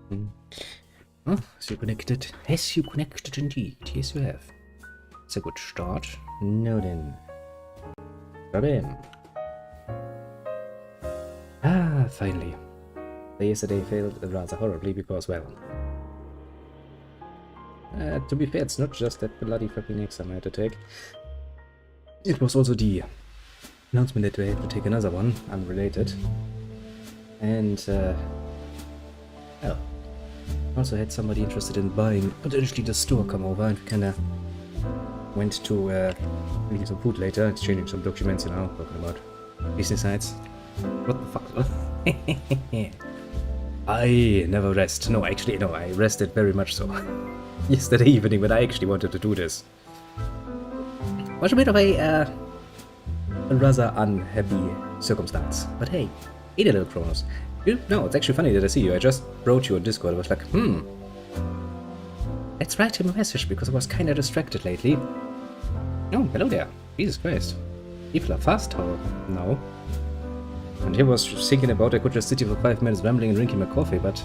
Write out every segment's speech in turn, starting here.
Hmm. Oh, so you connected. Yes, you connected indeed. Yes, you have. It's a good start. Now then. Bam. Ah, finally. Yesterday failed rather horribly because, well... to be fair, it's not just that bloody fucking exam I had to take. It was also the announcement that I have to take another one, unrelated. And, well, also had somebody interested in buying potentially the store come over, and we kinda went to eating some food later, exchanging some documents, you know, talking about business sites. What the fuck? I never rest. No, actually, no, I rested very much so. Yesterday evening when I actually wanted to do this. Was a bit of a rather unhappy circumstance. But hey, eat a little, Kronos. No, it's actually funny that I see you. I just wrote you on Discord. I was like, let's write him a message because I was kinda distracted lately. Oh, hello there. Jesus Christ. People are fast, or no? And he was thinking about I could just sit here for 5 minutes rambling and drinking my coffee, but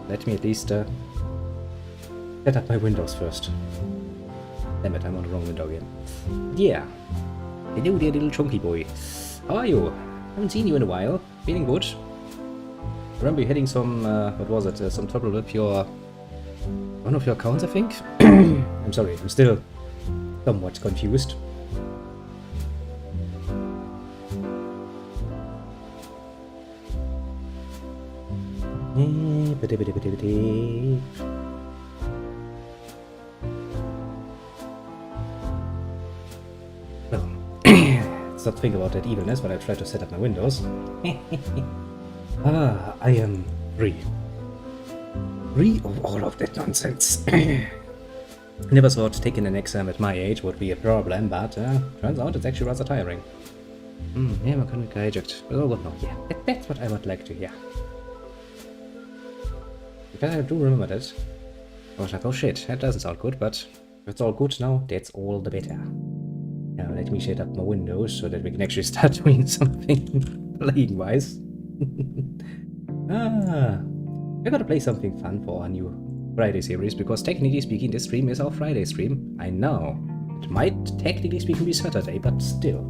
let me at least set up my windows first. Damn it, I'm on the wrong window again. Yeah. Hello there, little chunky boy. How are you? Haven't seen you in a while. Feeling good? Remember you having some, what was it, some trouble with your... one of your accounts, I think? I'm sorry, I'm still somewhat confused. Well, let's not think about that evilness when I try to set up my windows. I am free. Free of all of that nonsense. Never thought taking an exam at my age would be a problem, but turns out it's actually rather tiring. Yeah, man kann gehijacked. Oh, what no, yeah. That's what I would like to hear. Because I do remember that. I was like, oh shit, that doesn't sound good, but if it's all good now, that's all the better. Now let me shade up my windows so that we can actually start doing something playing-wise. We're gonna play something fun for our new Friday series, because technically speaking, this stream is our Friday stream. I know. It might technically speaking be Saturday, but still.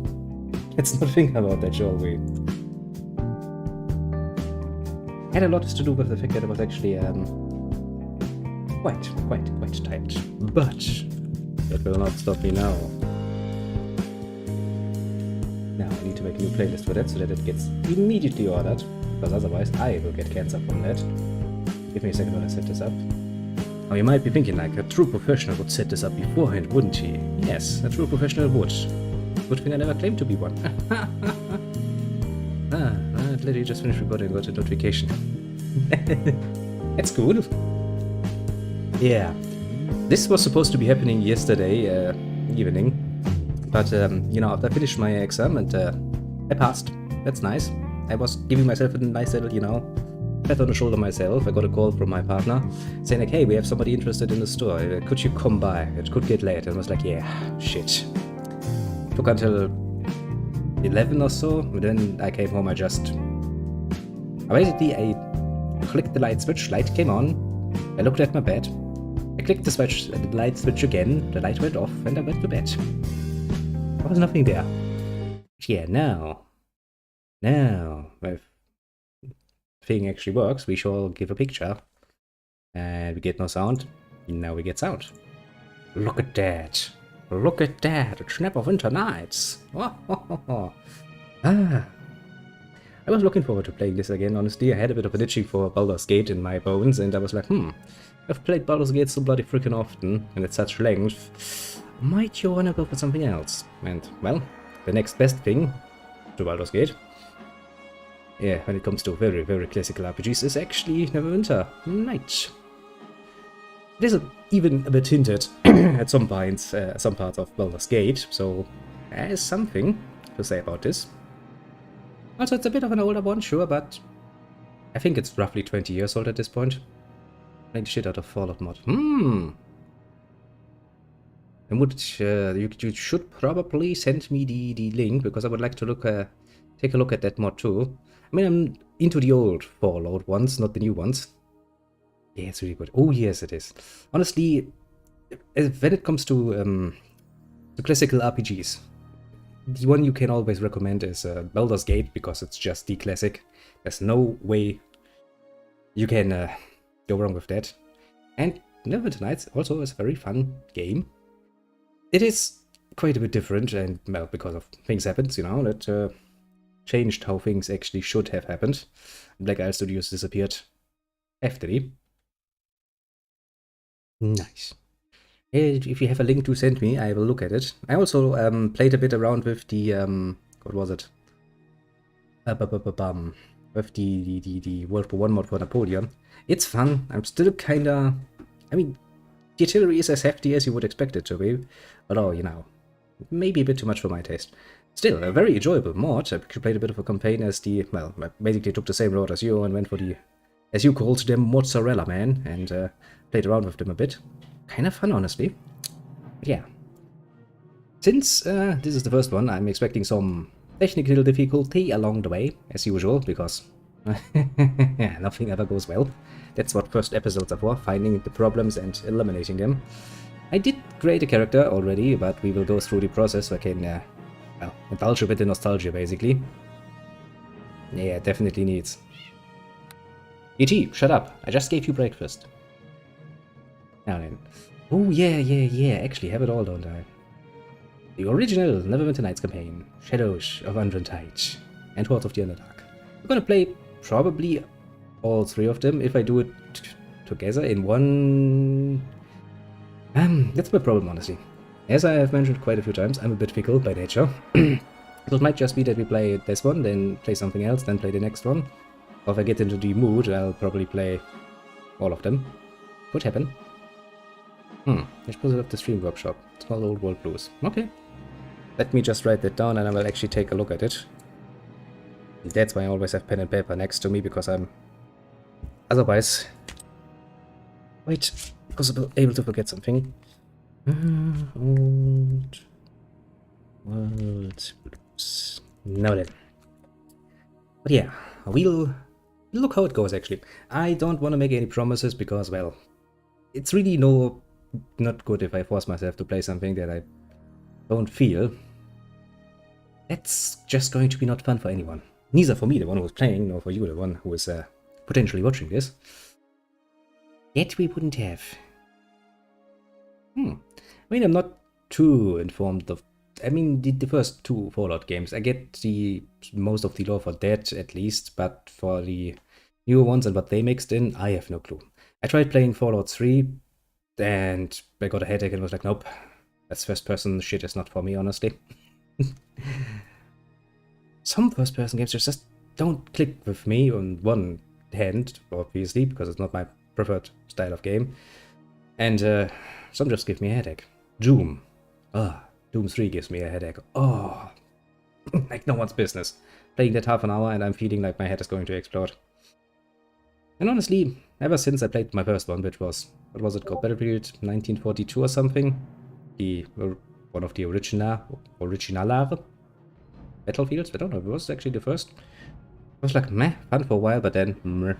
Let's not think about that, shall we? Had a lot to do with the fact that I was actually quite tired. But that will not stop me now. Now I need to make a new playlist for that so that it gets immediately ordered, because otherwise I will get cancer from that. Give me a second while I set this up. Oh, you might be thinking like a true professional would set this up beforehand, wouldn't he? Yes, a true professional would. Good thing I never claimed to be one. I literally just finished recording and got a notification. That's cool. Yeah. This was supposed to be happening yesterday evening. But, you know, after I finished my exam and I passed. That's nice. I was giving myself a nice little, you know, pat on the shoulder myself. I got a call from my partner saying like, hey, we have somebody interested in the store. Could you come by? It could get late. And I was like, yeah, shit. Took until 11 or so. And then I came home. I clicked the light switch. Light came on. I looked at my bed. I clicked the light switch again. The light went off and I went to bed. There was nothing there. Yeah, now, if thing actually works, we shall give a picture. And we get no sound. Now we get sound. Look at that. Look at that. It's Neverwinter Nights. I was looking forward to playing this again, honestly. I had a bit of an itching for Baldur's Gate in my bones, and I was like, I've played Baldur's Gate so bloody freaking often, and at such length. Might you wanna go for something else? And, well, the next best thing to Baldur's Gate, yeah, when it comes to very, very classical RPGs, is actually Neverwinter Nights. It is even a bit hinted at some points, some parts of Baldur's Gate, so there's something to say about this. Also, it's a bit of an older one, sure, but I think it's roughly 20 years old at this point. Playing the shit out of Fallout mod. And you should probably send me the link, because I would like to take a look at that mod too. I mean, I'm into the old Fallout ones, not the new ones. Yeah, it's really good. Oh, yes, it is. Honestly, when it comes to classical RPGs, the one you can always recommend is Baldur's Gate, because it's just the classic. There's no way you can go wrong with that. And Neverwinter Nights also is a very fun game. It is quite a bit different, and, well, because of things happened, you know, that changed how things actually should have happened. Black Isle Studios disappeared heftily. Nice. If you have a link to send me, I will look at it. I also played a bit around with the, what was it? With the World War I mod for Napoleon. It's fun. I'm still kinda... I mean, the artillery is as hefty as you would expect it to be. But, oh, you know, maybe a bit too much for my taste. Still, a very enjoyable mod. I played a bit of a campaign as the... Well, I basically took the same road as you and went for the... As you called them, Mozzarella Man. And played around with them a bit. Kind of fun, honestly. But yeah. Since this is the first one, I'm expecting some technical difficulty along the way, as usual, because nothing ever goes well. That's what first episodes are for, finding the problems and eliminating them. I did create a character already, but we will go through the process so I can, well, indulge a bit in nostalgia, basically. Yeah, definitely needs. E.T., shut up. I just gave you breakfast. Now then. Oh, yeah. Actually, have it all, don't I? The original Neverwinter Nights campaign, Shadows of Unrentide, and Hordes of the Underdark. We're gonna play probably all three of them if I do it together in one... that's my problem, honestly. As I have mentioned quite a few times, I'm a bit fickle by nature. So it might just be that we play this one, then play something else, then play the next one. Or if I get into the mood, I'll probably play all of them. Could happen. Let's put it up the stream workshop. Small old world blues. Okay. Let me just write that down and I will actually take a look at it. That's why I always have pen and paper next to me, because I'm otherwise quite able to forget something. Old world blues. Now then. But yeah, we'll look how it goes actually. I don't want to make any promises because, well, it's really not good if I force myself to play something that I don't feel. That's just going to be not fun for anyone. Neither for me, the one who is playing, nor for you, the one who is potentially watching this. Yet we wouldn't have. I mean, I'm not too informed of... I mean, the first two Fallout games, I get most of the lore for that, at least, but for the newer ones and what they mixed in, I have no clue. I tried playing Fallout 3, and I got a headache and was like, nope, that's first-person shit is not for me, honestly. Some first-person games just don't click with me on one hand, obviously, because it's not my preferred style of game. And some just give me a headache. Doom. Doom 3 gives me a headache. Oh, like no one's business. Playing that half an hour and I'm feeling like my head is going to explode. And honestly, ever since I played my first one, which was, what was it called, Battlefield 1942 or something? One of the originaler Battlefields? I don't know, it was actually the first. It was like, meh, fun for a while, but then, meh.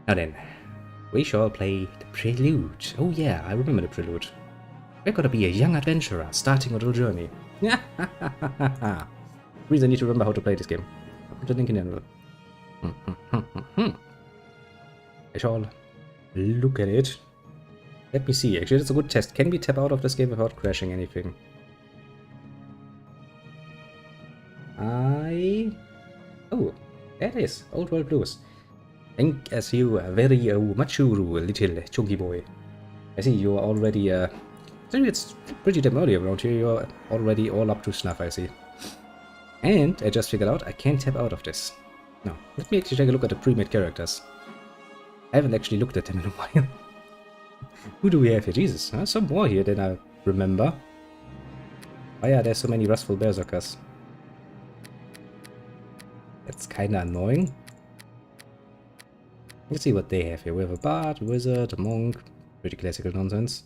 Now then, we shall play the Prelude. Oh yeah, I remember the Prelude. We're gonna be a young adventurer starting a little journey. Reason I need to remember how to play this game. I'll put the link in the I shall look at it. Let me see. Actually, that's a good test. Can we tap out of this game without crashing anything? Oh, that is Old World Blues. Think as you are very mature little chunky boy. I see you are already, it's pretty damn early around here. You're already all up to snuff, I see. And I just figured out I can't tap out of this. No, let me actually take a look at the pre-made characters. I haven't actually looked at them in a while. Who do we have here? Jesus, some more here than I remember. Why are there so many rustful berserkers? That's kinda annoying. Let's see what they have here. We have a bard, a wizard, a monk. Pretty classical nonsense.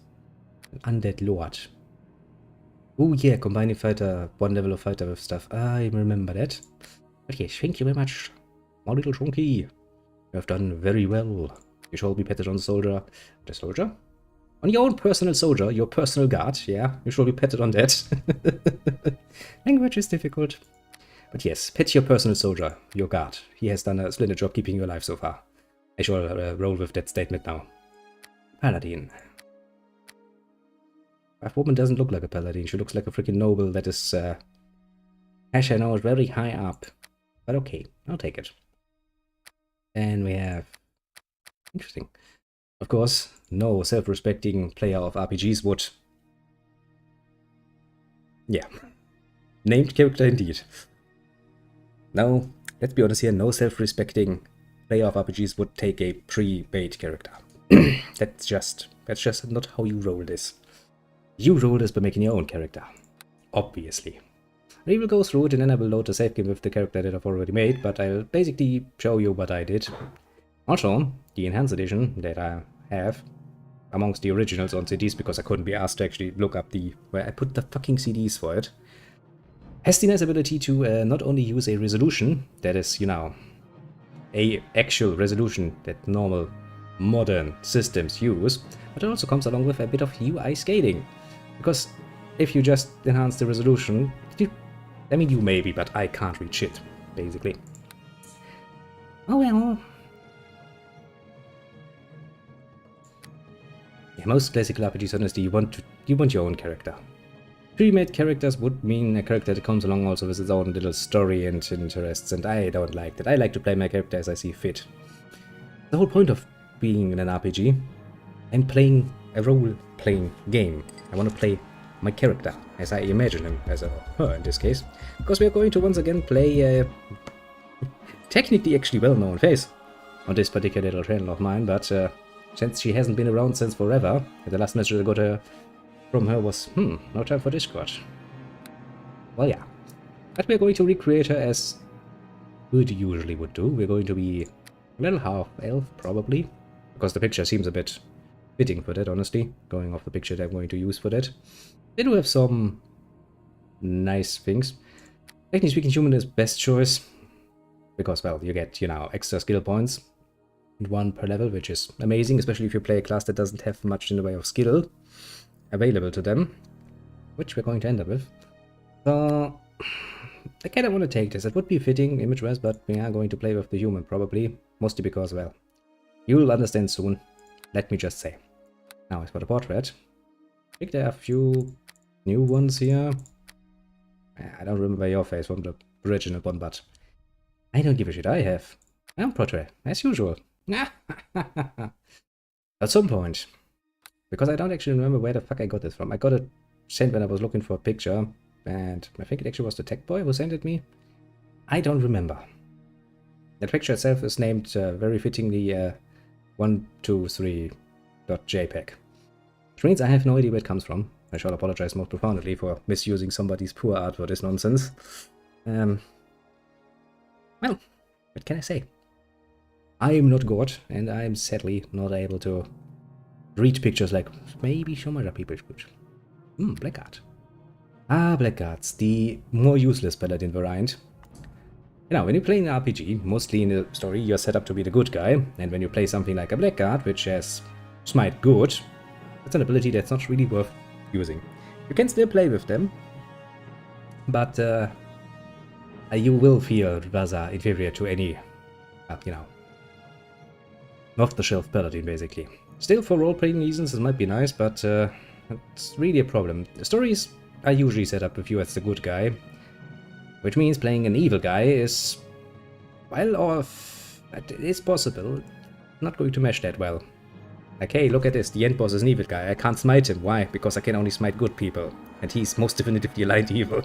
An undead lord. Oh yeah, combining fighter, one level of fighter with stuff. I remember that. But yes, thank you very much, my little chunky. You have done very well. You shall be petted on the soldier. The soldier? On your own personal soldier, your personal guard, yeah. You shall be petted on that. Language is difficult. But yes, pet your personal soldier, your guard. He has done a splendid job keeping you alive so far. I shall roll with that statement now. Paladin. That woman doesn't look like a paladin. She looks like a freaking noble that is, I know, very high up. But okay, I'll take it. And we have... Interesting. Of course, no self-respecting player of RPGs would... Yeah. Named character indeed. No, let's be honest here, no self-respecting player of RPGs would take a pre-made character. That's just not how you roll this. You roll this by making your own character. Obviously. We will go through it and then I will load the save game with the character that I've already made, but I'll basically show you what I did. Also, the enhanced edition that I have amongst the originals on CDs, because I couldn't be asked to actually look up where I put the fucking CDs for it, has the nice ability to not only use a resolution that is, you know, a actual resolution that normal modern systems use, but it also comes along with a bit of UI scaling. Because if you just enhance the resolution, I mean, you maybe, but I can't reach it, basically. Oh well. Yeah, most classical RPGs, honestly, you want your own character. Pre-made characters would mean a character that comes along also with its own little story and interests, and I don't like that. I like to play my character as I see fit. The whole point of being in an RPG, I'm playing a role-playing game. I want to play my character as I imagine him, as her in this case, because we are going to once again play a technically actually well-known face on this particular little channel of mine, but since she hasn't been around since forever, the last message I got from her was, no time for Discord. Well, yeah. But we're going to recreate her as we usually would do. We're going to be a little half-elf, probably, because the picture seems a bit fitting for that, honestly, going off the picture that I'm going to use for that. They do have some nice things. Technically speaking, human is best choice, because, well, you get, you know, extra skill points, 1 per level, which is amazing, especially if you play a class that doesn't have much in the way of skill available to them, which we're going to end up with. So, I kind of want to take this. It would be fitting image-wise, but we are going to play with the human, probably, mostly because, well, you'll understand soon, let me just say. Now, as for the portrait, I think there are a few new ones here. I don't remember your face from the original one, but I don't give a shit. I have my own portrait, as usual. At some point. Because I don't actually remember where the fuck I got this from. I got it sent when I was looking for a picture, and I think it actually was the tech boy who sent it me. I don't remember. The picture itself is named very fittingly 123.jpg, which means I have no idea where it comes from. I shall apologize most profoundly for misusing somebody's poor art for this nonsense. Well, what can I say? I am not God, and I am sadly not able to read pictures like maybe some other people could. Blackguard. Ah, Blackguards, the more useless paladin variant. You know, when you play an RPG, mostly in the story, you're set up to be the good guy, and when you play something like a Blackguard, which has Smite Good, that's an ability that's not really worth using. You can still play with them, but you will feel rather inferior to any, you know, off-the-shelf paladin, basically. Still, for role-playing reasons, it might be nice, but it's really a problem. The stories are usually set up with you as the good guy, which means playing an evil guy is, well, off. It's possible. Not going to mesh that well. Like, hey, look at this, the end boss is an evil guy. I can't smite him. Why? Because I can only smite good people, and he's most definitively aligned evil.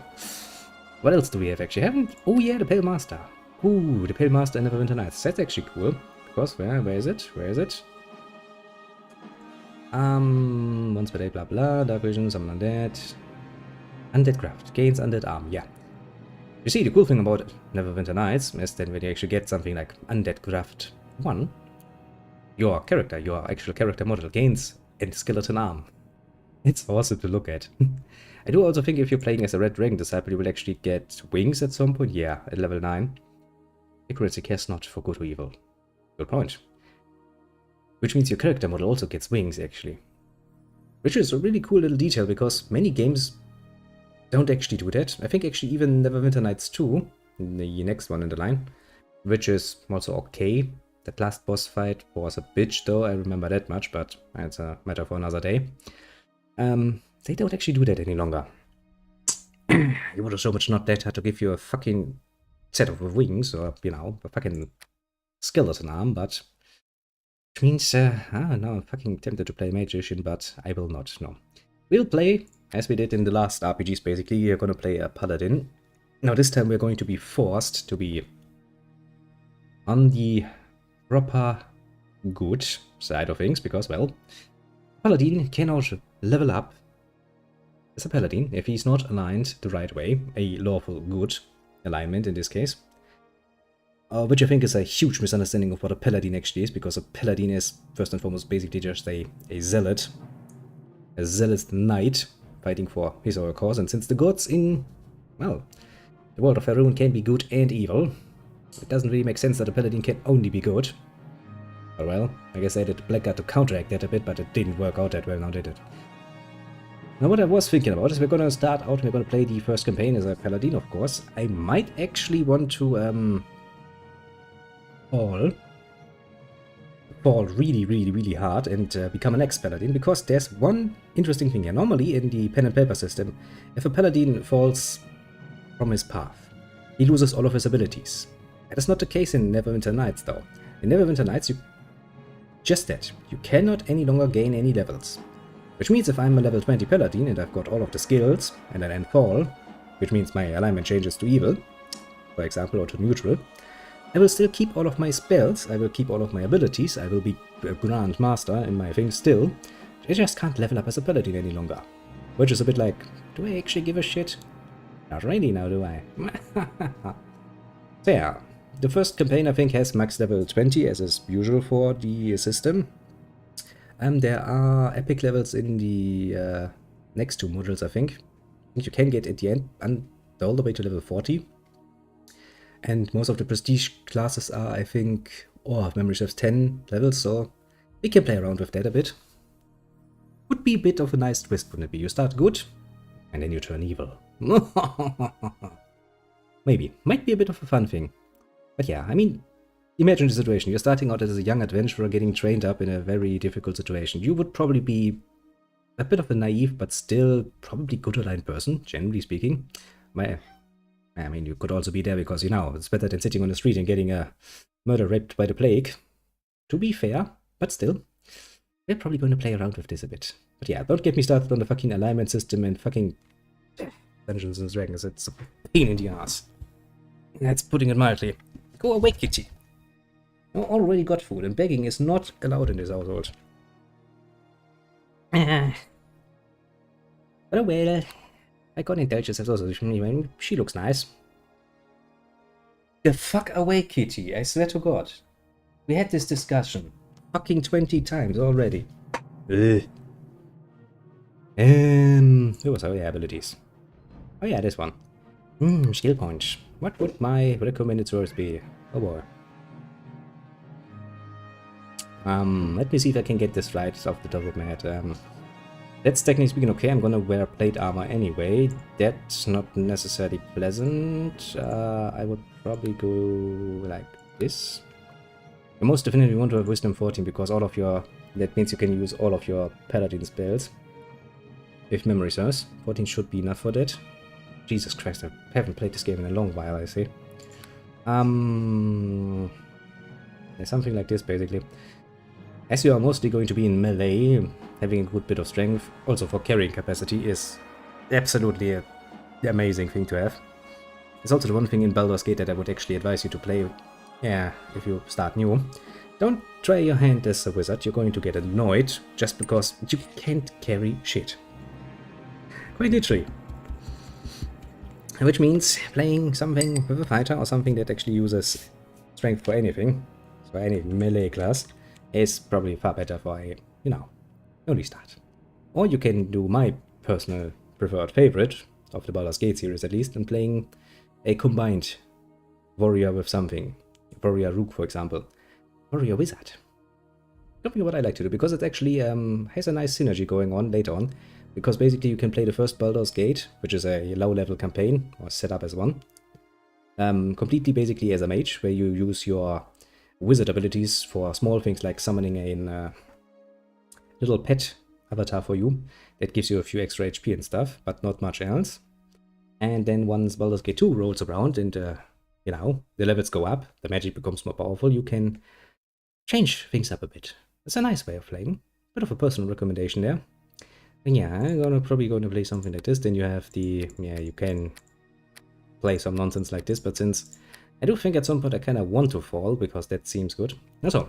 What else do we have, actually? Oh yeah, the Pale Master. Ooh, the Pale Master in Neverwinter Nights. That's actually cool. Because, where is it? Where is it? Once per day, blah blah, dark vision, something like that. Undead craft, gains undead arm, yeah. You see, the cool thing about Neverwinter Nights is that when you actually get something like Undead Craft 1, your character, your actual character model, gains a skeleton arm. It's awesome to look at. I do also think if you're playing as a Red Dragon Disciple, you will actually get wings at some point, yeah, at level 9. Accuracy cares not for good or evil. Good point. which means your character model also gets wings, actually. Which is a really cool little detail, because many games don't actually do that. I think actually even Neverwinter Nights 2, the next one in the line, which is also okay. That last boss fight was a bitch though, I remember that much, but it's a matter for another day. They don't actually do that any longer. You would have so much not better to give you a fucking set of wings, or, you know, a fucking skeleton arm, but... Which means, now I'm fucking tempted to play Magician, but I will not, no. We'll play, as we did in the last RPGs basically, we're gonna play a Paladin. Now this time we're going to be forced to be on the proper good side of things, because, well, Paladin cannot level up as a Paladin if he's not aligned the right way, a lawful good alignment in this case. Which I think is a huge misunderstanding of what a Paladin actually is, because a Paladin is, first and foremost, basically just a zealot. A zealous knight fighting for his or her cause, and since the gods in, well, the world of Faerun can be good and evil, it doesn't really make sense that a Paladin can only be good. But well, I guess I did Black Guard to counteract that a bit, but it didn't work out that well, now did it? Now what I was thinking about is we're gonna start out, we're gonna play the first campaign as a Paladin, of course. I might actually want to, fall really hard and become an ex-Paladin, because there's one interesting thing here. Normally in the pen and paper system, if a Paladin falls from his path, he loses all of his abilities. That is not the case in Neverwinter Nights though. In Neverwinter Nights, you cannot any longer gain any levels. Which means if I'm a level 20 Paladin and I've got all of the skills, and I then fall, which means my alignment changes to evil, for example, or to neutral, I will still keep all of my spells, I will keep all of my abilities, I will be a Grand Master in my thing still. I just can't level up as a Paladin any longer. Which is a bit like, do I actually give a shit? Not really now, do I? So yeah, the first campaign I think has max level 20, as is usual for the system. There are epic levels in the next two modules, I think. You can get at the end all the way to level 40. And most of the prestige classes are, I think, if memory serves, 10 levels, so we can play around with that a bit. Would be a bit of a nice twist, wouldn't it be? You start good, and then you turn evil. Maybe. Might be a bit of a fun thing. But yeah, I mean, imagine the situation. You're starting out as a young adventurer getting trained up in a very difficult situation. You would probably be a bit of a naive, but still probably good aligned person, generally speaking. I mean, you could also be there because, you know, it's better than sitting on the street and getting a murder raped by the plague. To be fair, but still, we're probably going to play around with this a bit. But yeah, don't get me started on the fucking alignment system and fucking Dungeons and Dragons. It's a pain in the ass. That's putting it mildly. Go away, kitty. You already got food, and begging is not allowed in this household. But oh well. I can't indulge yourself also. She looks nice. The fuck away, kitty. I swear to God. We had this discussion fucking 20 times already. Ugh. Who was our abilities? Oh yeah, this one. Skill point. What would my recommended source be? Oh boy. Let me see if I can get this right off the top of my head. That's technically speaking okay. I'm gonna wear plate armor anyway. That's not necessarily pleasant. I would probably go like this. You most definitely want to have Wisdom 14 because all of your... That means you can use all of your Paladin spells. If memory serves. 14 should be enough for that. Jesus Christ, I haven't played this game in a long while, I see. Something like this, basically. As you are mostly going to be in melee, having a good bit of strength, also for carrying capacity, is absolutely an amazing thing to have. It's also the one thing in Baldur's Gate that I would actually advise you to play, if you start new. Don't try your hand as a wizard, you're going to get annoyed just because you can't carry shit. Quite literally. Which means playing something with a fighter or something that actually uses strength for anything, for any melee class, is probably far better for a, you know, early start. Or you can do my personal preferred favorite, of the Baldur's Gate series at least, and playing a combined warrior with something. Warrior Rook, for example. Warrior Wizard. something what I like to do, because it actually has a nice synergy going on later on. Because basically you can play the first Baldur's Gate, which is a low-level campaign, or set up as one, completely basically as a mage, where you use your wizard abilities for small things like summoning a little pet avatar for you that gives you a few extra HP and stuff, but not much else. And then once Baldur's Gate 2 rolls around and, you know, the levels go up, the magic becomes more powerful, you can change things up a bit. It's a nice way of playing. Bit of a personal recommendation there. And yeah, I'm probably going to play something like this. Then you have the, yeah, you can play some nonsense like this, but since I do think at some point I kind of want to fall, because that seems good. That's all.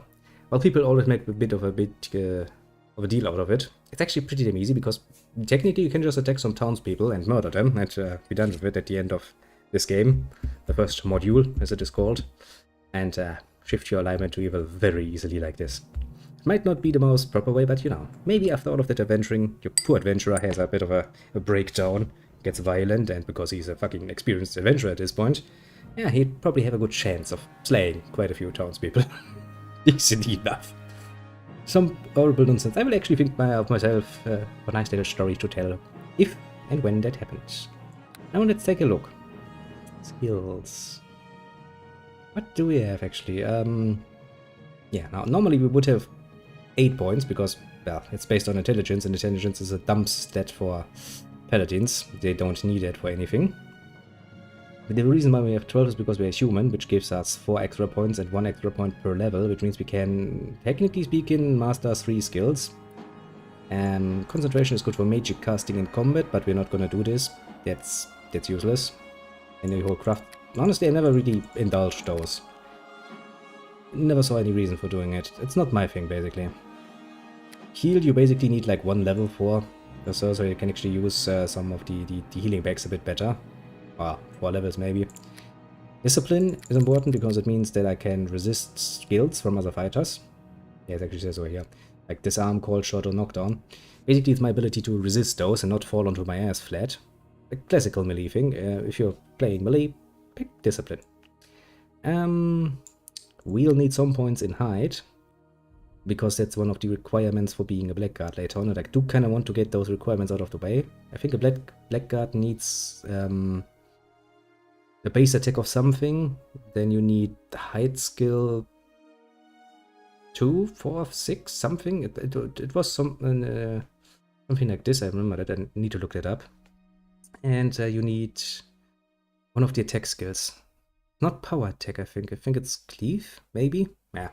Well, people always make a bit of a deal out of it. It's actually pretty damn easy, because technically you can just attack some townspeople and murder them and be done with it at the end of this game. The first module, as it is called. And shift your alignment to evil very easily like this. It might not be the most proper way, but you know, maybe after all of that adventuring, your poor adventurer has a bit of a breakdown, gets violent, and because he's a fucking experienced adventurer at this point, yeah, he'd probably have a good chance of slaying quite a few townspeople. Decent enough. Some horrible nonsense. I will actually think of myself a nice little story to tell if and when that happens. Now let's take a look. Skills. What do we have actually? Yeah, now normally we would have 8 points because, well, it's based on intelligence, and intelligence is a dump stat for paladins. They don't need it for anything. But the reason why we have 12 is because we're human, which gives us 4 extra points and 1 extra point per level, which means we can, technically speaking, master 3 skills. Concentration is good for magic casting and combat, but we're not gonna do this. That's useless. And the whole craft, honestly, I never really indulged those. Never saw any reason for doing it. It's not my thing, basically. Heal, you basically need like 1 level for, so you can actually use some of the healing bags a bit better. 4 levels maybe. Discipline is important because it means that I can resist skills from other fighters. Yeah, it actually says over here. Like disarm, call shot, or knockdown. Basically, it's my ability to resist those and not fall onto my ass flat. A classical melee thing. If you're playing melee, pick discipline. We'll need some points in height, because that's one of the requirements for being a blackguard later on, and I do kind of want to get those requirements out of the way. I think a blackguard needs a base attack of something, then you need height skill 2, 4, 6, something. It was something like this, I remember that, I need to look that up. And you need one of the attack skills. Not power attack, I think it's cleave, maybe? Yeah.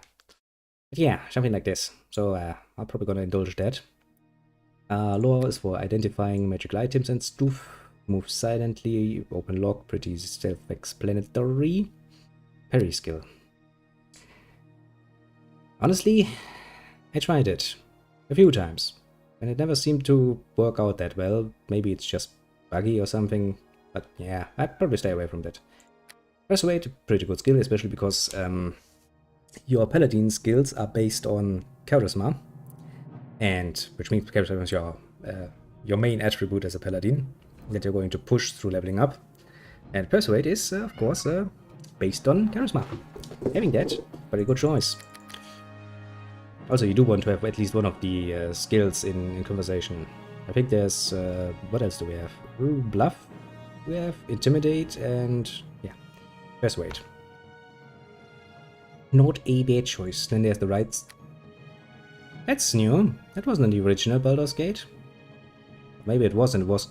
But yeah, something like this. So I'm probably gonna indulge that. Lore is for identifying magical items and stuff. Move silently, open lock, pretty self-explanatory. Parry skill. Honestly, I tried it a few times, and it never seemed to work out that well. Maybe it's just buggy or something, but yeah, I'd probably stay away from that. Persuade, pretty good skill, especially because your paladin skills are based on charisma, and which means charisma is your main attribute as a paladin that you're going to push through leveling up. And persuade is, of course, based on charisma. Having that, very good choice. Also, you do want to have at least one of the skills in conversation. I think there's, what else do we have? Bluff, we have intimidate, and yeah, persuade. Not a bad choice. Then there's the rights. That's new. That wasn't in the original Baldur's Gate. Maybe it was, and it was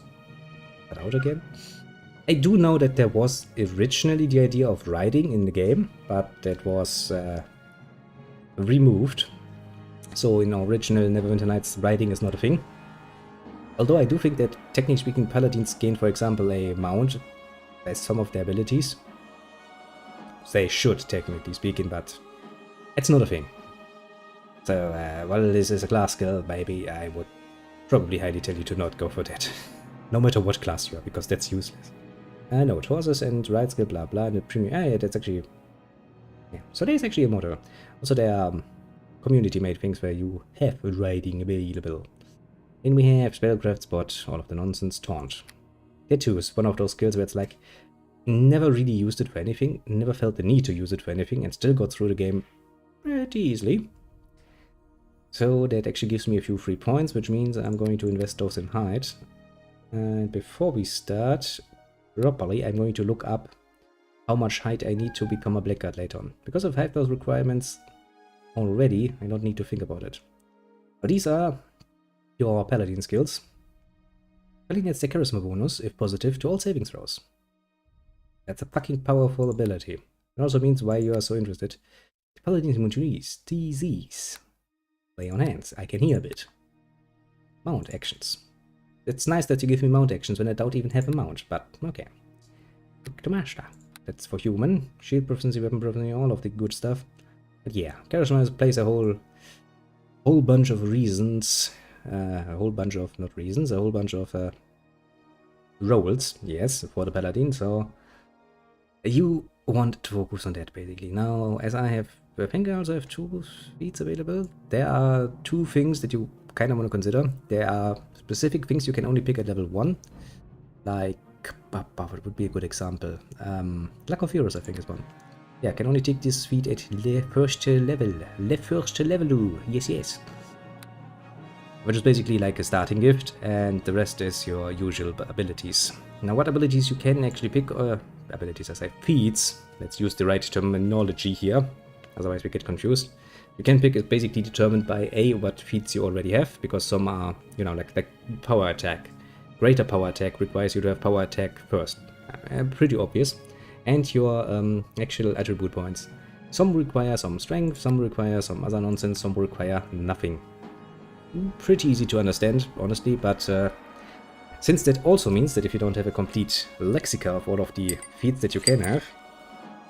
cut out again. I do know that there was originally the idea of riding in the game, but that was removed. So in original Neverwinter Nights, riding is not a thing. Although I do think that, technically speaking, paladins gain, for example, a mount as some of their abilities. They should, technically speaking, but it's not a thing. So, while this is a class skill, maybe I would probably highly tell you to not go for that. No matter what class you are, because that's useless. No, horses and ride skill, blah blah, and the premium. Yeah, that's actually. Yeah, so there's actually a model. Also, there are community-made things where you have riding available. Then we have spellcraft, spot, all of the nonsense, taunt. That too is one of those skills where it's like, never really used it for anything, never felt the need to use it for anything, and still got through the game pretty easily. So that actually gives me a few free points, which means I'm going to invest those in height. And before we start properly, I'm going to look up how much height I need to become a blackguard later on. Because I have those requirements already, I don't need to think about it. But these are your paladin skills. Paladin gets the charisma bonus, if positive, to all saving throws. That's a fucking powerful ability. It also means why you are so interested. The paladin's immune to disease. Lay on hands. I can heal a bit. Mount actions. It's nice that you give me mount actions when I don't even have a mount, but okay. Look to master. That's for human. Shield proficiency, weapon proficiency, all of the good stuff. But yeah, charisma plays a whole bunch of reasons. A whole bunch of, not reasons, a whole bunch of roles, yes, for the paladin, so you want to focus on that basically. Now, as I think I also have 2 feats available. There are 2 things that you kind of want to consider. There are specific things you can only pick at level 1, like, what would be a good example? Luck of Heroes, I think, is one. Yeah, can only take this feat at the first level. The first level, yes. Which is basically like a starting gift, and the rest is your usual abilities. Now, what abilities you can actually pick, abilities, I say feats, let's use the right terminology here, otherwise we get confused. You can pick is basically determined by A, what feats you already have, because some are, you know, like power attack. Greater power attack requires you to have power attack first. Pretty obvious. And your actual attribute points. Some require some strength, some require some other nonsense, some require nothing. Pretty easy to understand, honestly, but since that also means that if you don't have a complete lexica of all of the feats that you can have,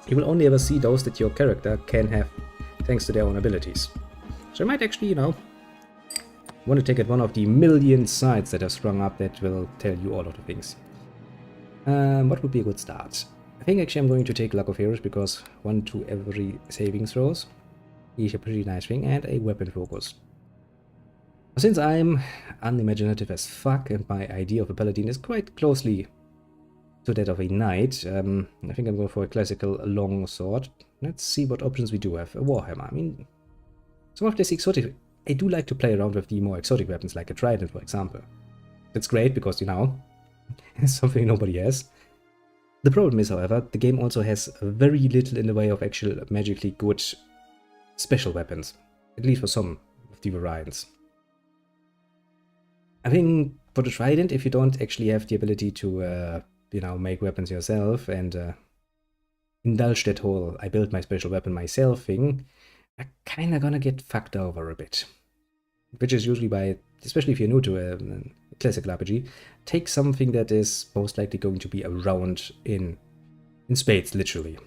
you will only ever see those that your character can have thanks to their own abilities. So you might actually, you know, want to take at one of the million sites that have sprung up that will tell you all of the things. What would be a good start? I think actually I'm going to take Luck of Heroes because 1 to every saving throws is a pretty nice thing, and a weapon focus. Since I'm unimaginative as fuck and my idea of a paladin is quite closely to that of a knight, I think I'm going for a classical long sword. Let's see what options we do have. A warhammer. I mean, some of this exotic... I do like to play around with the more exotic weapons, like a trident, for example. That's great because, you know, it's something nobody has. The problem is, however, the game also has very little in the way of actual magically good special weapons. At least for some of the variants. I think for the trident, if you don't actually have the ability to, you know, make weapons yourself and indulge that whole I build my special weapon myself thing, are kinda gonna get fucked over a bit. Which is usually by, especially if you're new to a classical RPG, take something that is most likely going to be around in spades, literally.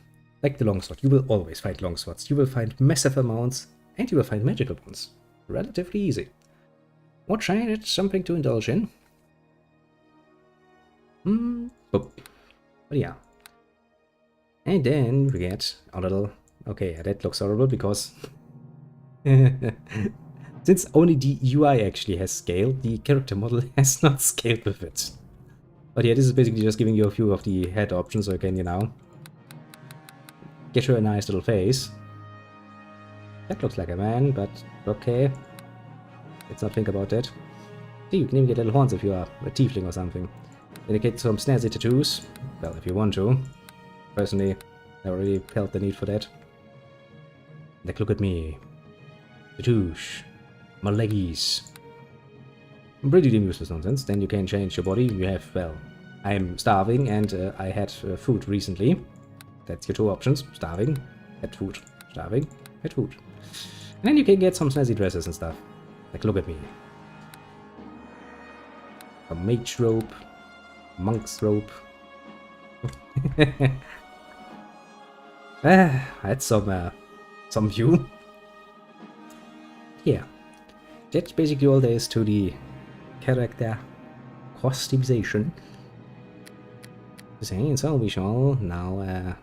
Like the longsword. You will always find longswords. You will find massive amounts, and you will find magical ones. Relatively easy. Or try it, something to indulge in. But yeah. And then we get a little... Okay, that looks horrible because... Since only the UI actually has scale, the character model has not scaled with it. But yeah, this is basically just giving you a few of the head options so you can, you know, get her a nice little face. That looks like a man, but okay. Let's not think about that. See, you can even get little horns if you are a tiefling or something. Indicate some snazzy tattoos. Well, if you want to. Personally, I already felt the need for that. Like, look at me. Tattoos. My leggies. Pretty useless nonsense. Then you can change your body. You have, well, I'm starving and I had food recently. That's your 2 options. Starving, had food. Starving, had food. And then you can get some snazzy dresses and stuff. Like, look at me. A mage robe. Monk's robe. That's some view. Yeah. That's basically all there is to the character customization. So we shall now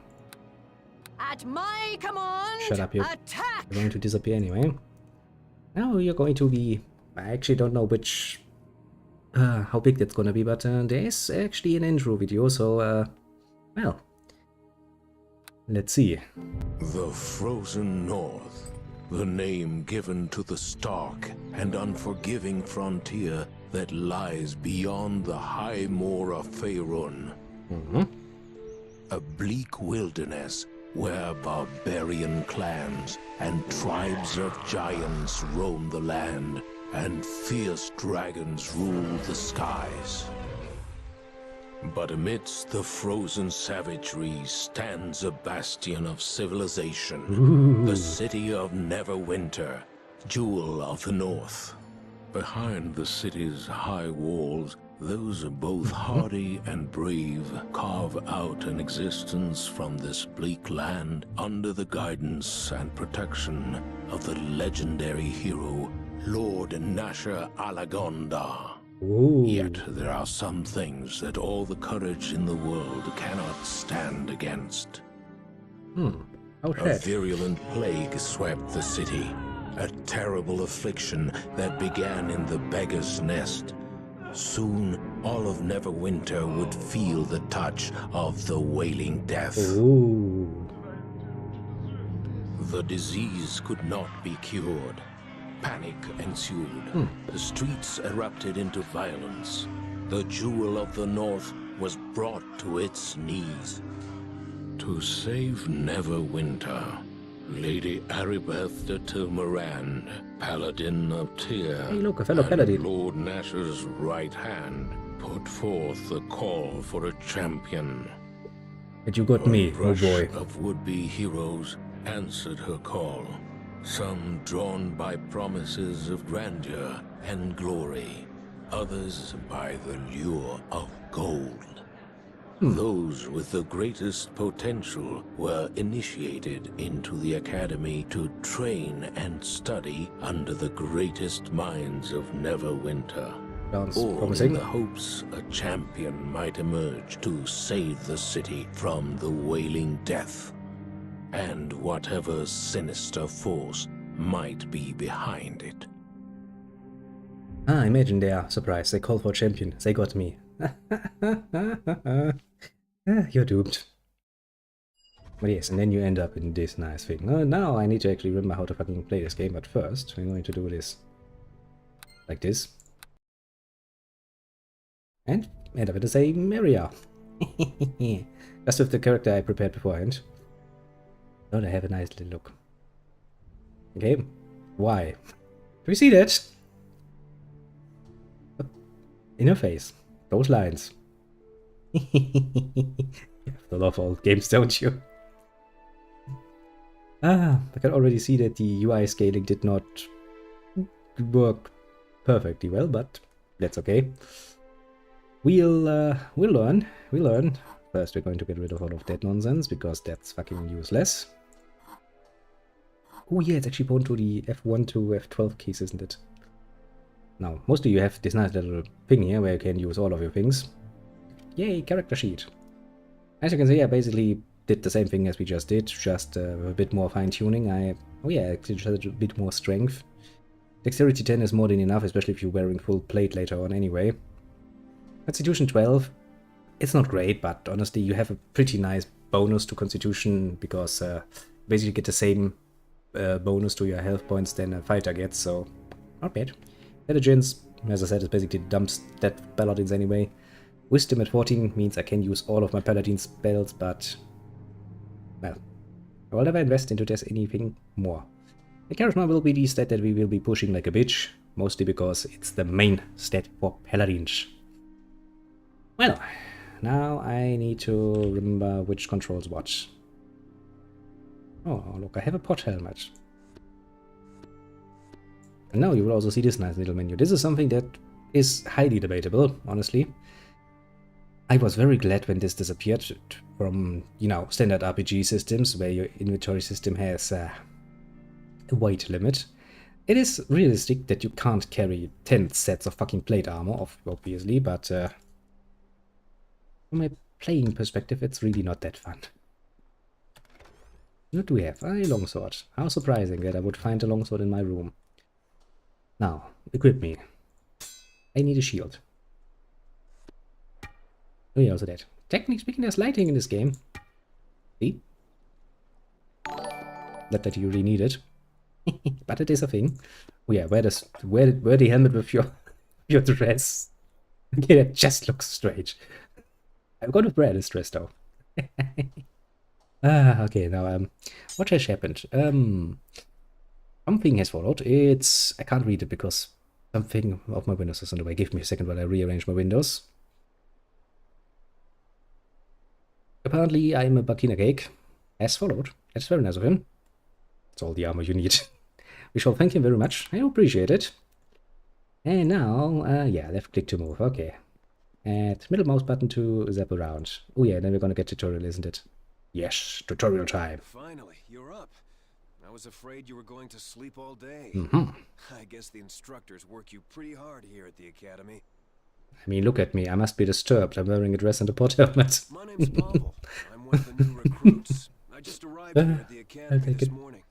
at my command, shut up, you. attack! You're going to disappear anyway. Now you're going to be... I actually don't know which... how big that's gonna be, but there is actually an intro video, so well... Let's see. The frozen north. the name given to the stark and unforgiving frontier that lies beyond the high moor of Faerun. A bleak wilderness where barbarian clans and tribes of giants roam the land and fierce dragons rule the skies. But amidst the frozen savagery stands a bastion of civilization, the city of Neverwinter, jewel of the north. Behind the city's high walls, those both hardy and brave carve out an existence from this bleak land under the guidance and protection of the legendary hero, Lord Nasher Alagonda. Ooh. Yet there are some things that all the courage in the world cannot stand against. Oh, A shit. virulent plague swept the city, a terrible affliction that began in the beggar's nest. Soon, all of Neverwinter would feel the touch of the wailing death. Ooh. The disease could not be cured. Panic ensued. The streets erupted into violence. The jewel of the north was brought to its knees. To save Neverwinter, Lady Aribeth de Tilmarand, Paladin of Tyr, Hey, look, a fellow and paladin. Lord Nasher's right hand, put forth the call for a champion. And you got me, oh Rush boy. of would-be heroes answered her call, some drawn by promises of grandeur and glory, others by the lure of gold. Those with the greatest potential were initiated into the academy to train and study under the greatest minds of Neverwinter. Sounds All in promising. the hopes a champion might emerge to save the city from the wailing death, and whatever sinister force might be behind it. Ah, imagine they are surprised. They call for a champion. They got me. You're doomed. But yes, and then you end up in this nice thing. Now I need to actually remember how to fucking play this game, but first we're going to do this. Like this. And end up in the same area. Just with the character I prepared beforehand. Don't I have a nice little look? Okay, why? Do we see that? In her face. Those lines. You have to love old games, don't you? Ah, I can already see that the UI scaling did not work perfectly well, but that's okay. We'll learn. We'll learn. First, we're going to get rid of all of that nonsense, because that's fucking useless. Oh yeah, it's actually bound to the F1 to F12 keys, isn't it? Now, mostly you have this nice little thing here where you can use all of your things. Yay, character sheet. As you can see, I basically did the same thing as we just did, just with a bit more fine-tuning. Oh yeah, actually just had a bit more strength. Dexterity 10 is more than enough, especially if you're wearing full plate later on anyway. Constitution 12, it's not great, but honestly you have a pretty nice bonus to Constitution, because you basically get the same bonus to your health points than a fighter gets, so not bad. Intelligence, as I said, is basically dumps that paladins anyway. Wisdom at 14 means I can use all of my paladin spells, but well, I will never invest into this anything more. The charisma will be the stat that we will be pushing like a bitch, mostly because it's the main stat for paladins. Well, now I need to remember which controls what. Oh, look, I have a pot helmet. And now you will also see this nice little menu. This is something that is highly debatable, honestly. I was very glad when this disappeared from, you know, standard RPG systems where your inventory system has a weight limit. It is realistic that you can't carry 10 sets of fucking plate armor, obviously, but from a playing perspective, it's really not that fun. What do we have? A longsword. How surprising that I would find a longsword in my room. Now, equip me. I need a shield. Oh yeah, also that. Technically speaking, there's lighting in this game. See? Not that you really need it. But it is a thing. Oh yeah, wear the helmet with your your dress. Okay, that just looks strange. I'm going to wear this dress though. Okay, now what has happened? Something has followed. I can't read it because something of my windows is on the way. Give me a second while I rearrange my windows. Apparently, I'm a Bakina cake. Has followed. That's very nice of him. That's all the armor you need. We shall thank him very much. I appreciate it. And now, yeah, left click to move. Okay. And middle mouse button to zap around. Oh yeah, then we're gonna get tutorial, isn't it? Yes, tutorial time. Finally, you're up. I was afraid you were going to sleep all day. I guess the instructors work you pretty hard here at the academy. I mean, look at me. I must be disturbed. I'm wearing a dress and a pot helmet. My name's Pavel. I'm one of the new recruits. I just arrived here at the academy this morning.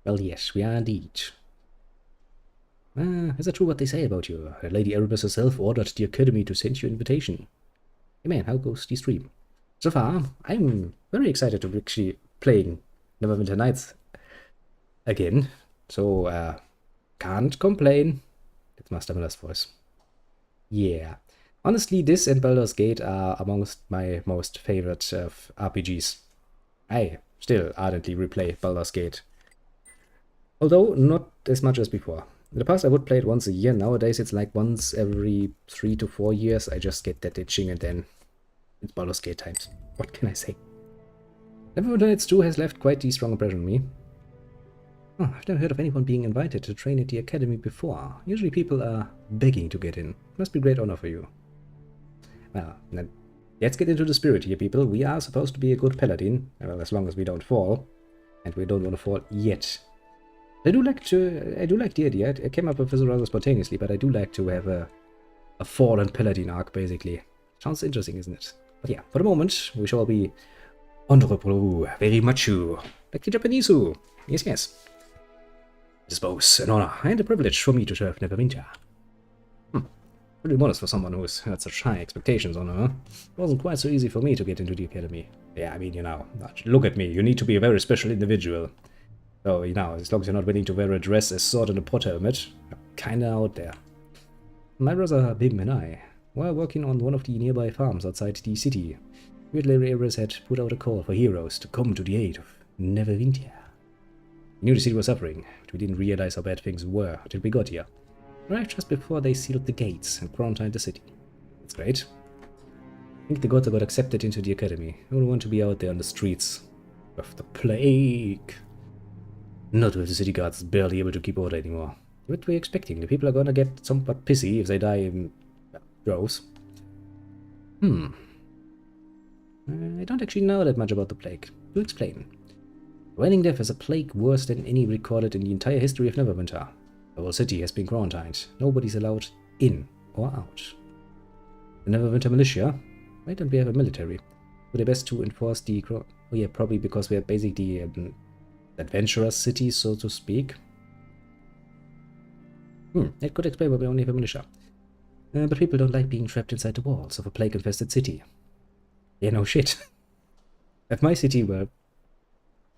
Well, yes, we are indeed. Is it true what they say about you? Lady Erebus herself ordered the academy to send you an invitation. Hey man, how goes the stream? So far, I'm very excited to be actually playing Neverwinter Nights again. So, can't complain. It's Master Miller's voice. Yeah. Honestly, this and Baldur's Gate are amongst my most favorite RPGs. I still ardently replay Baldur's Gate. Although, not as much as before. In the past, I would play it once a year. Nowadays, it's like once every 3 to 4 years. I just get that itching and then it's Baldur's Gate times. What can I say? Neverwinter Nights 2 has left quite a strong impression on me. Oh, I've never heard of anyone being invited to train at the academy before. Usually people are begging to get in. Must be a great honor for you. Well, then let's get into the spirit here, people. We are supposed to be a good paladin. Well, as long as we don't fall. And we don't want to fall yet. I do like the idea. It came up with this rather spontaneously, but I do like to have a fallen paladin arc, basically. Sounds interesting, isn't it? But yeah, for the moment, we shall be honorable, very macho, like the Japanese. Yes, yes. It is both an honor and a privilege for me to serve Neverwinter. Pretty modest for someone who has had such high expectations on her. It wasn't quite so easy for me to get into the academy. Yeah, I mean, you know, look at me. You need to be a very special individual. So, you know, as long as you're not willing to wear a dress, a sword, and a pot helmet, you're kinda out there. My brother Bim and I were working on one of the nearby farms outside the city. Weird Lady Erebus had put out a call for heroes to come to the aid of Neverwinter. We knew the city was suffering, but we didn't realize how bad things were until we got here. Arrived just before they sealed the gates and quarantined the city. That's great. I think the gods got accepted into the academy. I don't want to be out there on the streets with the plague. Not with the city guards barely able to keep order anymore. What were you expecting? The people are gonna get somewhat pissy if they die in droves. I don't actually know that much about the plague. To explain. Reigning death is a plague worse than any recorded in the entire history of Neverwinter. The whole city has been quarantined. Nobody's allowed in or out. The Neverwinter militia, why don't we have a military? Do their best to enforce the... Oh yeah, probably because we are basically adventurous city, so to speak. That could explain why we only have a militia. But people don't like being trapped inside the walls of a plague-infested city. Yeah, no shit. If my city were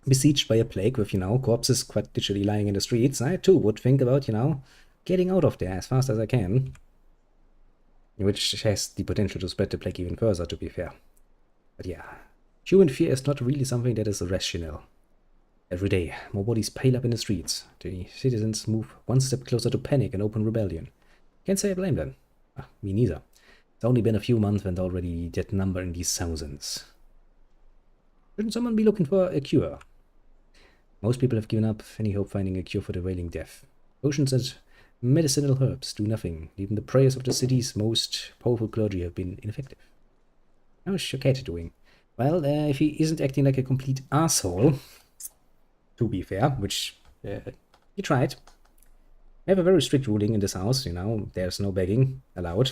besieged by a plague with, you know, corpses quite literally lying in the streets, I too would think about, you know, getting out of there as fast as I can. Which has the potential to spread the plague even further, to be fair. But yeah, human fear is not really something that is rational. Every day, more bodies pile up in the streets. The citizens move one step closer to panic and open rebellion. Can't say I blame them. Me neither. It's only been a few months and already that number in the thousands. Shouldn't someone be looking for a cure? Most people have given up any hope finding a cure for the wailing death. Potions and medicinal herbs do nothing. Even the prayers of the city's most powerful clergy have been ineffective. How is Shakate doing? Well, if he isn't acting like a complete asshole, to be fair, which he tried. We have a very strict ruling in this house, you know, there's no begging allowed.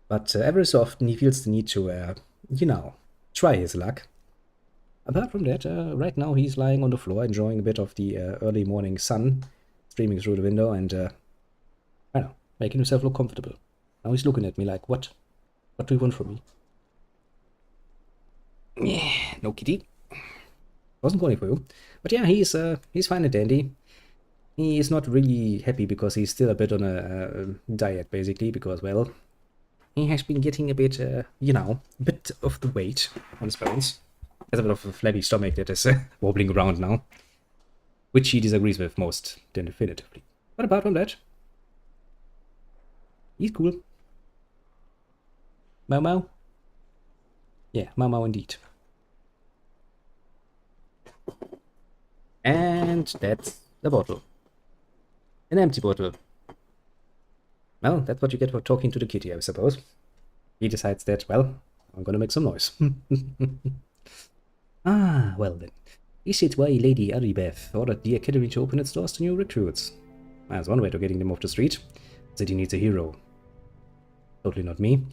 But every so often he feels the need to, you know, try his luck. Apart from that, right now he's lying on the floor enjoying a bit of the early morning sun streaming through the window and, I don't know, making himself look comfortable. Now he's looking at me like, what? What do you want from me? Yeah, no kitty. Wasn't calling for you. But yeah, he's fine and dandy. He is not really happy because he's still a bit on a diet, basically, because, well, he has been getting a bit, you know, a bit of the weight on his bones. Has a bit of a flabby stomach that is wobbling around now, which he disagrees with most definitively. But apart from that, he's cool. Mau Mau? Yeah, Mau Mau indeed. And that's the bottle. An empty bottle. Well, that's what you get for talking to the kitty, I suppose. He decides that, well, I'm gonna make some noise. Ah, well then. Is it why Lady Aribeth ordered the academy to open its doors to new recruits? That's one way to getting them off the street. The city needs a hero. Totally not me.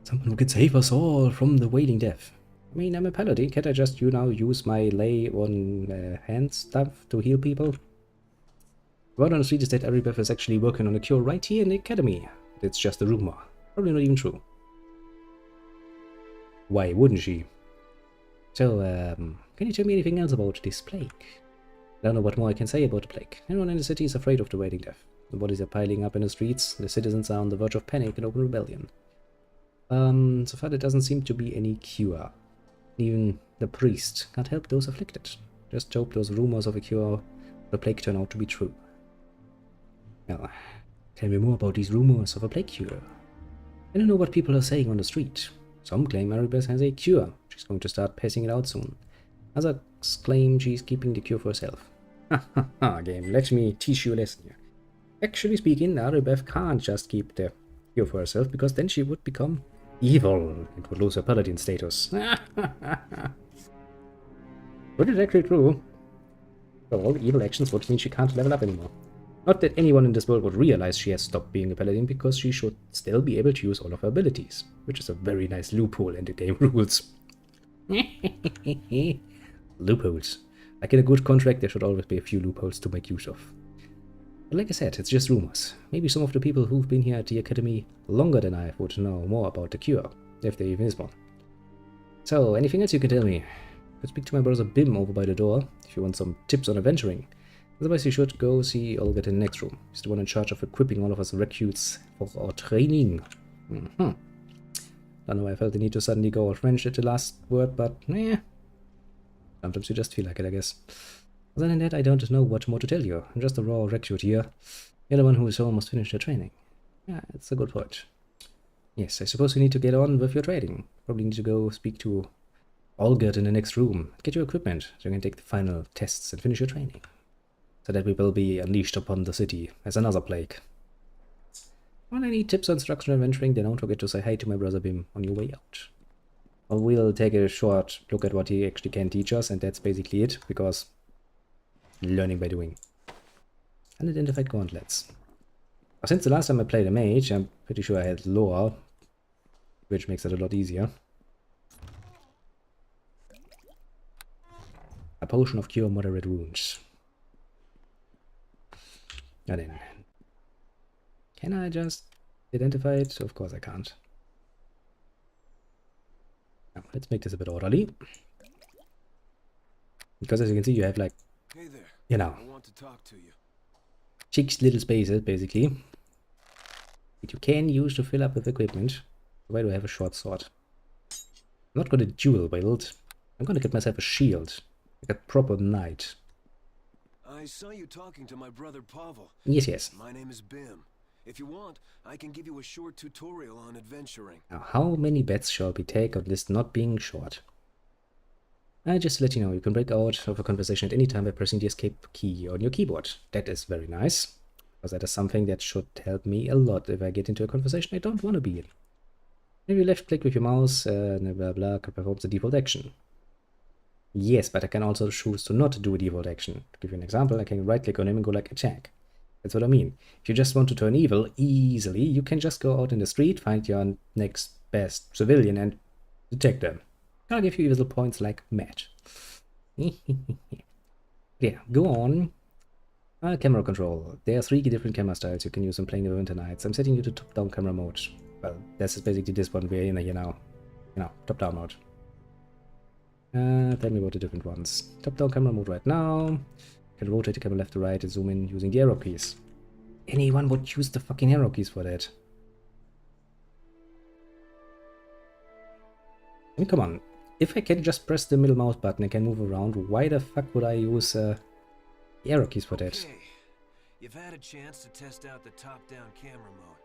Someone who can save us all from the wailing death. I mean, I'm a paladin. Can't I just, you know, use my lay on hand stuff to heal people? The word on the street is that Aribeth is actually working on a cure right here in the academy. It's just a rumor. Probably not even true. Why wouldn't she? So, can you tell me anything else about this plague? I don't know what more I can say about the plague. Everyone in the city is afraid of the wailing death. The bodies are piling up in the streets, the citizens are on the verge of panic and open rebellion. So far there doesn't seem to be any cure. Even the priest can't help those afflicted. Just hope those rumors of a cure for the plague turn out to be true. Now, tell me more about these rumors of a plague cure. I don't know what people are saying on the street. Some claim Aribeth has a cure. She's going to start passing it out soon. Others claim she's keeping the cure for herself. Ha, game, let me teach you a lesson here. Actually speaking, Aribeth can't just keep the cure for herself, because then she would become evil and would lose her paladin status. But it's actually true. So all evil actions would mean she can't level up anymore. Not that anyone in this world would realize she has stopped being a paladin, because she should still be able to use all of her abilities, which is a very nice loophole in the game rules. Loopholes. Like in a good contract, there should always be a few loopholes to make use of. But like I said, it's just rumors. Maybe some of the people who've been here at the academy longer than I would know more about the cure, if there even is one. So, anything else you can tell me? Could speak to my brother Bim over by the door, if you want some tips on adventuring. Otherwise you should go see Olga in the next room. He's the one in charge of equipping all of us recruits for our training. Don't know why I felt the need to suddenly go all French at the last word, but eh. Sometimes you just feel like it, I guess. Other than that, I don't know what more to tell you. I'm just a raw recruit here. You're the one who is almost finished your training. Yeah, it's a good point. Yes, I suppose you need to get on with your training. Probably need to go speak to Olga in the next room. Get your equipment so you can take the final tests and finish your training. So that we will be unleashed upon the city as another plague. When I need tips on instruction and adventuring, then don't forget to say hi to my brother Bim on your way out. Well, we'll take a short look at what he actually can teach us, and that's basically it, because learning by doing. Unidentified gauntlets. Well, since the last time I played a mage, I'm pretty sure I had lore, which makes it a lot easier. A potion of cure moderate wounds. And then, can I just identify it? Of course I can't. Now, let's make this a bit orderly. Because as you can see, you have like, Hey there. you know, I want to talk to you. 6 little spaces basically that you can use to fill up with equipment. Why do I have a short sword? I'm not going to dual wield. I'm going to get myself a shield, like a proper knight. I saw you talking to my brother Pavel. Yes, yes. My name is Bim. If you want, I can give you a short tutorial on adventuring. Now, how many bets shall we take on this not being short? Just to let you know, you can break out of a conversation at any time by pressing the escape key on your keyboard. That is very nice, because that is something that should help me a lot if I get into a conversation I don't want to be in. If you left click with your mouse, blah blah, can perform the default action. Yes, but I can also choose to not do a default action. To give you an example, I can right click on him and go like attack. That's what I mean. If you just want to turn evil easily, you can just go out in the street, find your next best civilian and attack them. I'll give you evil points like mad. Yeah, go on. Camera control. There are 3 different camera styles you can use in playing Neverwinter Nights. I'm setting you to top-down camera mode. Well, this is basically this one we're in here now. You know, top-down mode. Tell me about the different ones. Top-down camera mode right now. You can rotate the camera left to right and zoom in using the arrow keys. Anyone would use the fucking arrow keys for that. I mean, come on. If I can just press the middle mouse button and can move around, why the fuck would I use the arrow keys for that? Okay. You've had a chance to test out the top-down camera mode.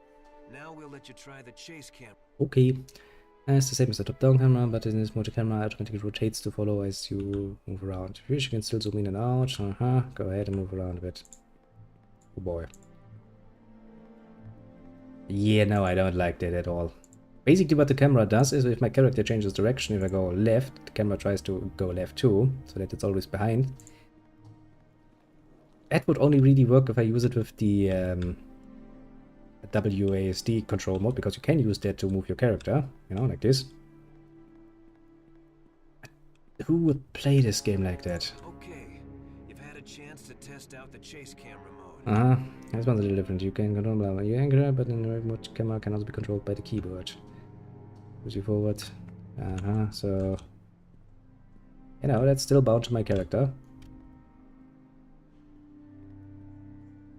Now we'll let you try the chase camera. Okay. It's the same as the top-down camera, but in this mode the camera automatically rotates to follow as you move around. If you wish, you can still zoom in and out. Go ahead and move around a bit. Oh boy. Yeah, no, I don't like that at all. Basically what the camera does is if my character changes direction, if I go left, the camera tries to go left too, so that it's always behind. That would only really work if I use it with the WASD control mode, because you can use that to move your character, you know, like this. Who would play this game like that? Okay, you've had a chance to test out the chase camera mode. This one's a little different. You can control your anchor, but in the remote camera can also be controlled by the keyboard. Push you forward. So you know, that's still bound to my character.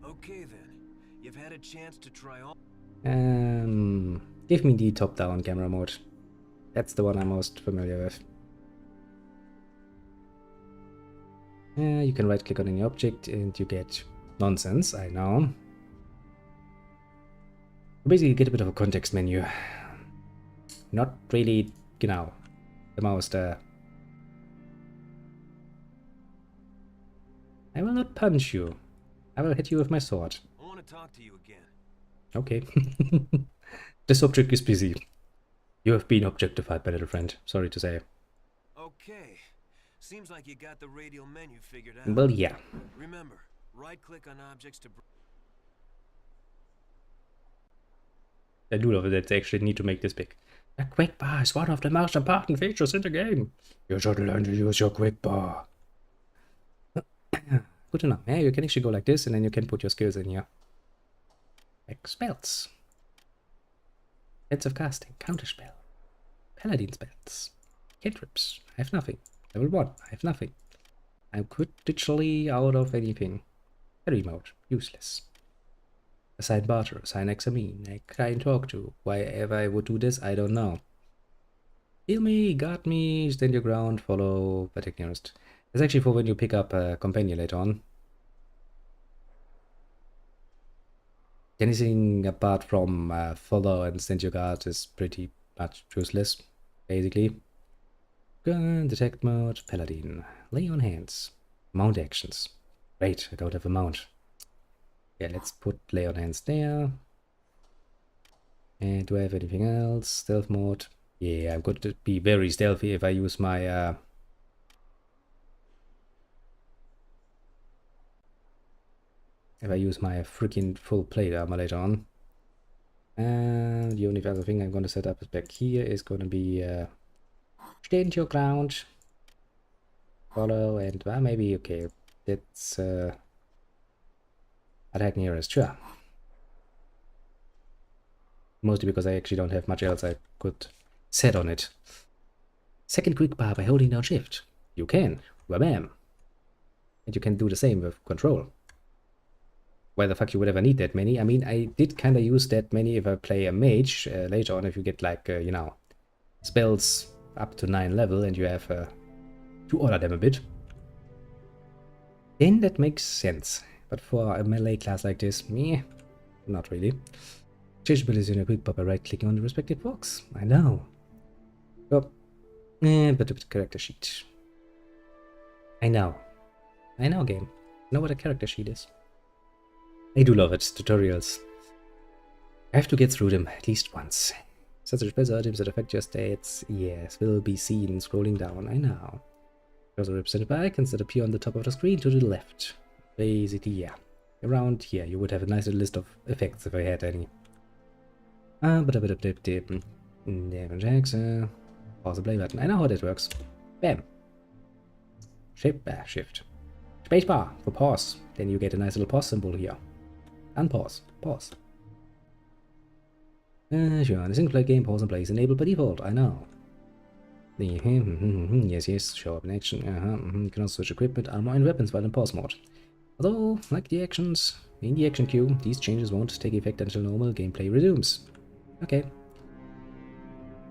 Okay then, you've had a chance to try all. Give me the top-down camera mode. That's the one I'm most familiar with. You can right-click on any object and you get nonsense, I know. Basically, you get a bit of a context menu. Not really, you know, the most, I will not punch you. I will hit you with my sword. I want to talk to you again. Okay. This object is busy. You have been objectified, my little friend. Sorry to say. Okay. Seems like you got the radial menu figured out. Well, yeah. Remember, right-click on objects to... I do love that they actually need to make this big. A quick bar is one of the most important features in the game. You should learn to use your quick bar. Good enough. Yeah, you can actually go like this and then you can put your skills in here. Like spells. Heads of casting, counterspell. Paladin spells. Cantrips. I have nothing. Level 1. I have nothing. I'm literally out of anything. Carry mode. Useless. Assign barter. Assign examine. I can't talk to. Why ever I would do this, I don't know. Heal me, guard me, stand your ground, follow, protect nearest. It's actually for when you pick up a companion later on. Anything apart from follow and stand your guard is pretty much useless, basically. Gun, detect mode, paladin, lay on hands, mount actions. Wait, I don't have a mount. Yeah, let's put lay on hands there. And do I have anything else? Stealth mode. Yeah, I'm going to be very stealthy if I use my freaking full plate armor later on. And the only other thing I'm going to set up is back here is going to be stand your ground, follow, and maybe, okay, that's attack nearest, sure. Mostly because I actually don't have much else I could set on it. Second quick bar by holding down shift. You can, wham. And you can do the same with control. Why the fuck you would ever need that many? I mean, I did kind of use that many if I play a mage later on, if you get like, you know, spells up to 9 level and you have to order them a bit. Then that makes sense. But for a melee class like this, meh, not really. Change abilities in a quick bar by right-clicking on the respective box. I know. Oh, but a character sheet. I know. I know, game. I know what a character sheet is. I do love it, tutorials. I have to get through them at least once. Such spells or items that affect your stats, yes, will be seen scrolling down, I know. Also represented by icons that appear on the top of the screen to the left. Basically, yeah. Around here, you would have a nice little list of effects if I had any. But a bit of dip. Pause the play button. I know how that works. Bam. Shift. Spacebar for pause. Then you get a nice little pause symbol here. Unpause. Pause. Sure, in a single player game, pause and play is enabled by default, I know. Yes, yes, show up in action. You can also switch equipment, armor, and weapons while in pause mode. Although, like the actions in the action queue, these changes won't take effect until normal gameplay resumes. Okay.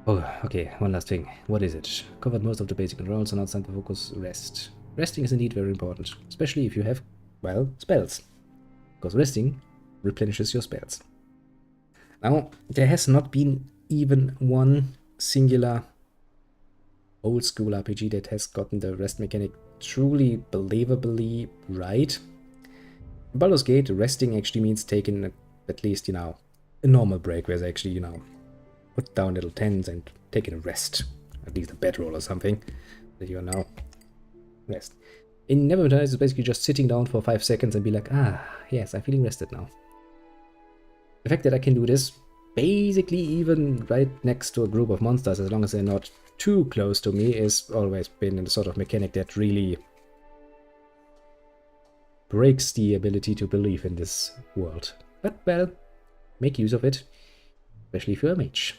Oh, okay, one last thing. What is it? Covered most of the basic controls, and outside the focus, rest. Resting is indeed very important, especially if you have, well, spells. Because resting replenishes your spells. Now, there has not been even one singular old school RPG that has gotten the rest mechanic truly believably right. In Baldur's Gate, resting actually means taking at least, you know, a normal break where they actually, you know, put down little tents and taking a rest. At least a bedroll or something. That you now rest. In Neverwinter Nights, it's basically just sitting down for 5 seconds and be like, ah, yes, I'm feeling rested now. The fact that I can do this basically even right next to a group of monsters, as long as they're not too close to me, is always been a sort of mechanic that really breaks the ability to believe in this world. But, well, make use of it, especially if you're a mage.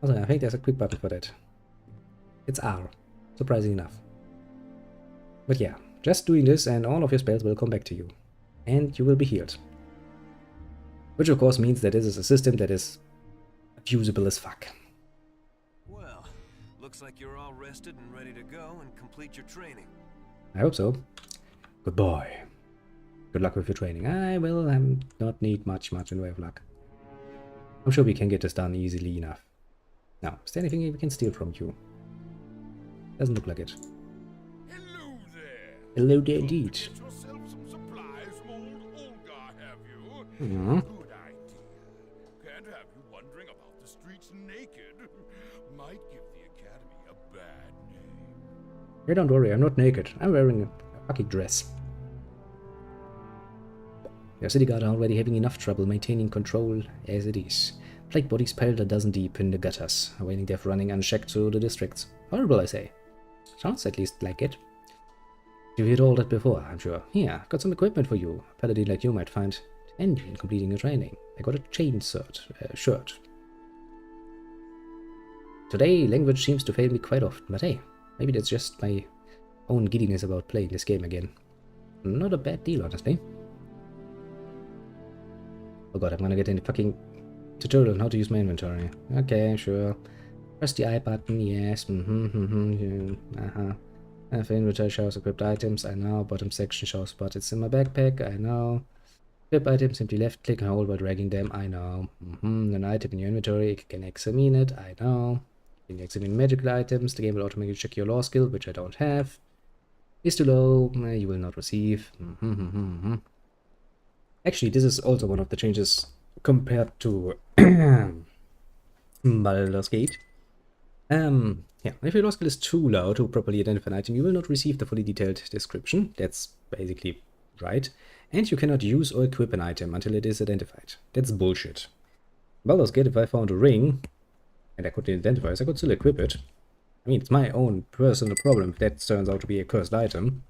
Also, I think there's a quick button for that. It's R, surprising enough. But yeah, just doing this and all of your spells will come back to you. And you will be healed. Which of course means that this is a system that is abusable as fuck. Well, looks like you're all rested and ready to go and complete your training. I hope so. Good boy. Good luck with your training. I will not need much in the way of luck. I'm sure we can get this done easily enough. Now, is there anything we can steal from you? Doesn't look like it. Hello there. Hello there indeed. Get yourself some supplies from old Olga, have you? Mhm. Good idea. Can't have you wandering about the streets naked. Might give the Academy a bad name. Hey, don't worry, I'm not naked. I'm wearing a fucking dress. Your city guard are already having enough trouble maintaining control as it is. Plague bodies piled a dozen deep in the gutters, awaiting death running unchecked through the districts. Horrible, I say. Sounds at least like it. You've heard all that before, I'm sure. Here, I've got some equipment for you. A paladin like you might find handy in completing your training. I got a chain shirt. Today, language seems to fail me quite often, but hey, maybe that's just my own giddiness about playing this game again. Not a bad deal, honestly. Oh god, I'm gonna get in the fucking tutorial on how to use my inventory. Okay, sure. Press the I button, yes. If inventory shows equipped items, I know. Bottom section shows what it's in my backpack, I know. Equip items, simply left click and hold while dragging them, I know. An item in your inventory, you can examine it, I know. You can examine magical items, the game will automatically check your law skill, which I don't have. Is too low, you will not receive. Actually, this is also one of the changes compared to Baldur's Gate. Yeah, if your law skill is too low to properly identify an item, you will not receive the fully detailed description. That's basically right. And you cannot use or equip an item until it is identified. That's bullshit. Baldur's Gate, if I found a ring and I couldn't identify it, I could still equip it. I mean, it's my own personal problem if that turns out to be a cursed item.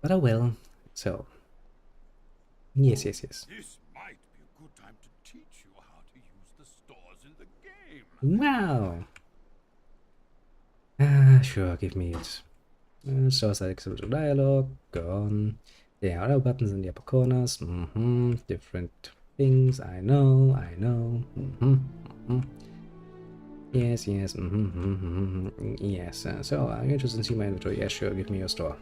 But oh well. So. Yes. This might be a good time to teach you how to use the stores in the game. Wow. Sure, give me it. Stores are accessible to dialogue. Go on. There are arrow buttons in the upper corners. Different things. I know. Yes. Yes. So, are you interested in seeing my inventory? Yeah, sure. Give me your store.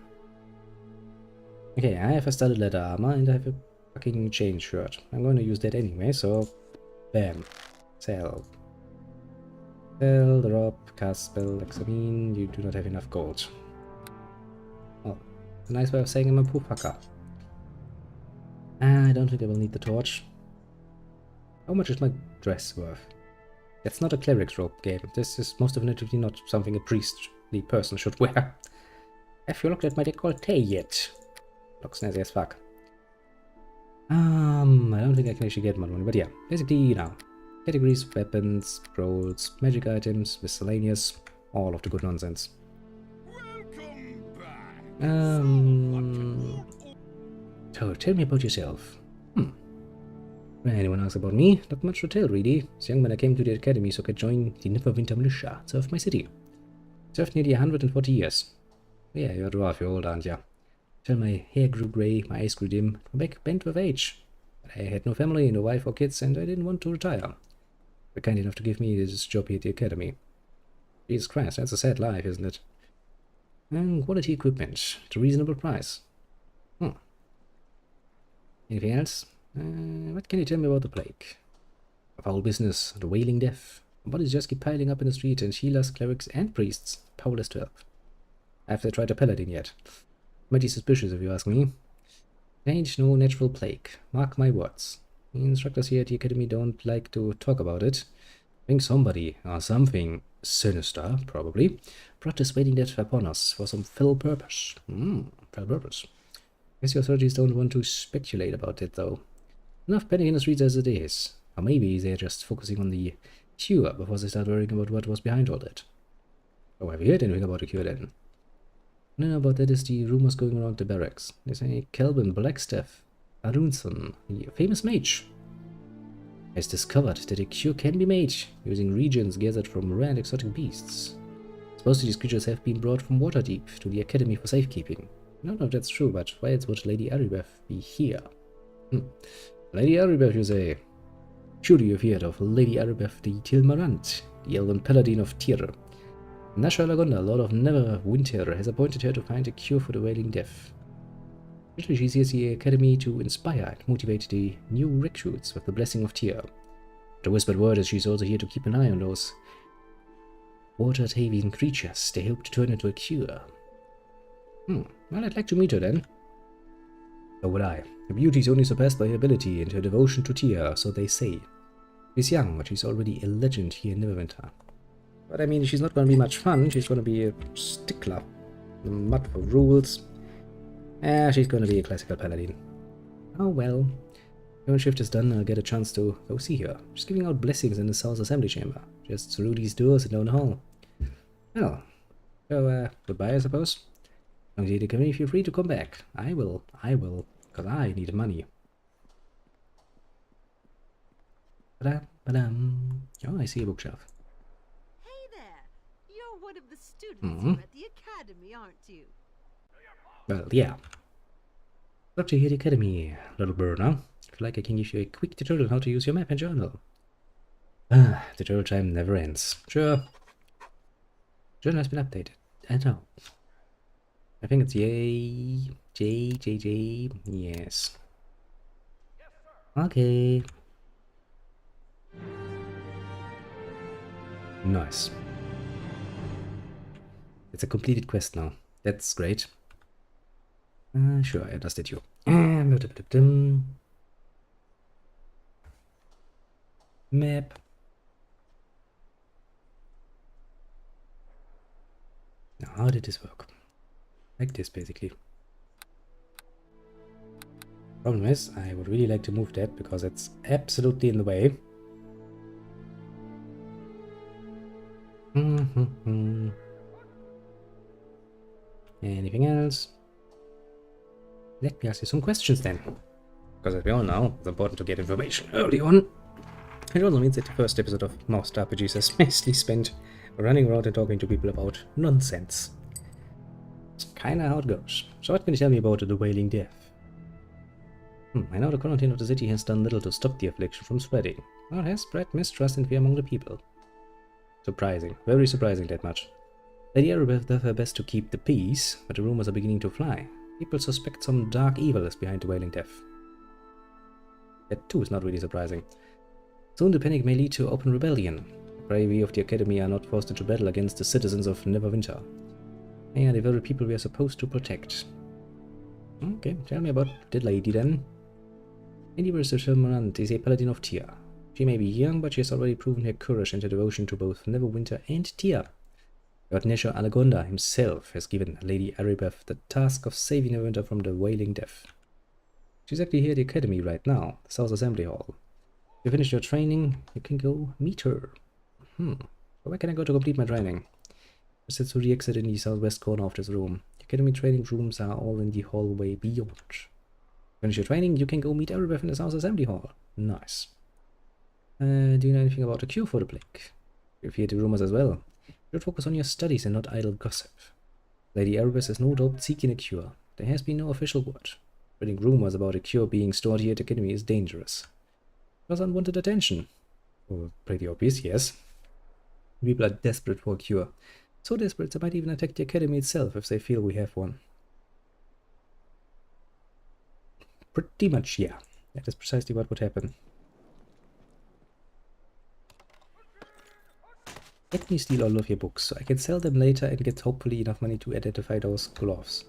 Okay, I have a studded leather armor and I have a fucking chain shirt. I'm going to use that anyway, so bam. Sell. Sell, drop, cast spell, examine. You do not have enough gold. Oh, a nice way of saying I'm a poor fucker. I don't think I will need the torch. How much is my dress worth? That's not a cleric's robe game. This is most definitively not something a priestly person should wear. Have you looked at my décolleté yet? Looks snazzy as fuck. I don't think I can actually get one, but yeah. Basically, you know, categories, weapons, scrolls, magic items, miscellaneous, all of the good nonsense. Welcome back. So tell me about yourself. Anyone asks about me? Not much to tell, really. As a young man, I came to the academy so I could join the Neverwinter militia, served my city. Served nearly 140 years. Yeah, you're a dwarf, you're old, aren't you? Till my hair grew grey, my eyes grew dim, my back bent with age. But I had no family, no wife or kids, and I didn't want to retire. They're kind enough to give me this job here at the academy. Jesus Christ, that's a sad life, isn't it? And quality equipment at a reasonable price. Anything else? What can you tell me about the plague? A foul business, the wailing death. Bodies just keep piling up in the street, and healers, clerics, and priests powerless to help. Have they tried a paladin yet? Mighty suspicious, if you ask me. Ain't no natural plague. Mark my words. The instructors here at the academy don't like to talk about it. I think somebody, or something sinister, probably, brought this wailing death upon us for some fell purpose. Fell purpose. Guess your authorities don't want to speculate about it, though. Enough panic in the streets as it is. Or maybe they're just focusing on the cure before they start worrying about what was behind all that. Oh, have you heard anything about the cure then? What I know about that is the rumors going around the barracks. They say Kelvin Blackstaff Arunson, the famous mage, has discovered that a cure can be made using regions gathered from rare and exotic beasts. Supposedly these creatures have been brought from Waterdeep to the academy for safekeeping. I don't know if that's true, but why else would Lady Aribeth be here? Lady Aribeth, you say? Surely you've heard of Lady Aribeth the Tilmarant, the elven paladin of Tyr. Nasha Lagonda, Lord of Neverwinter, has appointed her to find a cure for the wailing death. Usually she's here at the academy to inspire and motivate the new recruits with the blessing of Tyr. The whispered word is she's also here to keep an eye on those water-tavian creatures they hope to turn into a cure. Well, I'd like to meet her then. So would I. Her beauty is only surpassed by her ability and her devotion to Tyr, so they say. She's young, but she's already a legend here in Neverwinter. But I mean, she's not going to be much fun. She's going to be a stickler. Mud for rules. She's going to be a classical paladin. Oh well. When shift is done, I'll get a chance to go see her. She's giving out blessings in the South Assembly Chamber. Just through these doors and down the hall. Well, so, goodbye, I suppose. Long as you can, feel free to come back. I will, because I need money. Ba-dum. Oh, I see a bookshelf. Hey there. You're one of the students here at the academy, aren't you? Well, yeah. Got to hear the academy, little burner. If you like, I can give you a quick tutorial on how to use your map and journal. Tutorial time never ends. Sure. Journal has been updated. I know. I think it's yay. J. Yes. Okay. Nice. It's a completed quest now. That's great. Sure, I just did you. Map. Now, how did this work? Like this, basically. Problem is, I would really like to move that because it's absolutely in the way. Anything else? Let me ask you some questions then. Because as we all know, it's important to get information early on. It also means that the first episode of most RPGs is mostly spent running around and talking to people about nonsense. It's kinda how it goes. So what can you tell me about the Wailing Death? I know the quarantine of the city has done little to stop the affliction from spreading. Well, it has spread mistrust and fear among the people. Surprising. Very surprising, that much. Lady Aribeth does her best to keep the peace, but the rumors are beginning to fly. People suspect some dark evil is behind the Wailing Death. That too is not really surprising. Soon the panic may lead to open rebellion. The brave we of the Academy are not forced into battle against the citizens of Neverwinter. They are the very people we are supposed to protect. Okay, tell me about the lady then. Lady Tilmarant is a paladin of Tyr. She may be young, but she has already proven her courage and her devotion to both Neverwinter and Tyr. Lord Nesha Alagonda himself has given Lady Aribeth the task of saving Neverwinter from the Wailing Death. She's actually here at the Academy right now, the South Assembly Hall. If you finish your training, you can go meet her. Where can I go to complete my training? Just head through the exit in the southwest corner of this room. The Academy training rooms are all in the hallway beyond. Finish your training, you can go meet Erebeth in the South Assembly Hall. Nice. Do you know anything about a cure for the plague? You fear the rumors as well. You should focus on your studies and not idle gossip. Lady Erebeth is no doubt seeking a cure. There has been no official word. Spreading rumors about a cure being stored here at the Academy is dangerous. Cause unwanted attention. Oh, pretty obvious, yes. People are desperate for a cure. So desperate they might even attack the Academy itself if they feel we have one. Pretty much, yeah. That is precisely what would happen. Let me steal all of your books, so I can sell them later and get hopefully enough money to identify those gloves.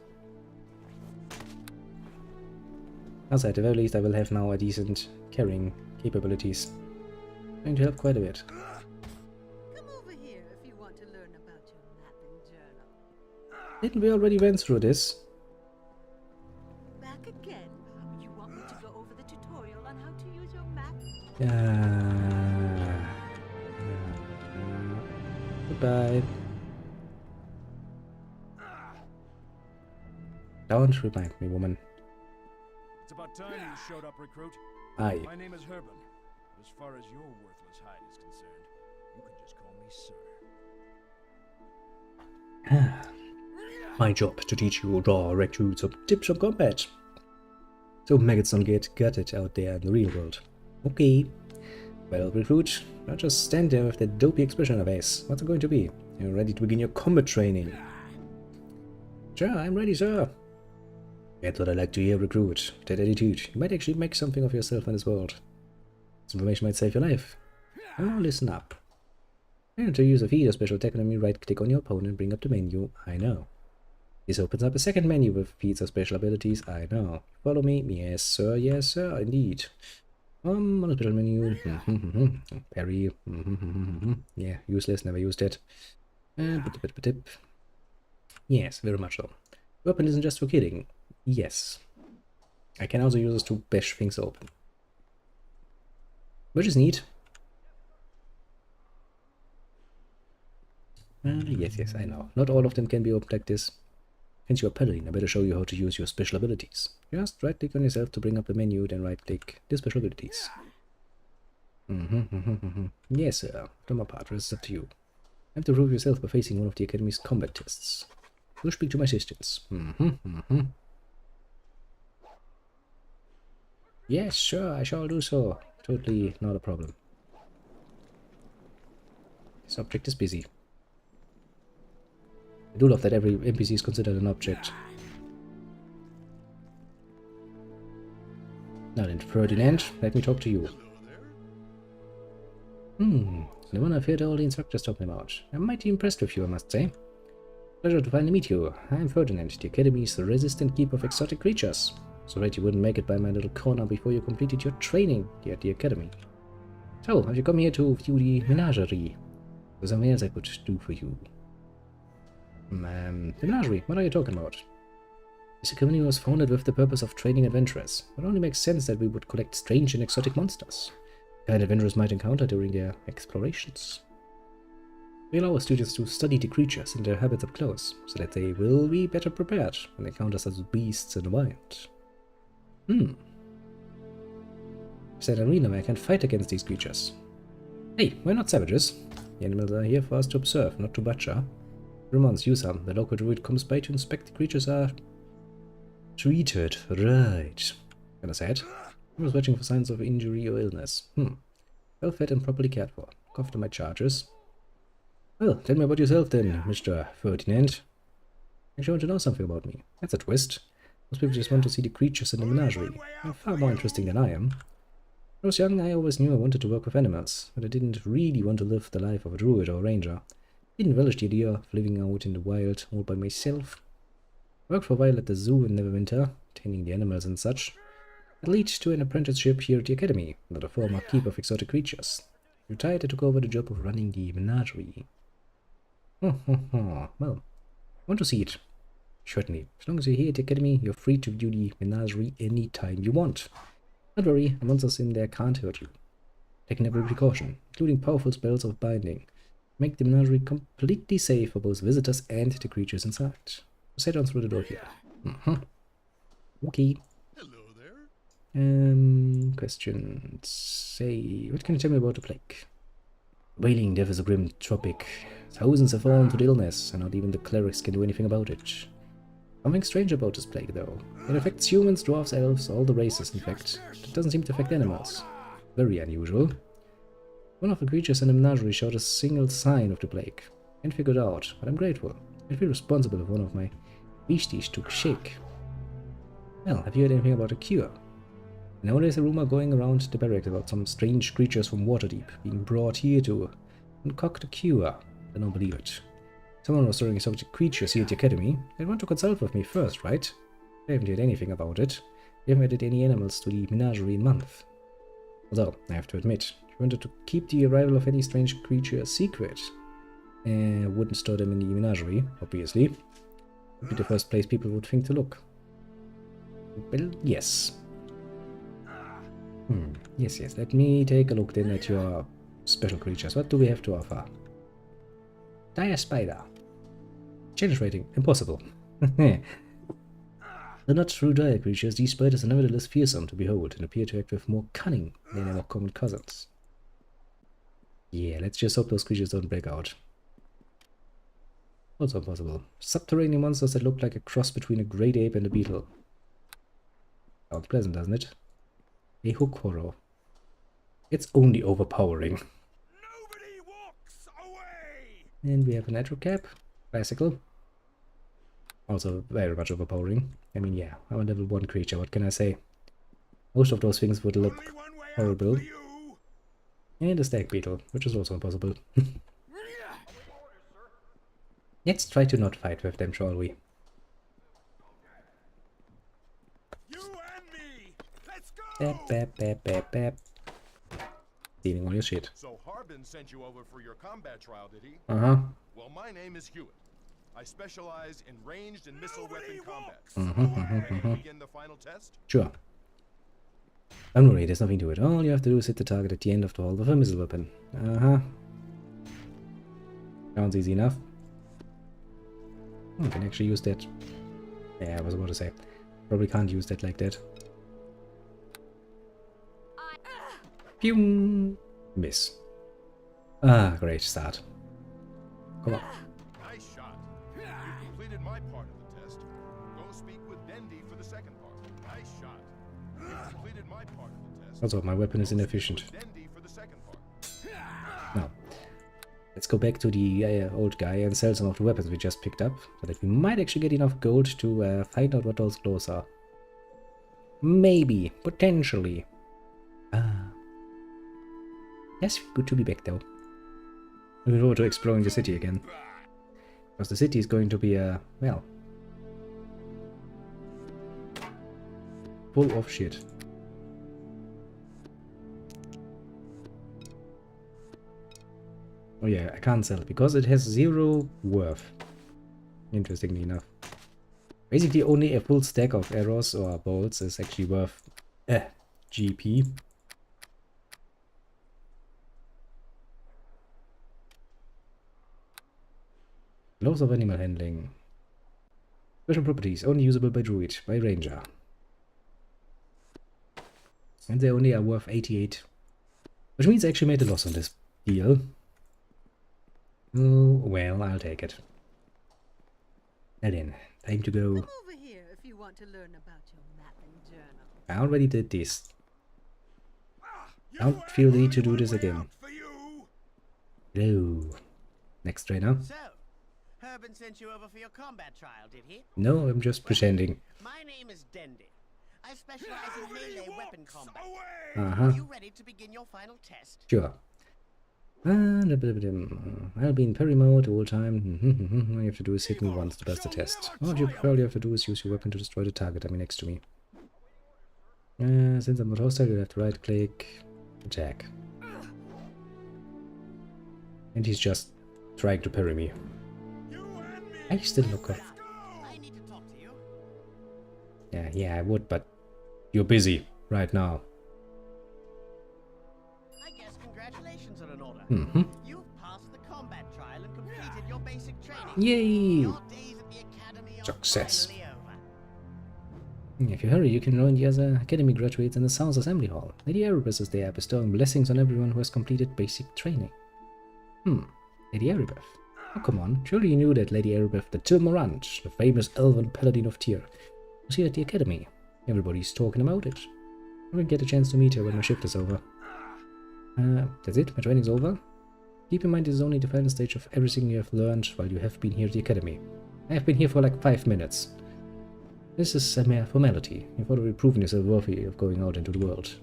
Also, at the very least, I will have now a decent carrying capabilities. Going to help quite a bit. Come over here if you want to learn about your mapping journal. Didn't we already went through this? Back again? You want me to go over the tutorial on how to use your map? Goodbye. Don't remind me, woman. It's about time you showed up, recruit. Aye. My name is Herban. As far as your worthless hide is concerned, you can just call me sir. My job to teach you raw recruits some tips on combat. So maggots don't get gutted out there in the real world. Okay. Well, recruit, not just stand there with that dopey expression on your face. What's it going to be? You're ready to begin your combat training. Sure, I'm ready, sir. That's what I like to hear, recruit. That attitude. You might actually make something of yourself in this world. This information might save your life. Now listen up. And to use a feed or special attack enemy, right-click on your opponent and bring up the menu. I know. This opens up a second menu with feats or special abilities. I know. Follow me? Yes, sir. Yes, sir. Indeed. On a special menu. Parry. Yeah, useless. Never used it. Yes, very much so. Weapon isn't just for killing. Yes. I can also use this to bash things open. Which is neat. Yes, I know. Not all of them can be opened like this. Since you're a paladin, I better show you how to use your special abilities. Just right-click on yourself to bring up the menu, then right-click the special abilities. Yes, sir. For my part, it's up to you. You have to prove yourself by facing one of the Academy's combat tests. You speak to my assistants. Yes, sure, I shall do so. Totally not a problem. This object is busy. I do love that every NPC is considered an object. Now then, Ferdinand, let me talk to you. The one I've heard all the instructors talking about. I'm mighty impressed with you, I must say. Pleasure to finally meet you. I'm Ferdinand, the Academy's resistant keeper of exotic creatures. So that you wouldn't make it by my little corner before you completed your training here at the Academy. So, have you come here to view the menagerie? There's something else I could do for you. The menagerie, what are you talking about? This Academy was founded with the purpose of training adventurers. It only makes sense that we would collect strange and exotic monsters. The kind adventurers might encounter during their explorations. We allow our students to study the creatures and their habits up close, so that they will be better prepared when they encounter such beasts in the wild. Is that an arena where I can fight against these creatures? Hey, we're not savages. The animals are here for us to observe, not to butcher. Ramon's use some. The local druid comes by to inspect the creatures are treated. Right. Kinda sad. I was watching for signs of injury or illness. Well fed and properly cared for. Look after my charges. Well, tell me about yourself then, Mr. Ferdinand. You want to know something about me. That's a twist. Most people just want to see the creatures in the menagerie. They're far more interesting than I am. When I was young, I always knew I wanted to work with animals, but I didn't really want to live the life of a druid or a ranger. I didn't relish the idea of living out in the wild all by myself. I worked for a while at the zoo in Neverwinter, tending the animals and such. It led to an apprenticeship here at the Academy, not a former keeper of exotic creatures. Retired, I took over the job of running the menagerie. Well, I want to see it. Certainly. As long as you're here at the Academy, you're free to view the menagerie any time you want. Don't worry, the monsters in there can't hurt you. Taking every precaution, including powerful spells of binding. Make the menagerie completely safe for both visitors and the creatures inside. Just head on through the door here. Okay. Hello there. Question. Say, what can you tell me about the plague? Wailing death is a grim tropic. Thousands have fallen to the illness, and not even the clerics can do anything about it. Something strange about this plague, though. It affects humans, dwarves, elves, all the races, in fact. It doesn't seem to affect animals. Very unusual. One of the creatures in the menagerie showed a single sign of the plague. Can't figure it out, but I'm grateful. I feel responsible if one of my beasties took shake. Well, have you heard anything about a cure? Now there's a rumor going around the barracks about some strange creatures from Waterdeep being brought here to concoct a cure. I don't believe it. Someone was throwing such creatures here at the academy. They want to consult with me first, right? I haven't heard anything about it. We haven't added any animals to the menagerie in a month. Although, I have to admit, if you wanted to keep the arrival of any strange creature a secret, wouldn't store them in the menagerie, obviously. Would be the first place people would think to look. Well, yes. Yes, let me take a look then at your special creatures. What do we have to offer? Dire Spider. Challenge rating, impossible. They're not true dire creatures, these spiders are nevertheless fearsome to behold and appear to act with more cunning than their more common cousins. Yeah, let's just hope those creatures don't break out. Also impossible. Subterranean monsters that look like a cross between a great ape and a beetle. Sounds pleasant, doesn't it? A hook horror. It's only overpowering. Nobody walks away. And we have a natural cap. Classical. Also very much overpowering. I mean, yeah, I'm a level 1 creature, what can I say? Most of those things would look horrible. And a stag beetle, which is also impossible. Let's try to not fight with them, shall we? Bap. Stealing all your shit. So Harbin sent you over for your combat trial, did he? Uh-huh. Well, my name is Hewitt. I specialize in ranged and missile weapon combat. Ready to begin the final test? Sure. Don't worry, there's nothing to it. All you have to do is hit the target at the end of the hole with a missile weapon. Uh-huh. Sounds easy enough. I can actually use that. Yeah, I was about to say. Probably can't use that like that. Pew! Miss. Ah, great start. Come on. Nice shot. You completed my part of the test. Go speak with Dendy for the second part. Nice shot. You completed my part of the test. Also, my weapon is inefficient. Dendy for the second part. Now, let's go back to the old guy and sell some of the weapons we just picked up, so that we might actually get enough gold to find out what those glows are. Maybe, potentially. Yes, good to be back though. Looking forward to exploring the city again. Because the city is going to be, well, full of shit. Oh yeah, I can't sell it because it has 0 worth. Interestingly enough. Basically only a full stack of arrows or bolts is actually worth GP. Laws of animal handling. Special properties only usable by druid, by ranger. And they only are worth 88. Which means I actually made a loss on this deal. Oh, well, I'll take it. Now then, time to go. Come over here if you want to learn about your mapping journal. I already did this. I don't feel the need to do this again. Hello. Next trainer. So, Harbin sent you over for your combat trial, did he? No, I'm just pretending. My name is Dendy. I specialize in melee weapon combat. Uh-huh. Are you ready to begin your final test? Sure. I'll be in parry mode all the time. All you have to do is hit me once to pass the test. What you probably have to do is use your weapon to destroy the target next to me. Since I'm not hostile, you'll have to right click, attack. And he's just trying to parry me. I still look up. I need to talk to you. Yeah, I would, but you're busy right now. I guess congratulations are in order. Mm-hmm. You've passed the combat trial and completed your basic training. Yay! Your days at the academy are Success. finally over. If you hurry, you can join the other academy graduates in the South Assembly Hall. Lady Erebus is there, bestowing blessings on everyone who has completed basic training. Lady Erebus. Oh, come on. Surely you knew that Lady Erebus, the Tilmarant, the famous elven paladin of Tyr, was here at the academy. Everybody's talking about it. I will get a chance to meet her when my shift is over. That's it? My training's over? Keep in mind this is only the final stage of everything you have learned while you have been here at the academy. I have been here for like 5 minutes. This is a mere formality. You've already proven yourself worthy of going out into the world.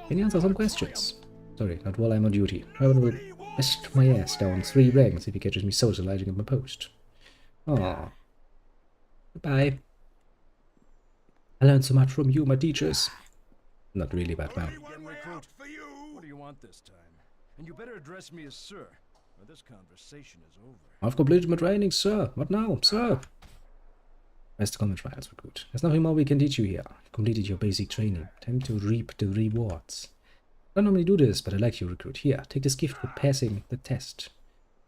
Can you answer some questions? Sorry, not while I'm on duty. I will best my ass down 3 ranks if he catches me socializing at my post. Aww. Goodbye. I learned so much from you, my teachers. Not really, but well. What do you want this time? And you better address me as sir, or this conversation is over. I've completed my training, sir. What now, sir? Best common trials recruit. There's nothing more we can teach you here. You've completed your basic training. Time to reap the rewards. I don't normally do this, but I like you, recruit. Here, take this gift for passing the test.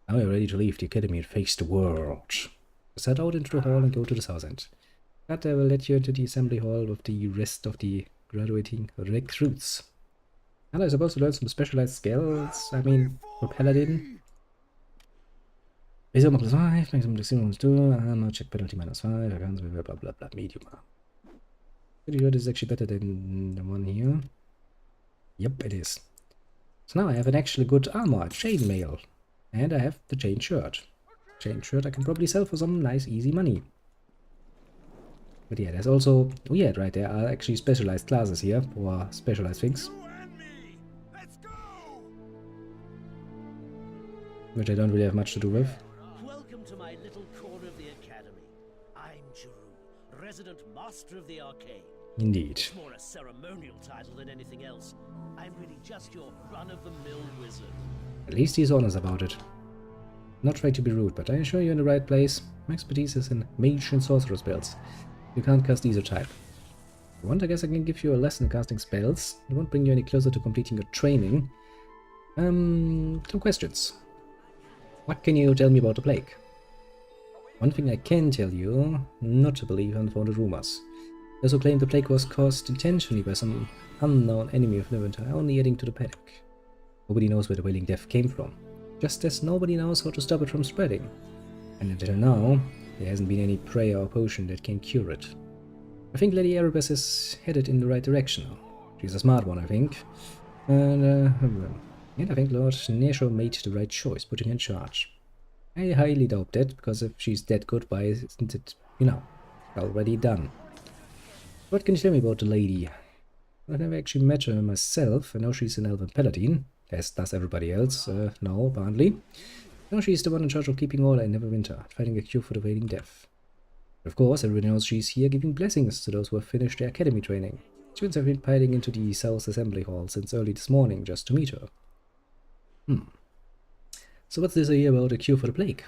Now you're ready to leave the academy and face the world. Just head out into the hall and go to the south end. That I will let you into the assembly hall with the rest of the graduating recruits. And I'm supposed to learn some specialized skills. I mean, for paladin. Base armor +5, maximum dexterity +2, armor check penalty -5, advance blah blah blah blah, medium. Pretty sure this is actually better than the one here. Yep, it is. So now I have an actually good armor, chainmail. And I have the chain shirt. Chain shirt I can probably sell for some nice easy money. But yeah, there's also, oh yeah, right, there are actually specialized classes here for specialized things. Which I don't really have much to do with. Welcome to my little corner of the academy. I'm Jeru, resident master of the arcane. Indeed. It's more a ceremonial title than anything else. I'm really just your run-of-the-mill wizard. At least he's honest about it. Not trying to be rude, but I assure you in the right place. My expertise is in mage and sorcerer spells. You can't cast either type. If you want, I guess I can give you a lesson in casting spells. It won't bring you any closer to completing your training. Some questions. What can you tell me about the plague? One thing I can tell you, not to believe unfounded rumors. Those who claim the plague was caused intentionally by some unknown enemy of Neverwinter are only adding to the panic. Nobody knows where the Wailing Death came from, just as nobody knows how to stop it from spreading. And until now, there hasn't been any prayer or potion that can cure it. I think Lady Erebus is headed in the right direction now. She's a smart one, I think. And I think Lord Nesho made the right choice, putting her in charge. I highly doubt that, because if she's that good, why isn't it, already done? What can you tell me about the lady? I've never actually met her myself. I know she's an elven paladin, as does everybody else, now, apparently. I know she's the one in charge of keeping order in Neverwinter, finding a cure for the Wailing Death. Of course, everybody knows she's here giving blessings to those who have finished their academy training. Students have been piling into the South Assembly Hall since early this morning just to meet her. So what's this here about a cure for the plague?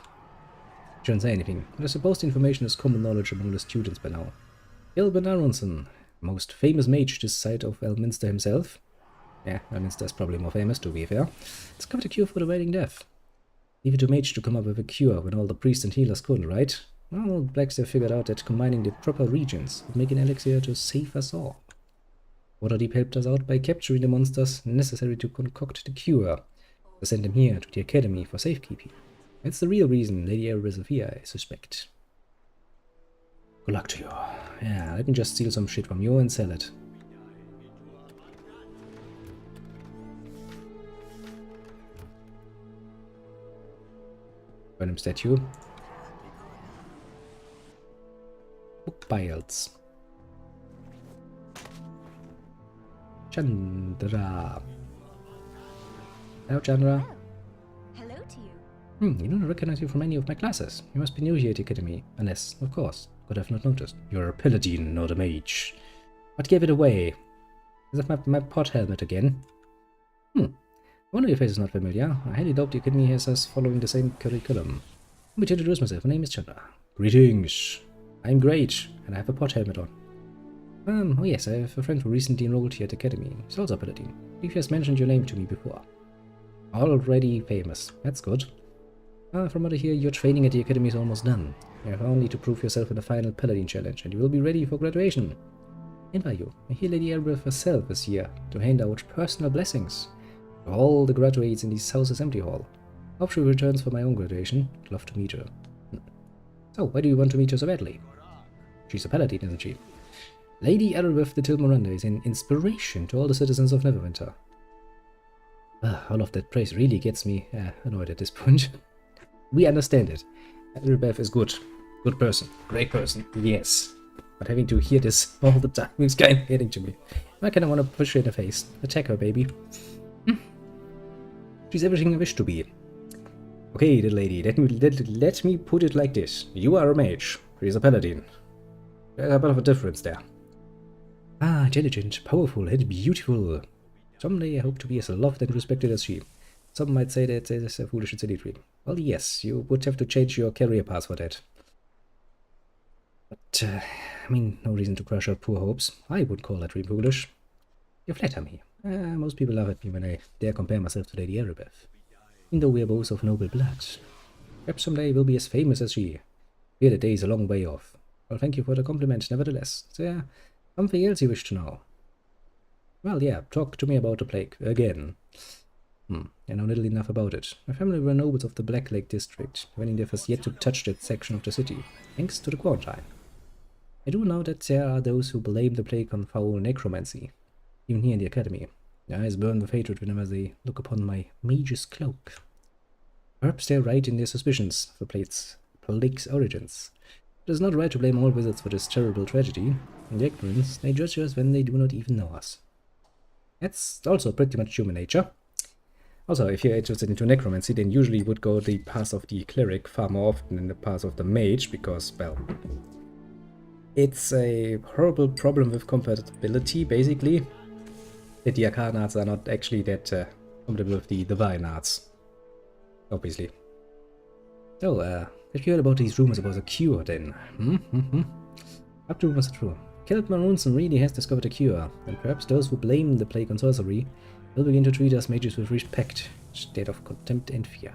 Shouldn't say anything, but I suppose the information is common knowledge among the students by now. Gilbert Aronson, most famous mage this side of Elminster himself. Yeah, Elminster is probably more famous, to be fair. Discovered a cure for the Wailing Death. Leave it to mage to come up with a cure when all the priests and healers couldn't, right? Well, blacks have figured out that combining the proper regions would make an elixir to save us all. Waterdeep helped us out by capturing the monsters necessary to concoct the cure. To send them here to the academy for safekeeping. That's the real reason Lady Erebus is here, I suspect. Good luck to you. Yeah, let me just steal some shit from you and sell it. Random statue. Book piles. Chandra. Hello, Chandra. Hello to you. You don't recognize you from any of my classes. You must be new here at the academy. Unless, of course, could have not noticed. You're a paladin, not a mage. What gave it away? Is that my pot helmet again? I wonder your face is not familiar. I highly doubt the academy has us following the same curriculum. Let me introduce myself. My name is Chandra. Greetings. I'm great, and I have a pot helmet on. Oh yes, I have a friend who recently enrolled here at the academy. He's also a paladin. I believe he has mentioned your name to me before. Already famous. That's good. From what I hear, your training at the academy is almost done. You have only to prove yourself in the final Paladin challenge, and you will be ready for graduation. And by you, I hear Lady Erebeth herself is here to hand out personal blessings to all the graduates in the South's Empty Hall. Hope she returns for my own graduation. I'd love to meet her. So, why do you want to meet her so badly? She's a paladin, isn't she? Lady Erebeth de Tilmaranda is an inspiration to all the citizens of Neverwinter. All of that praise really gets me annoyed at this point. We understand it. Erebeth is good. Good person. Great person. Yes. But having to hear this all the time is kind of getting to me. I kind of want to push her in the face. Attack her, baby. She's everything I wish to be. Okay, little lady, let me put it like this. You are a mage. She's a paladin. There's a bit of a difference there. Intelligent, powerful, and beautiful. Someday I hope to be as loved and respected as she. Some might say that it is a foolish and silly dream. Well, yes, you would have to change your career path for that. But, I mean, no reason to crush her poor hopes. I would call that dream foolish. You flatter me. Most people laugh at me when I dare compare myself to Lady Erebeth. Even though we are both of noble blood. Perhaps someday we'll be as famous as she. Here the day is a long way off. Well, thank you for the compliment, nevertheless. Is there something else you wish to know? Well, yeah, talk to me about the plague. Again. I know little enough about it. My family were nobles of the Black Lake district. Weningdev has yet to touch that section of the city, thanks to the quarantine. I do know that there are those who blame the plague on foul necromancy, even here in the academy. Their eyes burn with hatred whenever they look upon my mage's cloak. Perhaps they're right in their suspicions of the plague's origins. It is not right to blame all wizards for this terrible tragedy. In their ignorance, they judge us when they do not even know us. That's also pretty much human nature. Also, if you're interested into necromancy, then usually you would go the path of the cleric far more often than the path of the mage, because, well, it's a horrible problem with compatibility, basically. That the arcane arts are not actually that compatible with the divine arts. Obviously. So, have you heard about these rumors about a cure, then? Up to rumors are true. Kelt Marunson really has discovered a cure, and perhaps those who blame the plague on sorcery will begin to treat us mages with respect, instead of contempt and fear.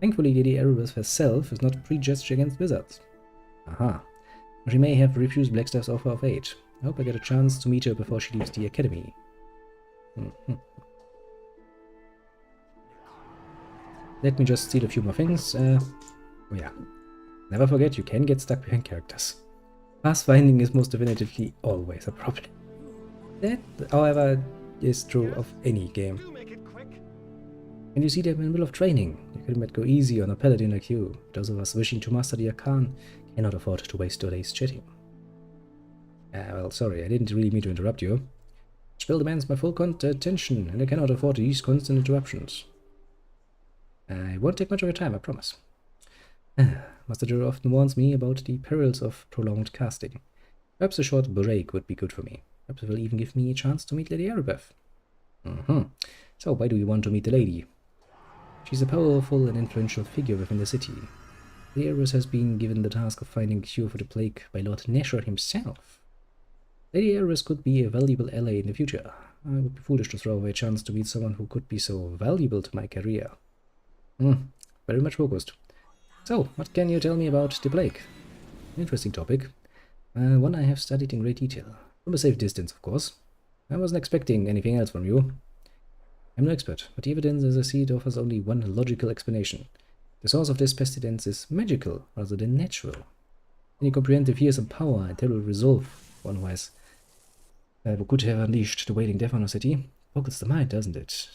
Thankfully, Lady Erebeth herself is not prejudged against wizards. She may have refused Blackstaff's offer of aid. I hope I get a chance to meet her before she leaves the academy. Let me just steal a few more things. Oh yeah. Never forget, you can get stuck behind characters. Pathfinding is most definitively always a problem. That, however, is true of any game. And you see them in the middle of training. You could might go easy on a paladin like you. Those of us wishing to master the Arcane cannot afford to waste 2 days chatting. Well, sorry, I didn't really mean to interrupt you. Spell demands my full attention, and I cannot afford these constant interruptions. I won't take much of your time, I promise. Master Juro often warns me about the perils of prolonged casting. Perhaps a short break would be good for me. Perhaps it will even give me a chance to meet Lady Erebeth. So, why do you want to meet the lady? She's a powerful and influential figure within the city. Lady Erebeth has been given the task of finding a cure for the plague by Lord Nesher himself. Lady Erebeth could be a valuable ally in the future. I would be foolish to throw away a chance to meet someone who could be so valuable to my career. Very much focused. So, what can you tell me about the plague? Interesting topic. One I have studied in great detail. From a safe distance, of course. I wasn't expecting anything else from you. I'm no expert, but the evidence as I see it offers only one logical explanation. The source of this pestilence is magical rather than natural. Can you comprehend the fearsome power and terrible resolve one who could have unleashed the wailing death on a city? Focuses the mind, doesn't it?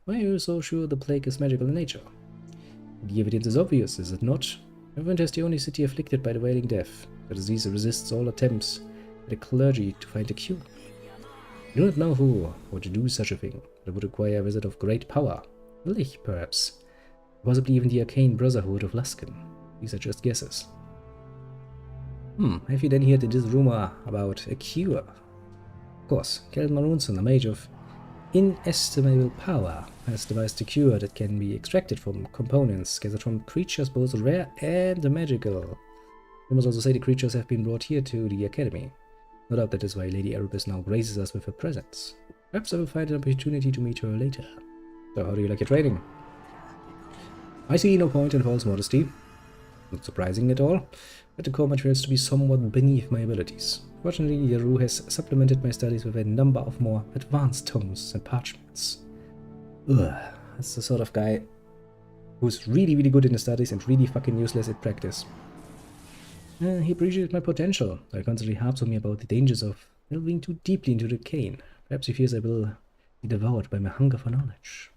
Why are you so sure the plague is magical in nature? The evidence is obvious, is it not? Neverwinter is the only city afflicted by the wailing death. The disease resists all attempts by the clergy to find a cure. You do not know who would do such a thing, but it would require a visit of great power. Lich, perhaps. Possibly even the arcane brotherhood of Luskan. These are just guesses. Have you then heard this rumor about a cure? Of course, Kelt Marunson, a mage of inestimable power, has devised a cure that can be extracted from components gathered from creatures both rare and magical. Rumors also say the creatures have been brought here to the academy. No doubt that is why Lady Erebeth now graces us with her presence. Perhaps I will find an opportunity to meet her later. So how do you like your training? I see no point in false modesty. Not surprising at all, but the core materials to be somewhat beneath my abilities. Fortunately, Yaru has supplemented my studies with a number of more advanced tomes and parchments. Ugh, that's the sort of guy who's really, really good in the studies and really fucking useless at practice. He appreciates my potential, though he constantly harps on me about the dangers of delving too deeply into the arcane. Perhaps he fears I will be devoured by my hunger for knowledge.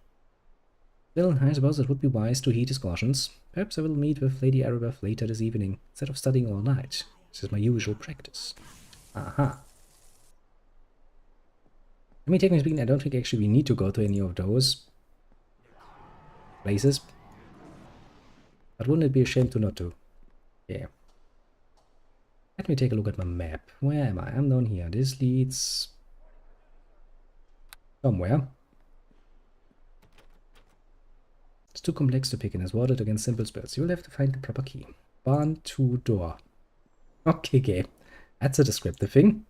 Still, I suppose it would be wise to heed his cautions. Perhaps I will meet with Lady Arabeth later this evening, instead of studying all night. This is my usual practice. Aha. I mean, technically speaking, I don't think actually we need to go to any of those places. But wouldn't it be a shame to not to? Yeah. Let me take a look at my map. Where am I? I'm down here. This leads somewhere. It's too complex to pick and is warded against simple spells. You'll have to find the proper key. Barn to door. Okay. That's a descriptive thing.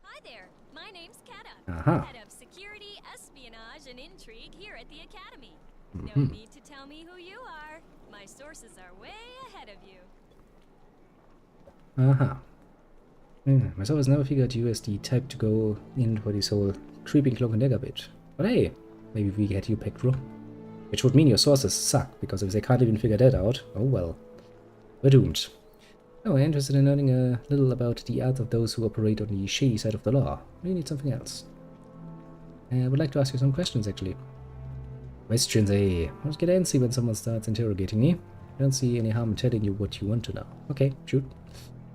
Hi there. My name's Kata. Aha. Head of security, espionage, and intrigue here at the Academy. Mm-hmm. No need to tell me who you are. My sources are way ahead of you. Aha. Myself has never figured you as the type to go in for this whole creeping cloak and dagger bit. But hey, maybe we get you picked wrong. Which would mean your sources suck, because if they can't even figure that out, oh well. We're doomed. Oh, I'm interested in learning a little about the art of those who operate on the shady side of the law. We need something else. I would like to ask you some questions, actually. Questions, eh? I was get antsy when someone starts interrogating me. I don't see any harm in telling you what you want to know. Okay, shoot.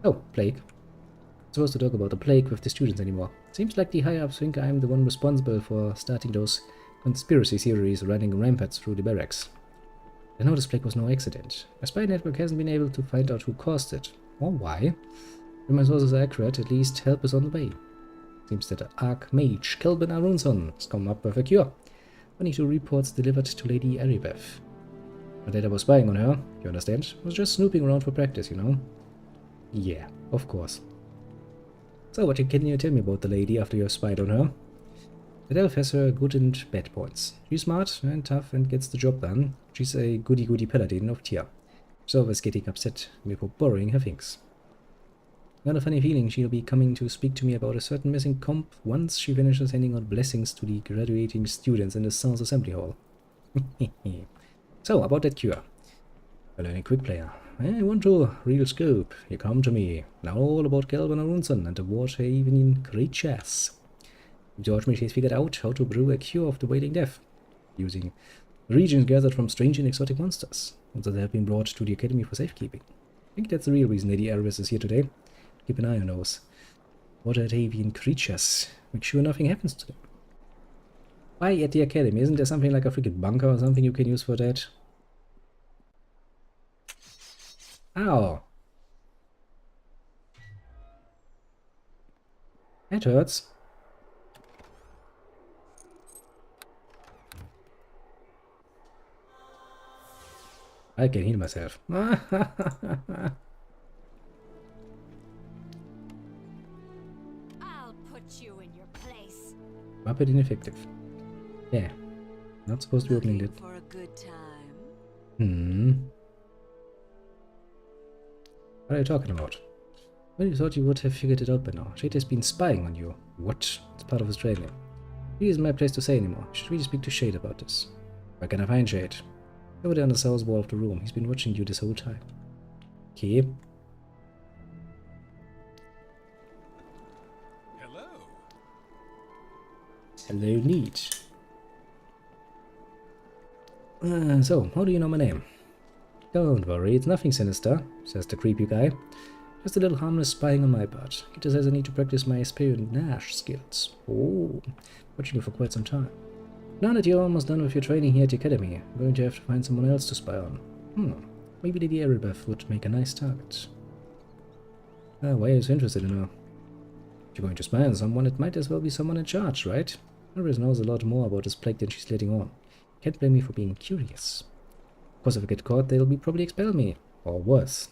Oh, plague. I'm supposed to talk about the plague with the students anymore. Seems like the higher-ups think I'm the one responsible for starting those conspiracy theories running rampant through the barracks. I know this plague was no accident. My spy network hasn't been able to find out who caused it, or why. If my sources are accurate, at least help is on the way. Seems that the Archmage Kelvin Arunson has come up with a cure. 22 reports delivered to Lady Arabeth. Not that I was spying on her, you understand? I was just snooping around for practice, you know? Yeah, of course. So, what can you tell me about the lady after you have spied on her? The elf has her good and bad points. She's smart and tough and gets the job done. She's a goody-goody paladin of tier. She's always getting upset before borrowing her things. Got a funny feeling she'll be coming to speak to me about a certain missing comp once she finishes handing out blessings to the graduating students in the South Assembly Hall. So, about that cure. Well, I'm a quick player. I want to real scope. You come to me. Now all about Kelvin Arunson and the Warhaven creatures. George Mitch has figured out how to brew a cure of the Wailing Death, using regions gathered from strange and exotic monsters, that have been brought to the Academy for safekeeping. I think that's the real reason Lady Arabeth is here today. Keep an eye on those Warhaven creatures. Make sure nothing happens to them. Why at the Academy? Isn't there something like a freaking bunker or something you can use for that? Ow! That hurts. I can heal myself. I'll put you in your place. Rapid ineffective. Yeah. Not supposed to be opening it. For a good time. What are you talking about? Well, you thought you would have figured it out by now. Shade has been spying on you. What? It's part of his training. It isn't my place to say anymore. You should really speak to Shade about this. Where can I find Shade? Over there on the south wall of the room. He's been watching you this whole time. Okay. Hello. Hello, neat. So, how do you know my name? Don't worry, it's nothing sinister, says the creepy guy. Just a little harmless spying on my part. He just says I need to practice my espionage skills. Oh, watching you for quite some time. Now that you're almost done with your training here at the Academy, I'm going to have to find someone else to spy on. Maybe Lady Arabeth would make a nice target. Why are you so interested in her? If you're going to spy on someone, it might as well be someone in charge, right? Arabeth knows a lot more about this plague than she's letting on. Can't blame me for being curious. Of course, if I get caught, they'll probably expel me. Or worse.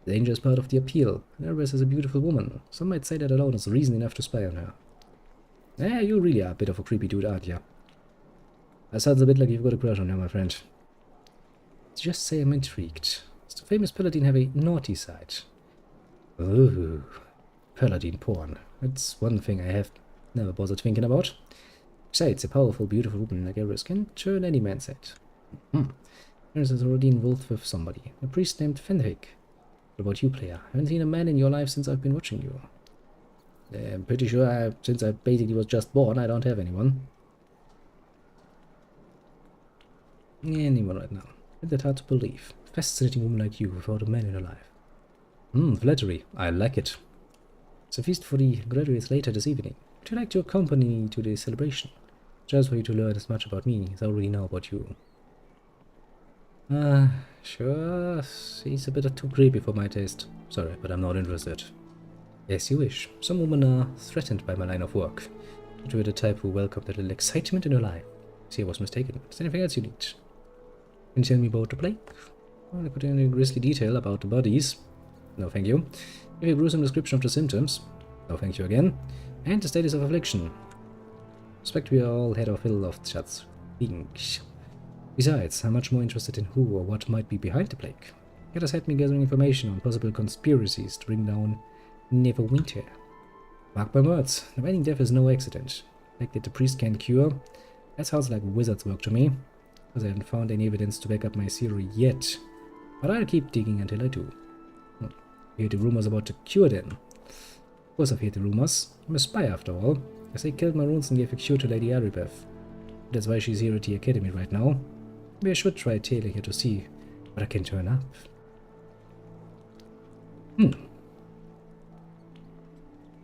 The danger is part of the appeal. Arabeth is a beautiful woman. Some might say that alone is reason enough to spy on her. Yeah, you really are a bit of a creepy dude, aren't you? That sounds a bit like you've got a crush on her, my friend. Just say I'm intrigued. Does the famous paladin have a naughty side? Ooh, paladin porn. That's one thing I have never bothered thinking about. Besides, a powerful, beautiful woman like Eris can turn any man's head. Eris is already involved with somebody, a priest named Fenric. What about you, player? I haven't seen a man in your life since I've been watching you. I'm pretty sure since I basically was just born, I don't have anyone. Anyone right now. It's that hard to believe. A fascinating woman like you without a man in her life. Flattery. I like it. It's a feast for the graduates later this evening. Would you like to accompany me to the celebration? Just for you to learn as much about me as I already know about you. Sure. He's a bit too creepy for my taste. Sorry, but I'm not interested. As you wish. Some women are threatened by my line of work. But you're the type who welcomed a little excitement in her life. See, I was mistaken. Is there anything else you need? Can you tell me about the plague? Well, I could any grisly detail about the bodies. No, thank you. Give a gruesome description of the symptoms. No, thank you again. And the status of affliction. Suspect we all had our fill of such things. Besides, I'm much more interested in who or what might be behind the plague. It has had me gathering information on possible conspiracies to bring down Neverwinter. Mark my words, the waning death is no accident. The fact that the priest can cure, that sounds like wizard's work to me. Because I haven't found any evidence to back up my theory yet. But I'll keep digging until I do. You hear the rumors about the cure then? Of course I've heard the rumors. I'm a spy after all. I say killed Maroons and gave a cure to Lady Aribeth. That's why she's here at the academy right now. Maybe I should try tailing her to see what I can turn up.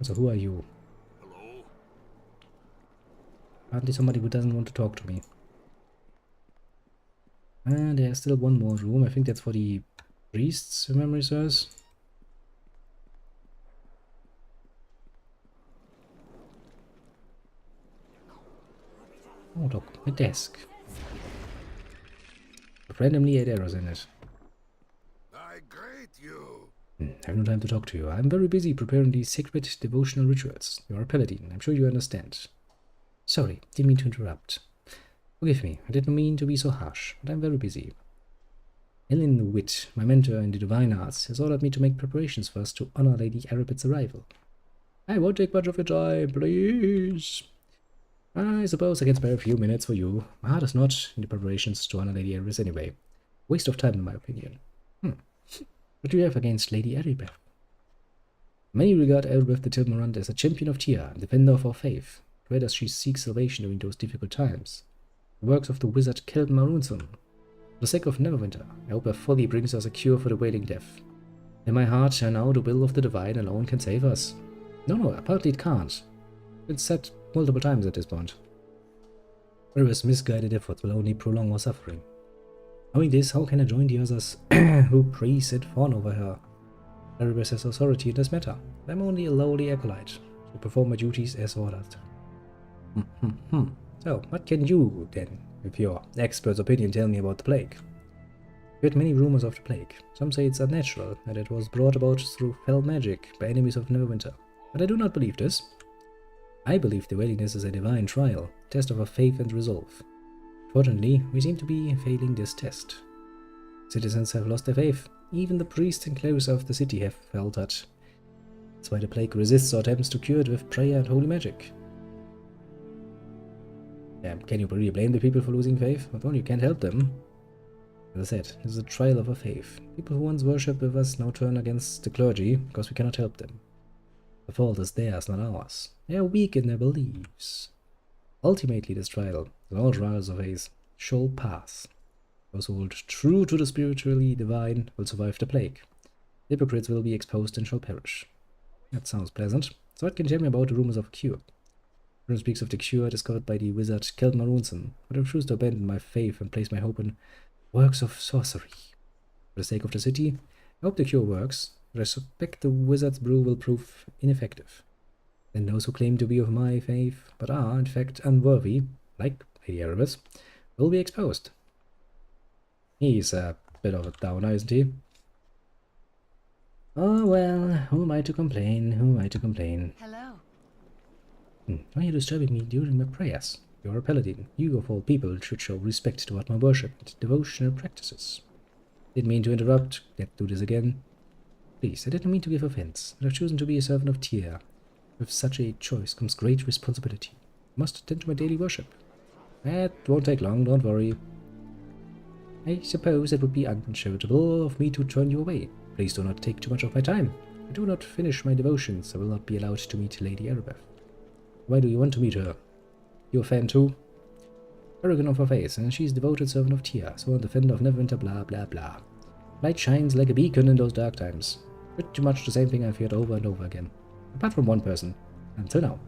So who are you? Hello? Apparently somebody who doesn't want to talk to me. And there's still one more room. I think that's for the priests, if memory serves. Oh look, my desk. Randomly 8 arrows in it. I greet you. I have no time to talk to you. I'm very busy preparing these sacred devotional rituals. You're a paladin. I'm sure you understand. Sorry, didn't mean to interrupt. Forgive me, I didn't mean to be so harsh, but I'm very busy. Ellen Witt, my mentor in the divine arts, has ordered me to make preparations for us to honor Lady Aribeth's arrival. I won't take much of your time, please. I suppose I can spare a few minutes for you. My heart is not in the preparations to honor Lady Aribeth anyway. Waste of time, in my opinion. What do you have against Lady Aribeth? Many regard Aribeth the Tilmarant as a champion of Tia and defender of our faith. Where does she seek salvation during those difficult times? The works of the wizard Kelvin Marunson. For the sake of Neverwinter, I hope her folly brings us a cure for the wailing death. In my heart, I know the will of the divine alone can save us. No, apparently it can't. It's said multiple times at this point. Whereas misguided efforts will only prolong our suffering. Knowing this, how can I join the others who praise and fawn over her? Aribeth has authority in this matter. I'm only a lowly acolyte, to perform my duties as ordered. So, what can you, then, with your expert's opinion, tell me about the plague? We heard many rumors of the plague. Some say it's unnatural, and it was brought about through fell magic by enemies of Neverwinter. But I do not believe this. I believe the wailiness is a divine trial, a test of our faith and resolve. Fortunately, we seem to be failing this test. Citizens have lost their faith. Even the priests and clerics of the city have faltered. That's why the plague resists our attempts to cure it with prayer and holy magic. Can you really blame the people for losing faith? Well, you can't help them. As I said, this is a trial of our faith. People who once worshipped with us now turn against the clergy because we cannot help them. The fault is theirs, not ours. They are weak in their beliefs. Ultimately, this trial, and all trials of faith, shall pass. Those who hold true to the spiritually divine will survive the plague. Hypocrites will be exposed and shall perish. That sounds pleasant. So what can you tell me about the rumors of a cure? Everyone speaks of the cure discovered by the wizard Kelvin Marunson, but I refuse to abandon my faith and place my hope in works of sorcery. For the sake of the city, I hope the cure works, but I suspect the wizard's brew will prove ineffective. Then those who claim to be of my faith, but are, in fact, unworthy, like Lady Aribeth, will be exposed. He's a bit of a downer, isn't he? Oh well, who am I to complain? Who am I to complain? Hello. Why are you disturbing me during my prayers? You are a paladin. You of all people should show respect toward my worship and devotional practices. Didn't mean to interrupt. Let's do this again. Please, I didn't mean to give offense, but I've chosen to be a servant of Tyr. With such a choice comes great responsibility. I must attend to my daily worship. That won't take long, don't worry. I suppose it would be uncharitable of me to turn you away. Please do not take too much of my time. If I do not finish my devotions, I will not be allowed to meet Lady Erebeth. Why do you want to meet her? You a fan too? Arrogant of her face, and she's devoted servant of Tyr, sworn defender of Neverwinter, blah blah blah. Light shines like a beacon in those dark times. Pretty much the same thing I've heard over and over again. Apart from one person. Until now.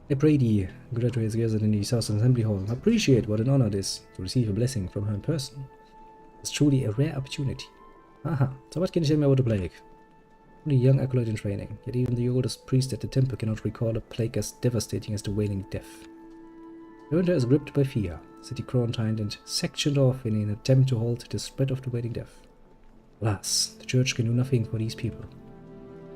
I pray thee, graduates gathered in the South Assembly Hall, appreciate what an honor it is to receive a blessing from her in person. It's truly a rare opportunity. Aha, so what can you tell me about the plague? Only a young acolyte in training, yet even the oldest priest at the temple cannot recall a plague as devastating as the Wailing Death. The winter is gripped by fear, city quarantined and sectioned off in an attempt to halt the spread of the Wailing Death. Alas, the church can do nothing for these people.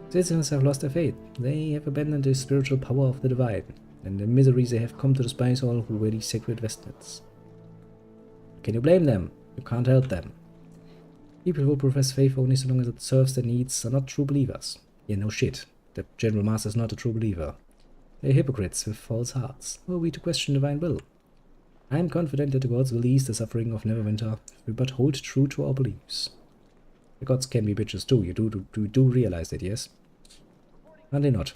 Citizens have lost their faith. They have abandoned the spiritual power of the divine, and the miseries they have come to despise all who wear these sacred vestments. Can you blame them? You can't help them. People who profess faith only so long as it serves their needs are not true believers. Yeah, no shit. The General Master is not a true believer. They're hypocrites with false hearts. Who are we to question divine will? I am confident that the gods will ease the suffering of Neverwinter if we but hold true to our beliefs. The gods can be bitches too, you do realize that, yes? Are they not?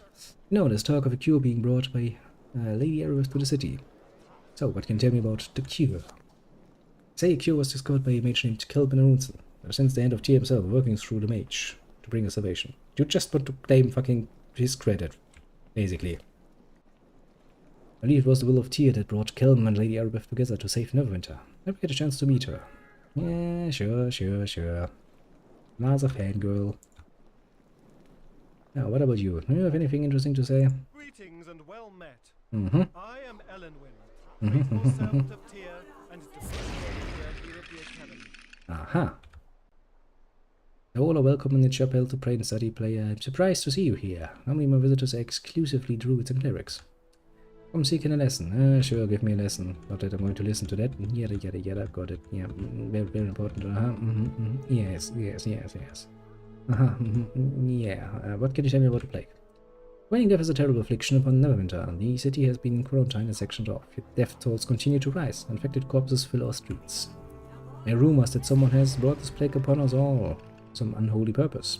No, there's talk of a cure being brought by Lady Erebeth to the city. So, what can you tell me about the cure? Say a cure was discovered by a mage named Kelvin Arunsen. Since the end of Tyr himself, working through the mage to bring us salvation. You just want to claim fucking his credit, basically. I believe it was the will of Tyr that brought Kelm and Lady Erebeth together to save Neverwinter. Never get a chance to meet her. Yeah, sure. Now's a fangirl. Now, what about you? Do you have anything interesting to say? Greetings and well met. I am Elenwyn, faithful servant of Tyr and defender here at the Academy. Aha. All are welcome in the chapel to pray and study, player. I'm surprised to see you here. Normally my visitors are exclusively druids and clerics. Come seeking a lesson. Sure, give me a lesson. Not that I'm going to listen to that. Yada, got it. Yeah, very important. Yes. Yeah, what can you tell me about the plague? Wailing Death is a terrible affliction upon Neverwinter. The city has been quarantined and sectioned off. Yet death tolls continue to rise. Infected corpses fill our streets. There are rumors that someone has brought this plague upon us all. Some unholy purpose.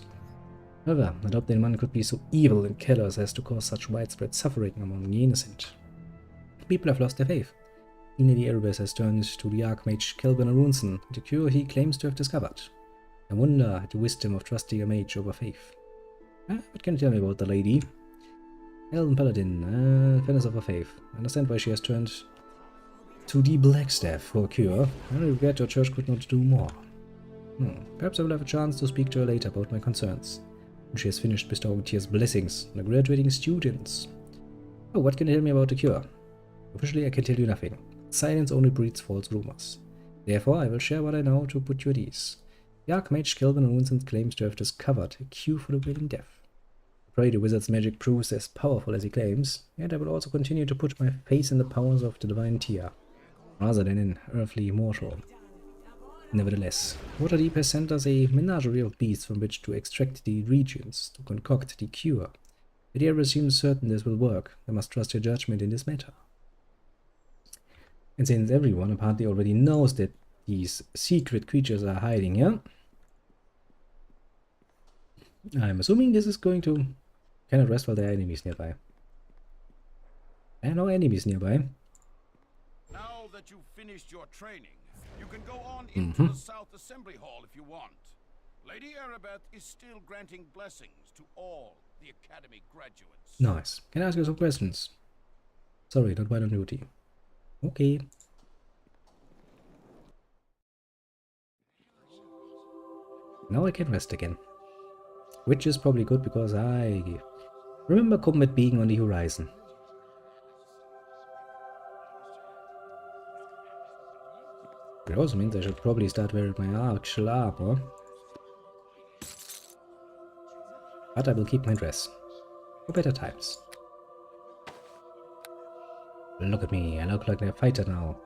However, I doubt that anyone could be so evil and callous as to cause such widespread suffering among the innocent. People have lost their faith. Lady Erebeth has turned to the Archmage Kelvin Arunsen, the cure he claims to have discovered. I wonder at the wisdom of trusting a mage over faith. What can you tell me about the lady? Elven Paladin, defenders of her faith. I understand why she has turned to the Blackstaff for a cure. I regret your church could not do more. Perhaps I will have a chance to speak to her later about my concerns. When she has finished bestowing Tyr's blessings on the graduating students. Oh, what can you tell me about the cure? Officially, I can tell you nothing. Silence only breeds false rumors. Therefore, I will share what I know to put you at ease. The Archmage Kelvin Arunsen claims to have discovered a cure for the Wailing Death. I pray the wizard's magic proves as powerful as he claims, and I will also continue to put my faith in the powers of the divine Tyr, rather than in earthly mortal. Nevertheless, Waterdeep has sent us a menagerie of beasts from which to extract the reagents to concoct the cure. The Erebeth seems certain this will work. I must trust your judgment in this matter. And since everyone apparently already knows that these secret creatures are hiding here, I'm assuming this is going to cannot rest while there are enemies nearby. There are no enemies nearby. Now that you've finished your training, you can go on into the South Assembly Hall if you want. Lady Erebeth is still granting blessings to all the Academy graduates. Nice. Can I ask you some questions? Sorry, not while on duty. Okay. Now I can rest again. Which is probably good because I remember combat being on the horizon. It also means I should probably start wearing my actual armor. But I will keep my dress. For better times. Look at me, I look like a fighter now.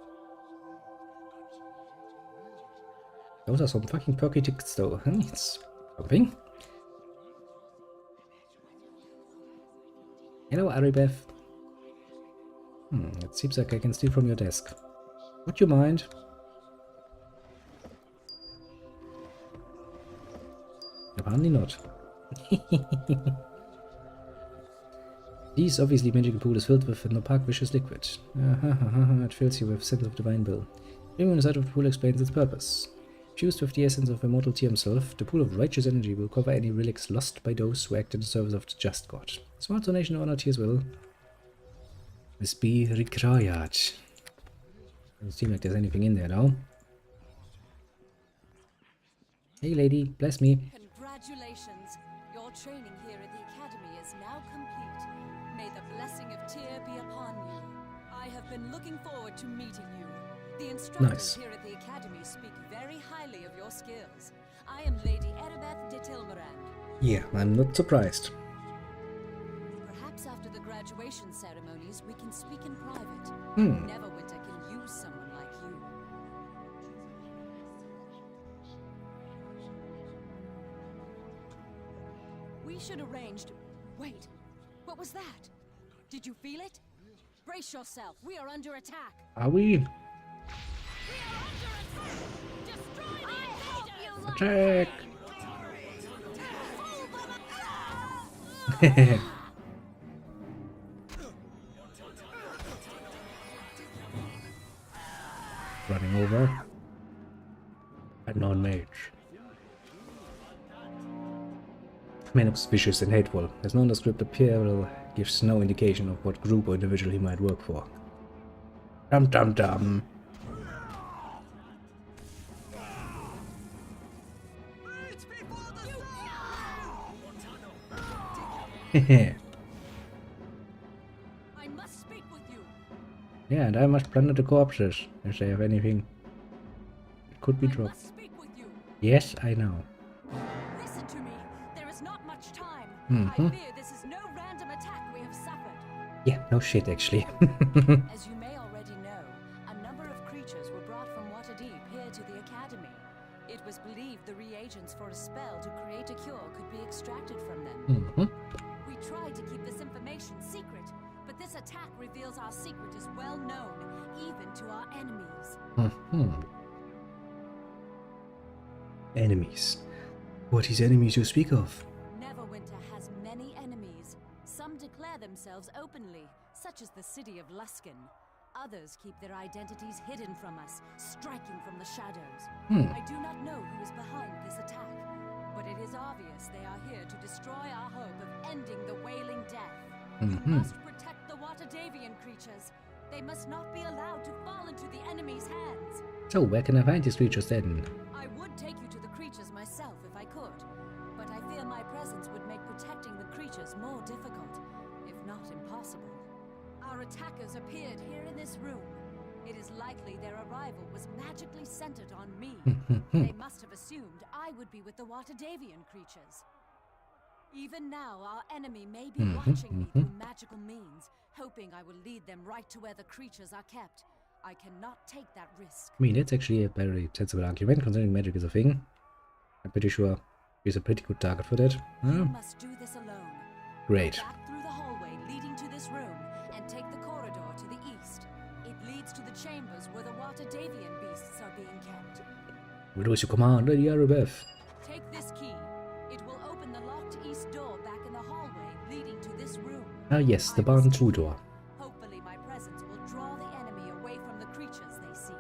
Those are some fucking perky tickets though. It's something. Hello, Aribeth. It seems like I can steal from your desk. Would you mind? Apparently not. This obviously magical pool is filled with an opaque vicious liquid. It fills you with sense of divine will. Being on the side of the pool explains its purpose. Fused with the essence of immortal Tyr himself, the pool of righteous energy will cover any relics lost by those who act in the service of the just god. Small donation to honor Tyr's will must be required. Doesn't seem like there's anything in there now. Hey lady, bless me. Congratulations! Your training here at the Academy is now complete. May the blessing of Tyr be upon you. I have been looking forward to meeting you. The instructors here at the Academy speak very highly of your skills. I am Lady Erebeth de Tilmarand. Yeah, I'm not surprised. Perhaps after the graduation ceremonies, we can speak in private. Neverwinter can use someone like you. We should arrange to... Wait, what was that? Did you feel it? Brace yourself, we are under attack. Are we? Attack! Running over. Unknown mage. Man looks vicious and hateful. His nondescript appeal gives no indication of what group or individual he might work for. Dum dum dum. I must speak with you. Yeah, and I must plunder the corpses if they have anything. It could be dropped. Yes, I know. Listen to me. There is not much time. I fear this is no random attack we have suffered. Yeah, no shit actually. As you may already know, a number of creatures were brought from Waterdeep here to the Academy. It was believed the reagents for a spell to create a cure could be extracted from them. We tried to keep this information secret, but this attack reveals our secret is well known, even to our enemies. Enemies. What is enemies you speak of? Neverwinter has many enemies. Some declare themselves openly, such as the city of Luskan. Others keep their identities hidden from us, striking from the shadows. I do not know who is behind this attack, but it is obvious they are here to destroy our hope of ending the Wailing Death. You must protect the Waterdavian creatures. They must not be allowed to fall into the enemy's hands. So, where can I find these creatures then? I would take you to the creatures myself if I could, but I fear my presence would make protecting the creatures more difficult, if not impossible. Our attackers appeared here in this room. It is likely their arrival was magically centered on me. They must have assumed I would be with the Waterdavian creatures. Even now, our enemy may be watching me through magical means, hoping I will lead them right to where the creatures are kept. I cannot take that risk. I mean, that's actually a very sensible argument, considering magic is a thing. I'm pretty sure he's a pretty good target for that. You must do this alone. Great. Go back through the hallway leading to this room and take the corridor to the east. It leads to the chambers where the Waterdavian beasts are being kept. What was your command, Lady Arabeth? Take this key. It will open the locked east door back in the hallway leading to this room. Ah yes, the barn 2 door. Hopefully my presence will draw the enemy away from the creatures they seek.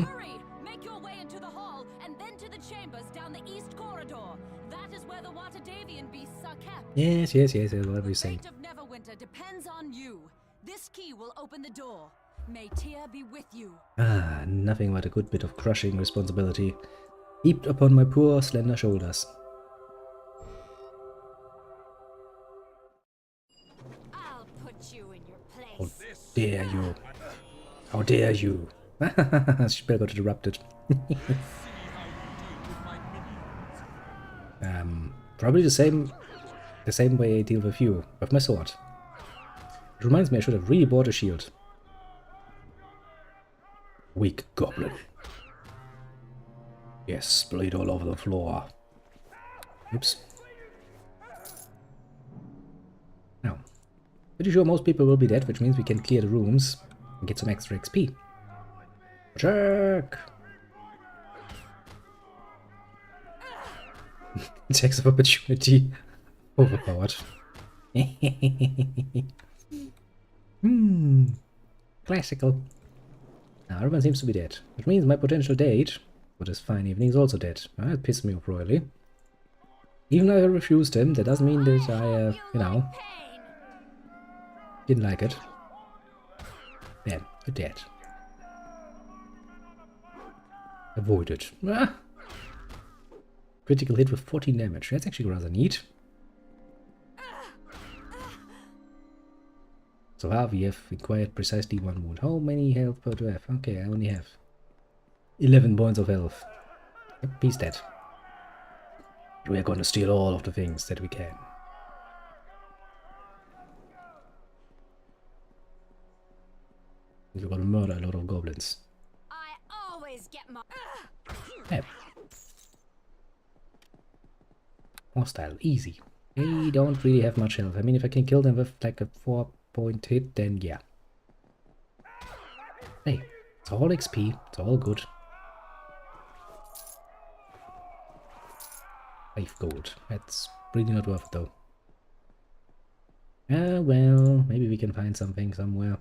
Hurry! Make your way into the hall and then to the chambers down the east corridor. That is where the Waterdavian beasts are kept. Yes, whatever you say. The fate of Neverwinter depends on you. This key will open the door. May Tyr be with you. Ah, nothing but a good bit of crushing responsibility heaped upon my poor, slender shoulders. I'll put you in your place. How dare you? How dare you? She better got interrupted. Probably the same way I deal with you, with my sword. It reminds me I should have really bought a shield. Weak goblin. Yes, bleed all over the floor. Oops. Now, pretty sure most people will be dead, which means we can clear the rooms and get some extra XP. Check! Attacks of opportunity. Overpowered. Classical. Now everyone seems to be dead, which means my potential date for this fine evening is also dead. That pissed me off royally. Even though I refused him, that doesn't mean that I, you know, didn't like it. Bam, you're dead. Avoided. Ah. Critical hit with 14 damage. That's actually rather neat. So far we have acquired precisely 1 wound. How many health do I have? Okay, I only have 11 points of health. Yep, he's dead. We are going to steal all of the things that we can. We're going to murder a lot of goblins. I always get my... Yep. Hostile, easy. They don't really have much health. I mean, if I can kill them with like a 4-point hit, then yeah. Hey, it's all XP, it's all good. 5 gold. That's really not worth it though. Well, maybe we can find something somewhere.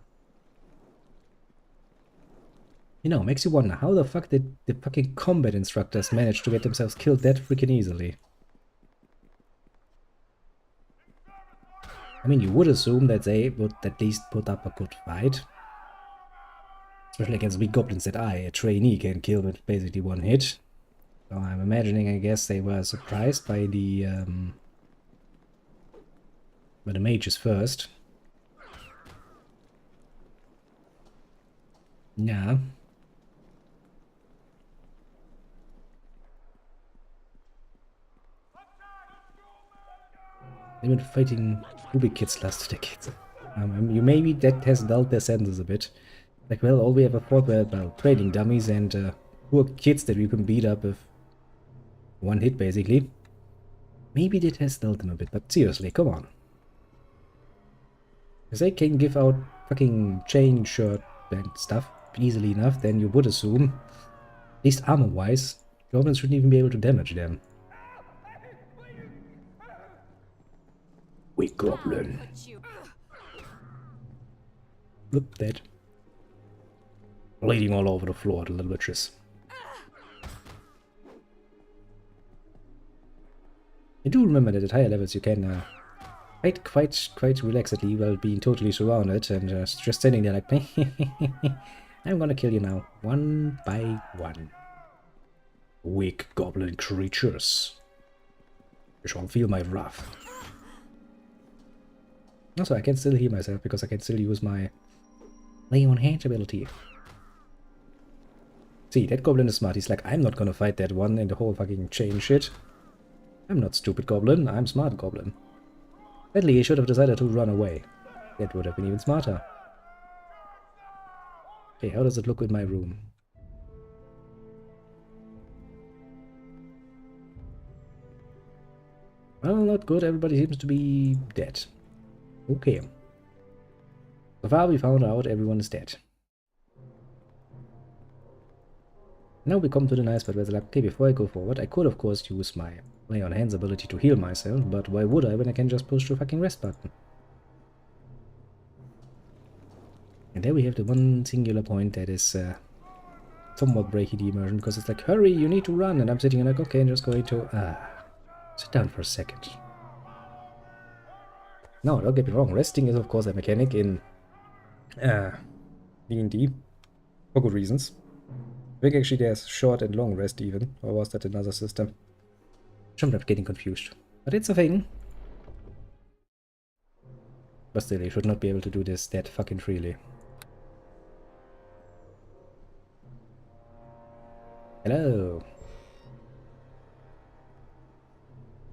You know, makes you wonder how the fuck did the fucking combat instructors manage to get themselves killed that freaking easily. I mean, you would assume that they would at least put up a good fight. Especially against big goblins that I, a trainee, can kill with basically 1 hit. So I'm imagining, I guess, they were surprised by the mages first. Yeah. They've been fighting Ruby kids last decade. You maybe that has dulled their senses a bit. Like, well, all we ever fought were about trading dummies and poor kids that we can beat up with 1 hit, basically. Maybe that has dulled them a bit, but seriously, come on. If they can give out fucking chain shirt and stuff easily enough, then you would assume, at least armor-wise, goblins shouldn't even be able to damage them. Weak goblin. Look, dead. Bleeding all over the floor, the little bitches. I do remember that at higher levels you can fight quite relaxedly while being totally surrounded and just standing there like, I'm gonna kill you now, 1 by 1. Weak goblin creatures. You shall feel my wrath. Also, I can still heal myself because I can still use my lay on hands ability. See, that goblin is smart. He's like, I'm not gonna fight that one in the whole fucking chain shit. I'm not stupid goblin, I'm smart goblin. Sadly, he should have decided to run away. That would have been even smarter. Okay, how does it look in my room? Well, not good. Everybody seems to be dead. Okay. So far we found out everyone is dead. Now we come to the nice part where it's like, okay, before I go forward, I could of course use my lay on hands ability to heal myself, but why would I when I can just push the fucking rest button? And there we have the one singular point that is somewhat breaking the immersion, because it's like, hurry, you need to run, and I'm sitting here like, okay, I'm just going to sit down for a second. No, don't get me wrong, resting is of course a mechanic in D&D, for good reasons. I think actually there's short and long rest even, or was that another system? I'm not getting confused, but it's a thing. But still, you should not be able to do this that fucking freely. Hello.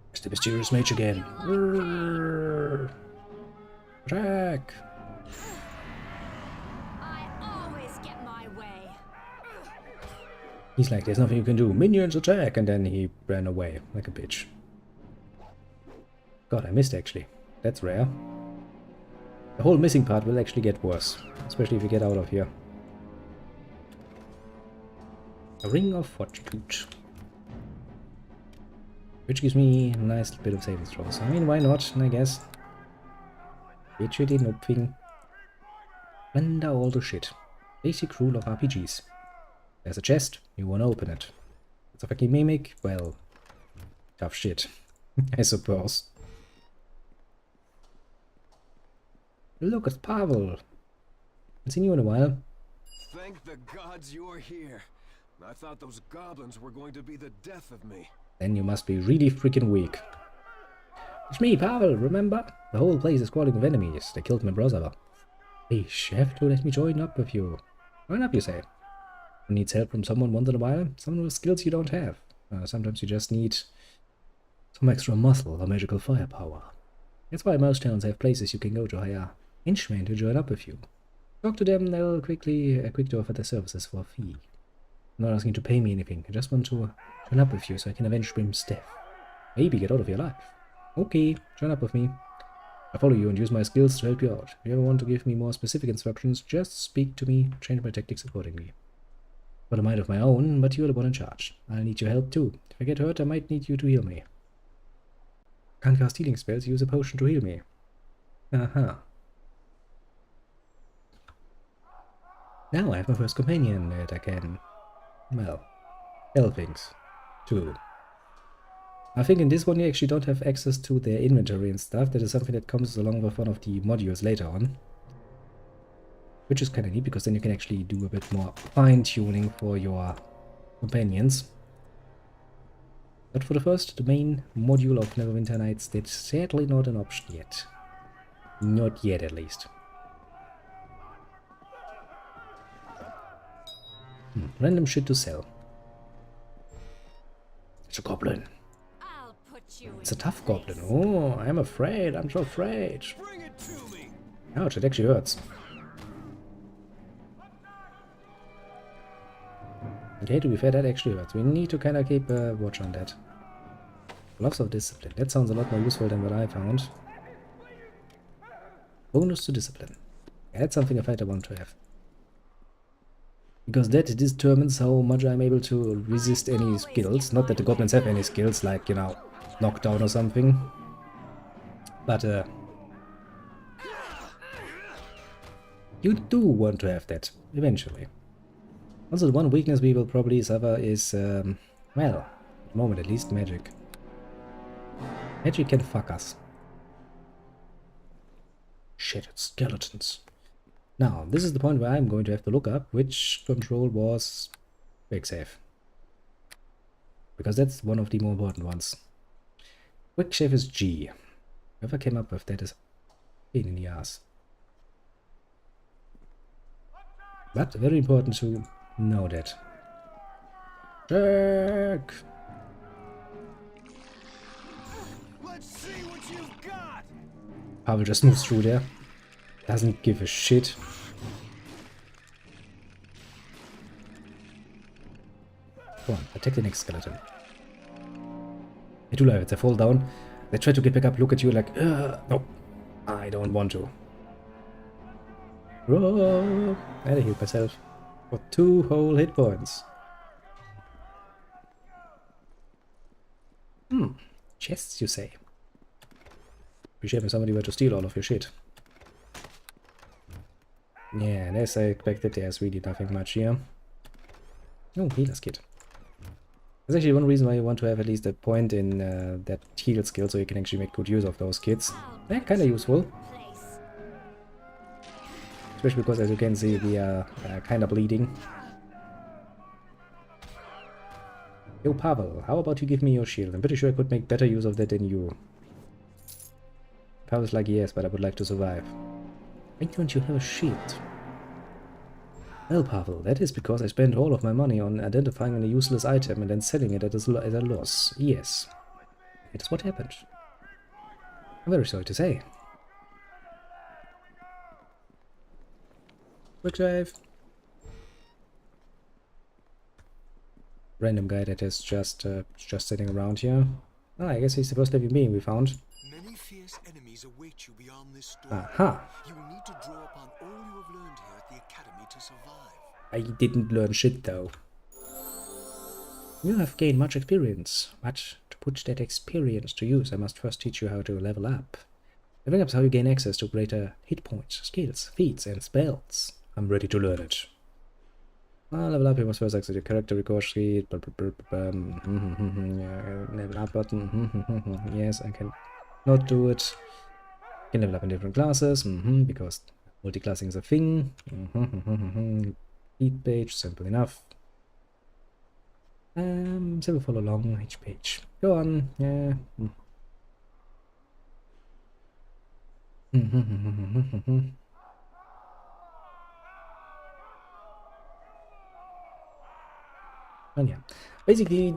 It's the mysterious mage again. Attack! I always get my way. He's like, there's nothing you can do. Minions attack! And then he ran away like a bitch. God, I missed actually. That's rare. The whole missing part will actually get worse. Especially if we get out of here. A Ring of Fortitude. Which gives me a nice bit of savings throws. I mean, why not, I guess. Get you the thing. Render all the shit. Basic rule of RPGs. There's a chest, you wanna open it. It's a fucking mimic, well, tough shit, I suppose. Look, it's Pavel. Haven't seen you in a while. Thank the gods you're here. I thought those goblins were going to be the death of me. Then you must be really freaking weak. It's me, Pavel, remember? The whole place is crawling with enemies. They killed my brother. Hey, chef, to let me join up with you. Join up, you say? Who needs help from someone once in a while? Someone with skills you don't have. Sometimes you just need some extra muscle or magical firepower. That's why most towns have places you can go to hire henchmen to join up with you. Talk to them, they'll quickly offer their services for a fee. I'm not asking you to pay me anything, I just want to join up with you so I can avenge Brim's death. Maybe get out of your life. Okay, join up with me. I'll follow you and use my skills to help you out. If you ever want to give me more specific instructions, just speak to me, change my tactics accordingly. Got a mind of my own, but you're the one in charge. I'll need your help too. If I get hurt, I might need you to heal me. Can't cast healing spells, use a potion to heal me. Aha. Now I have my first companion that I can, well, help things too. I think in this one you actually don't have access to their inventory and stuff. That is something that comes along with one of the modules later on. Which is kind of neat, because then you can actually do a bit more fine-tuning for your companions. But for the first, the main module of Neverwinter Nights, that's sadly not an option yet. Not yet, at least. Random shit to sell. It's a goblin. It's a tough goblin. Oh, I'm afraid. I'm so afraid. Ouch, it actually hurts. Okay, to be fair, that actually hurts. We need to kind of keep watch on that. Lots of discipline. That sounds a lot more useful than what I found. Bonus to discipline. Yeah, that's something a fighter wants to have. Because that determines how much I'm able to resist any skills. Not that the goblins have any skills, like, you know, knockdown or something. But, you do want to have that, eventually. Also, the one weakness we will probably suffer is, well, at the moment at least, magic. Magic can fuck us. Shit, it's skeletons. Now, this is the point where I'm going to have to look up which control was quick save. Because that's one of the more important ones. Quick save is G. Whoever came up with that is a pain in the ass. But very important to know that. Check! Let's see what you've got. Pavel just moves through there. Doesn't give a shit. Come on, attack the next skeleton. I do love it. They fall down. They try to get back up, look at you like, no, I don't want to. Whoa! I healed myself for 2 whole hit points. Chests, you say? Appreciate if somebody were to steal all of your shit. Yeah, and as I expected, there's really nothing much here. Oh, healer's kit. That's actually one reason why you want to have at least a point in that heal skill, so you can actually make good use of those kits. They're kind of useful. Especially because, as you can see, we are kind of bleeding. Yo, Pavel, how about you give me your shield? I'm pretty sure I could make better use of that than you. Pavel's like, yes, but I would like to survive. Why don't you have a shield? Well, Pavel, that is because I spent all of my money on identifying a useless item and then selling it at a loss. Yes. It is what happened. I'm very sorry to say. Quick save. random guy that is just sitting around here. Oh, I guess he's the first living being we found. Many fierce enemies await you beyond this door. Aha! You will need to draw upon all you have learned here at the academy to survive. I didn't learn shit though. You have gained much experience, but to put that experience to use, I must first teach you how to level up. Leveling up is how you gain access to greater hit points, skills, feats, and spells. I'm ready to learn it. Level up, you must first access your character record sheet. Level up button. Yes, I can not do it. You can level up in different classes, because multiclassing is a thing. Lead page, simple enough. So we'll follow along each page. Go on, yeah. And yeah, basically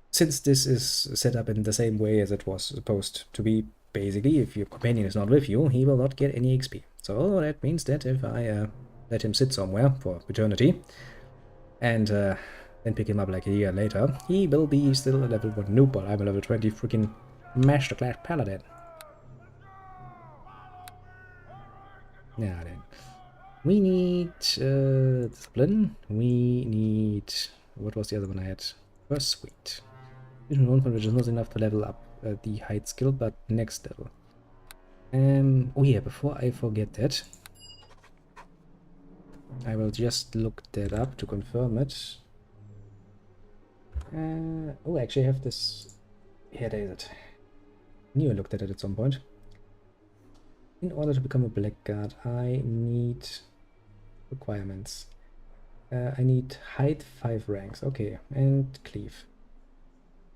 since this is set up in the same way as it was supposed to be, basically, if your companion is not with you, he will not get any XP. So that means that if I let him sit somewhere for eternity, and then pick him up like a year later, he will be still a level 1 noob, but I'm a level 20 freaking masterclass paladin. Yeah, then. We need discipline. We need... What was the other one I had? Pursuit. One which is not enough to level up the height skill, but next level. Oh yeah, before I forget that, I will just look that up to confirm it. Oh, I actually have this. Here there is it. I knew I looked at it at some point. In order to become a blackguard, I need requirements. I need height 5 ranks. Okay, and cleave.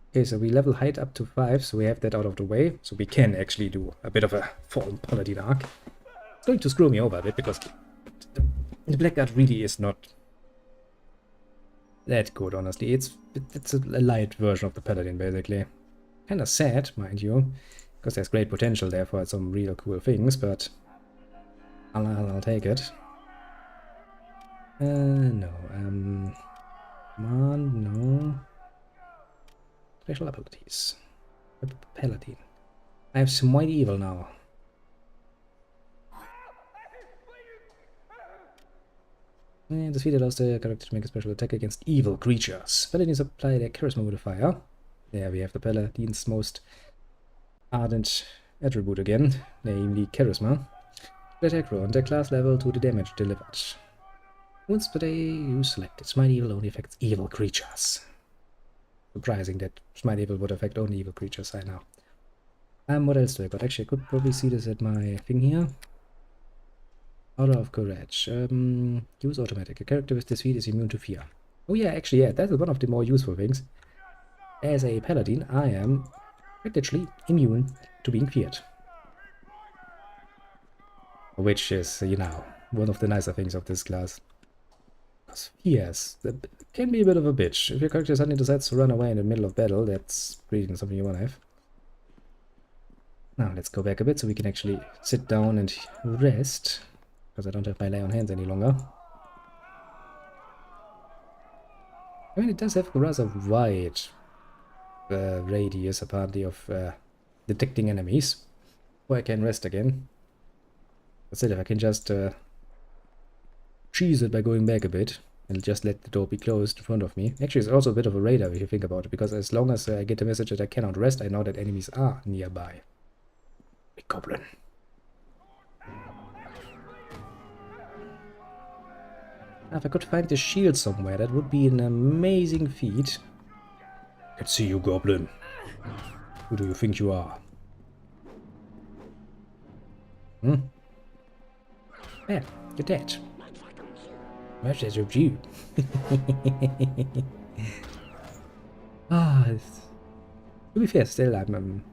Okay, so we level height up to 5, so we have that out of the way. So we can actually do a bit of a fallen paladin arc. It's going to screw me over a bit because the blackguard really is not that good, honestly. It's a light version of the paladin, basically. Kinda sad, mind you, because there's great potential there for some real cool things, but I'll take it. No, come on, no. Special abilities. Paladin. I have Smite Evil now. And this feat allows the character to make a special attack against evil creatures. Paladins apply their charisma modifier. There we have the paladin's most ardent attribute again, namely charisma. Attack roll and their class level to the damage delivered. Once per day, you select Smite Evil only affects evil creatures. Surprising that Smite Evil would affect only evil creatures, I know. What else do I got? Actually, I could probably see this at my thing here. Order of Courage. Use automatic. A character with this feat is immune to fear. Oh yeah, actually, yeah, that is one of the more useful things. As a paladin, I am practically immune to being feared. Which is, you know, one of the nicer things of this class. Because fears can be a bit of a bitch. If your character suddenly decides to run away in the middle of battle, that's really something you want to have. Now, let's go back a bit so we can actually sit down and rest. Because I don't have my lay on hands any longer. I mean, it does have a rather wide radius, apparently, of detecting enemies. Or I can rest again. That's it, if I can just cheese it by going back a bit and just let the door be closed in front of me. Actually, it's also a bit of a radar if you think about it, because as long as I get the message that I cannot rest, I know that enemies are nearby. Big goblin. Now, if I could find the shield somewhere, that would be an amazing feat. Let's see you, goblin. Who do you think you are? Hmm? Yeah, you're dead. Much as of you. To be fair, still I'm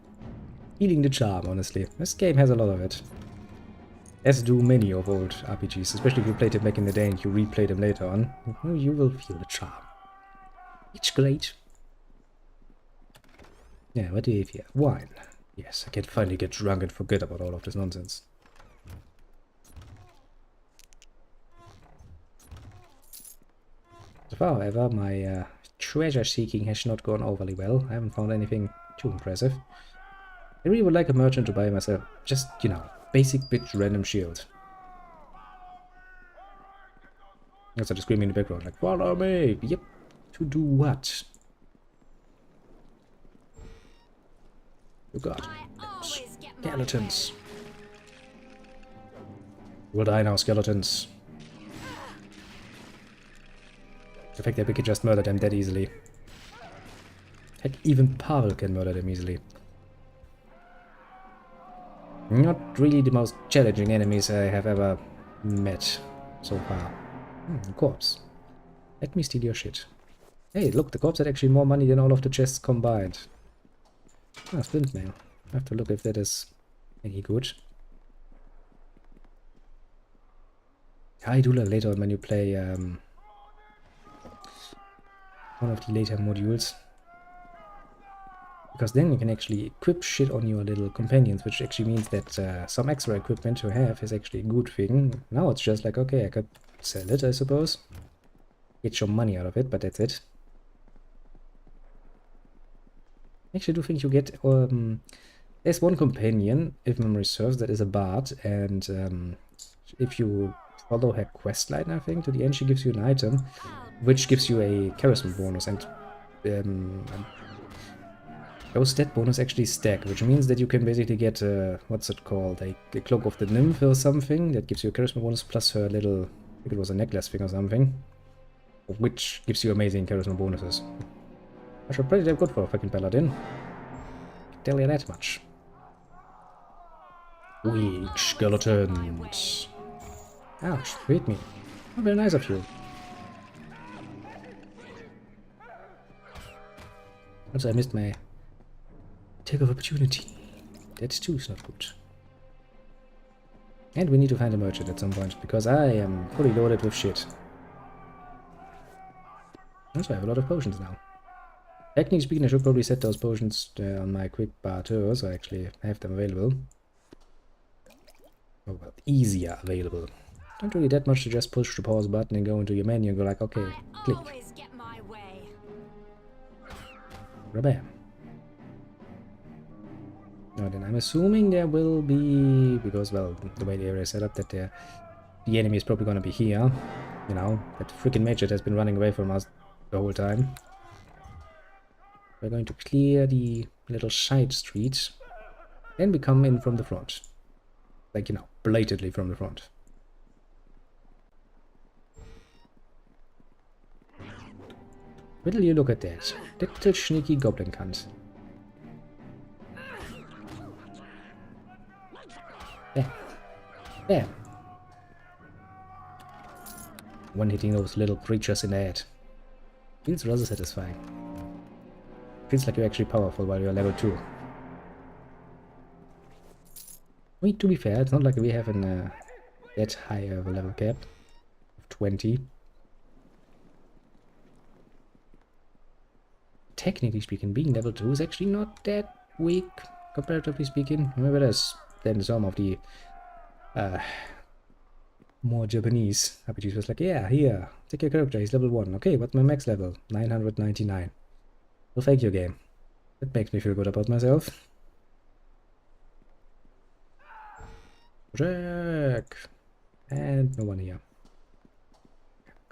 feeling the charm, honestly. This game has a lot of it. As do many of old RPGs, especially if you played them back in the day and you replay them later on. You will feel the charm. It's great. Yeah, what do you have here? Wine. Yes, I can finally get drunk and forget about all of this nonsense. far, however, my treasure seeking has not gone overly well. I haven't found anything too impressive. I really would like a merchant to buy myself just, you know, basic bitch random shield. I started screaming in the background, like, follow me! Yep. To do what? Oh god. Skeletons. Will die now, skeletons. The fact that we can just murder them that easily. Heck, even Pavel can murder them easily. Not really the most challenging enemies I have ever met so far. Corpse. Let me steal your shit. Hey, look, the corpse had actually more money than all of the chests combined. Ah, splint mail. I have to look if that is any good. I do that later on when you play one of the later modules. Because then you can actually equip shit on your little companions, which actually means that some extra equipment to have is actually a good thing. Now it's just like, okay, I could sell it, I suppose. Get some money out of it, but that's it. Actually, I do think you get... there's one companion, if memory serves, that is a bard, and if you follow her questline, I think, to the end, she gives you an item, which gives you a charisma bonus, and those stat bonus actually stack, which means that you can basically get, what's it called, a Cloak of the Nymph or something, that gives you a charisma bonus plus her little, I think it was a necklace thing or something, which gives you amazing charisma bonuses. Which are pretty damn good for a fucking paladin. Tell you that much. Weak skeletons. Ouch, hit me. Oh, very nice of you. Also, I missed my take of opportunity. That too is not good. And we need to find a merchant at some point, because I am fully loaded with shit. Also, I have a lot of potions now. Technically speaking, I should probably set those potions on my quick bar too, so I actually have them available. Oh well, easier available. Don't really that much to just push the pause button and go into your menu and go like, okay, click. Rabam. Now then, I'm assuming there will be, because, well, the way the area is set up, that the enemy is probably gonna be here. You know, that freaking mage that has been running away from us the whole time. We're going to clear the little side streets. Then we come in from the front. Like, you know, blatantly from the front. Will you look at that? Little sneaky goblin cunt. There. There. One hitting those little creatures in the head. Feels rather satisfying. Feels like you're actually powerful while you're level 2. I mean, to be fair, it's not like we have that high of a level cap of 20. Technically speaking, being level 2 is actually not that weak, comparatively speaking. Maybe there's then some of the more Japanese RPGs was like, yeah, here, take your character, he's level 1. Okay, what's my max level? 999. Well, thank you, game. That makes me feel good about myself. Jack! And no one here.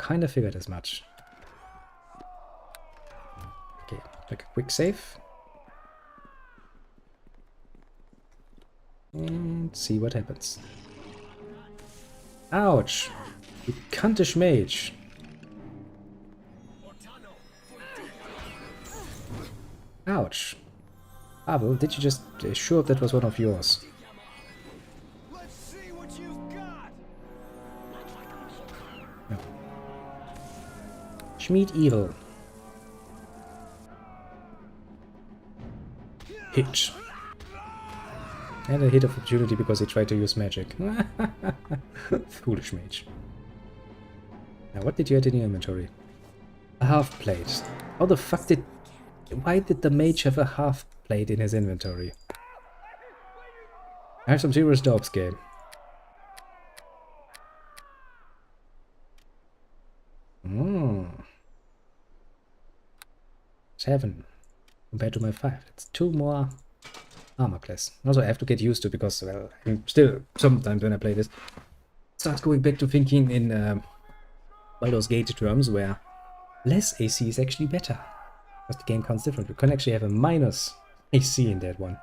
Kinda figured as much. Okay, like a quick save. And see what happens. Ouch! You cuntish mage! Ouch. Pavel, did you just sure that was one of yours? Let's see what you've got. No. Schmied evil. Hit. And a hit of opportunity because he tried to use magic. Foolish mage. Now, what did you add in your inventory? A half plate. How the fuck did... Why did the mage have a half plate in his inventory? I have some serious doubts, game. 7 compared to my 5. It's 2 more armor class. Also, I have to get used to, because, well, I'm still, sometimes when I play this, start going back to thinking in Baldur's Gate terms, where less AC is actually better. Because the game counts different. You can actually have a minus AC in that one,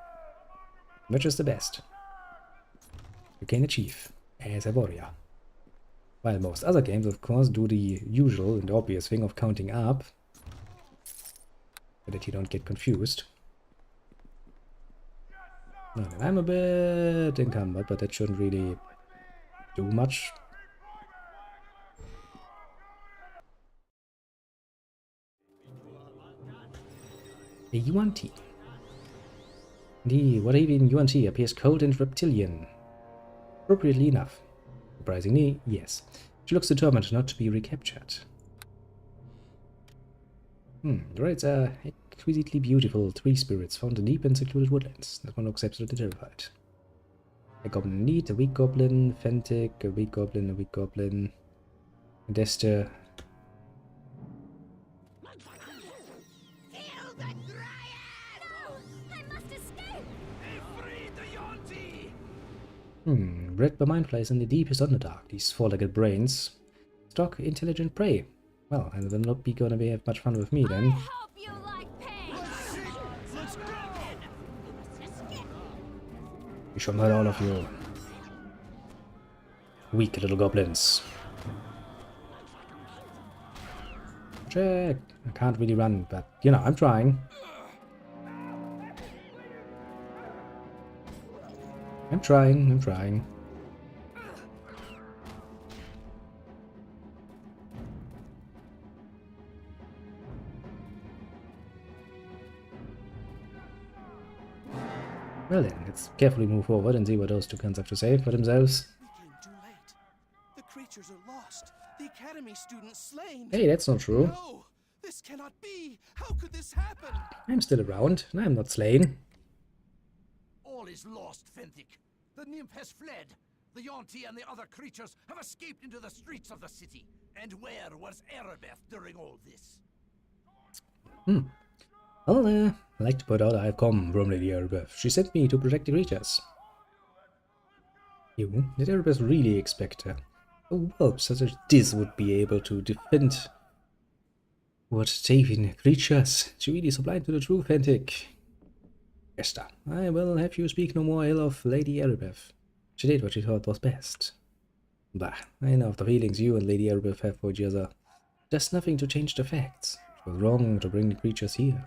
which is the best you can achieve as a warrior. While most other games, of course, do the usual and obvious thing of counting up, so that you don't get confused. No, I'm a bit encumbered, but that shouldn't really do much. A UNT. The Watavian UNT appears cold and reptilian. Appropriately enough. Surprisingly, yes. She looks determined not to be recaptured. The raids are exquisitely beautiful tree spirits found in deep and secluded woodlands. That one looks absolutely terrified. A goblin elite, a weak goblin, Fentic, a weak goblin, a weak goblin, a Dester. Bred by mind flies in the deepest underdark, these four-legged brains stalk intelligent prey. Well, and they'll not be gonna have much fun with me then. You shall hurt all of you. Weak little goblins. Check. I can't really run, but you know, I'm trying. I'm trying. Well then, let's carefully move forward and see what those two cunts have to say for themselves. We came too late. The creatures are lost. The academy students slain. Hey, that's not true. No, this cannot be. How could this happen? I'm still around, and I'm not slain. All is lost, Fentic. The nymph has fled. The Yonti and the other creatures have escaped into the streets of the city. And where was Erebeth during all this? Well, I'd like to point out I've come from Lady Erebeth. She sent me to protect the creatures. Did Erebeth really expect a whelp such as this would be able to defend what Tavian creatures? She really so blind to the truth, Fentic. Esther, I will have you speak no more ill of Lady Erebeth. She did what she thought was best. Bah, I know of the feelings you and Lady Erebeth have for each other. There's nothing to change the facts. It was wrong to bring the creatures here.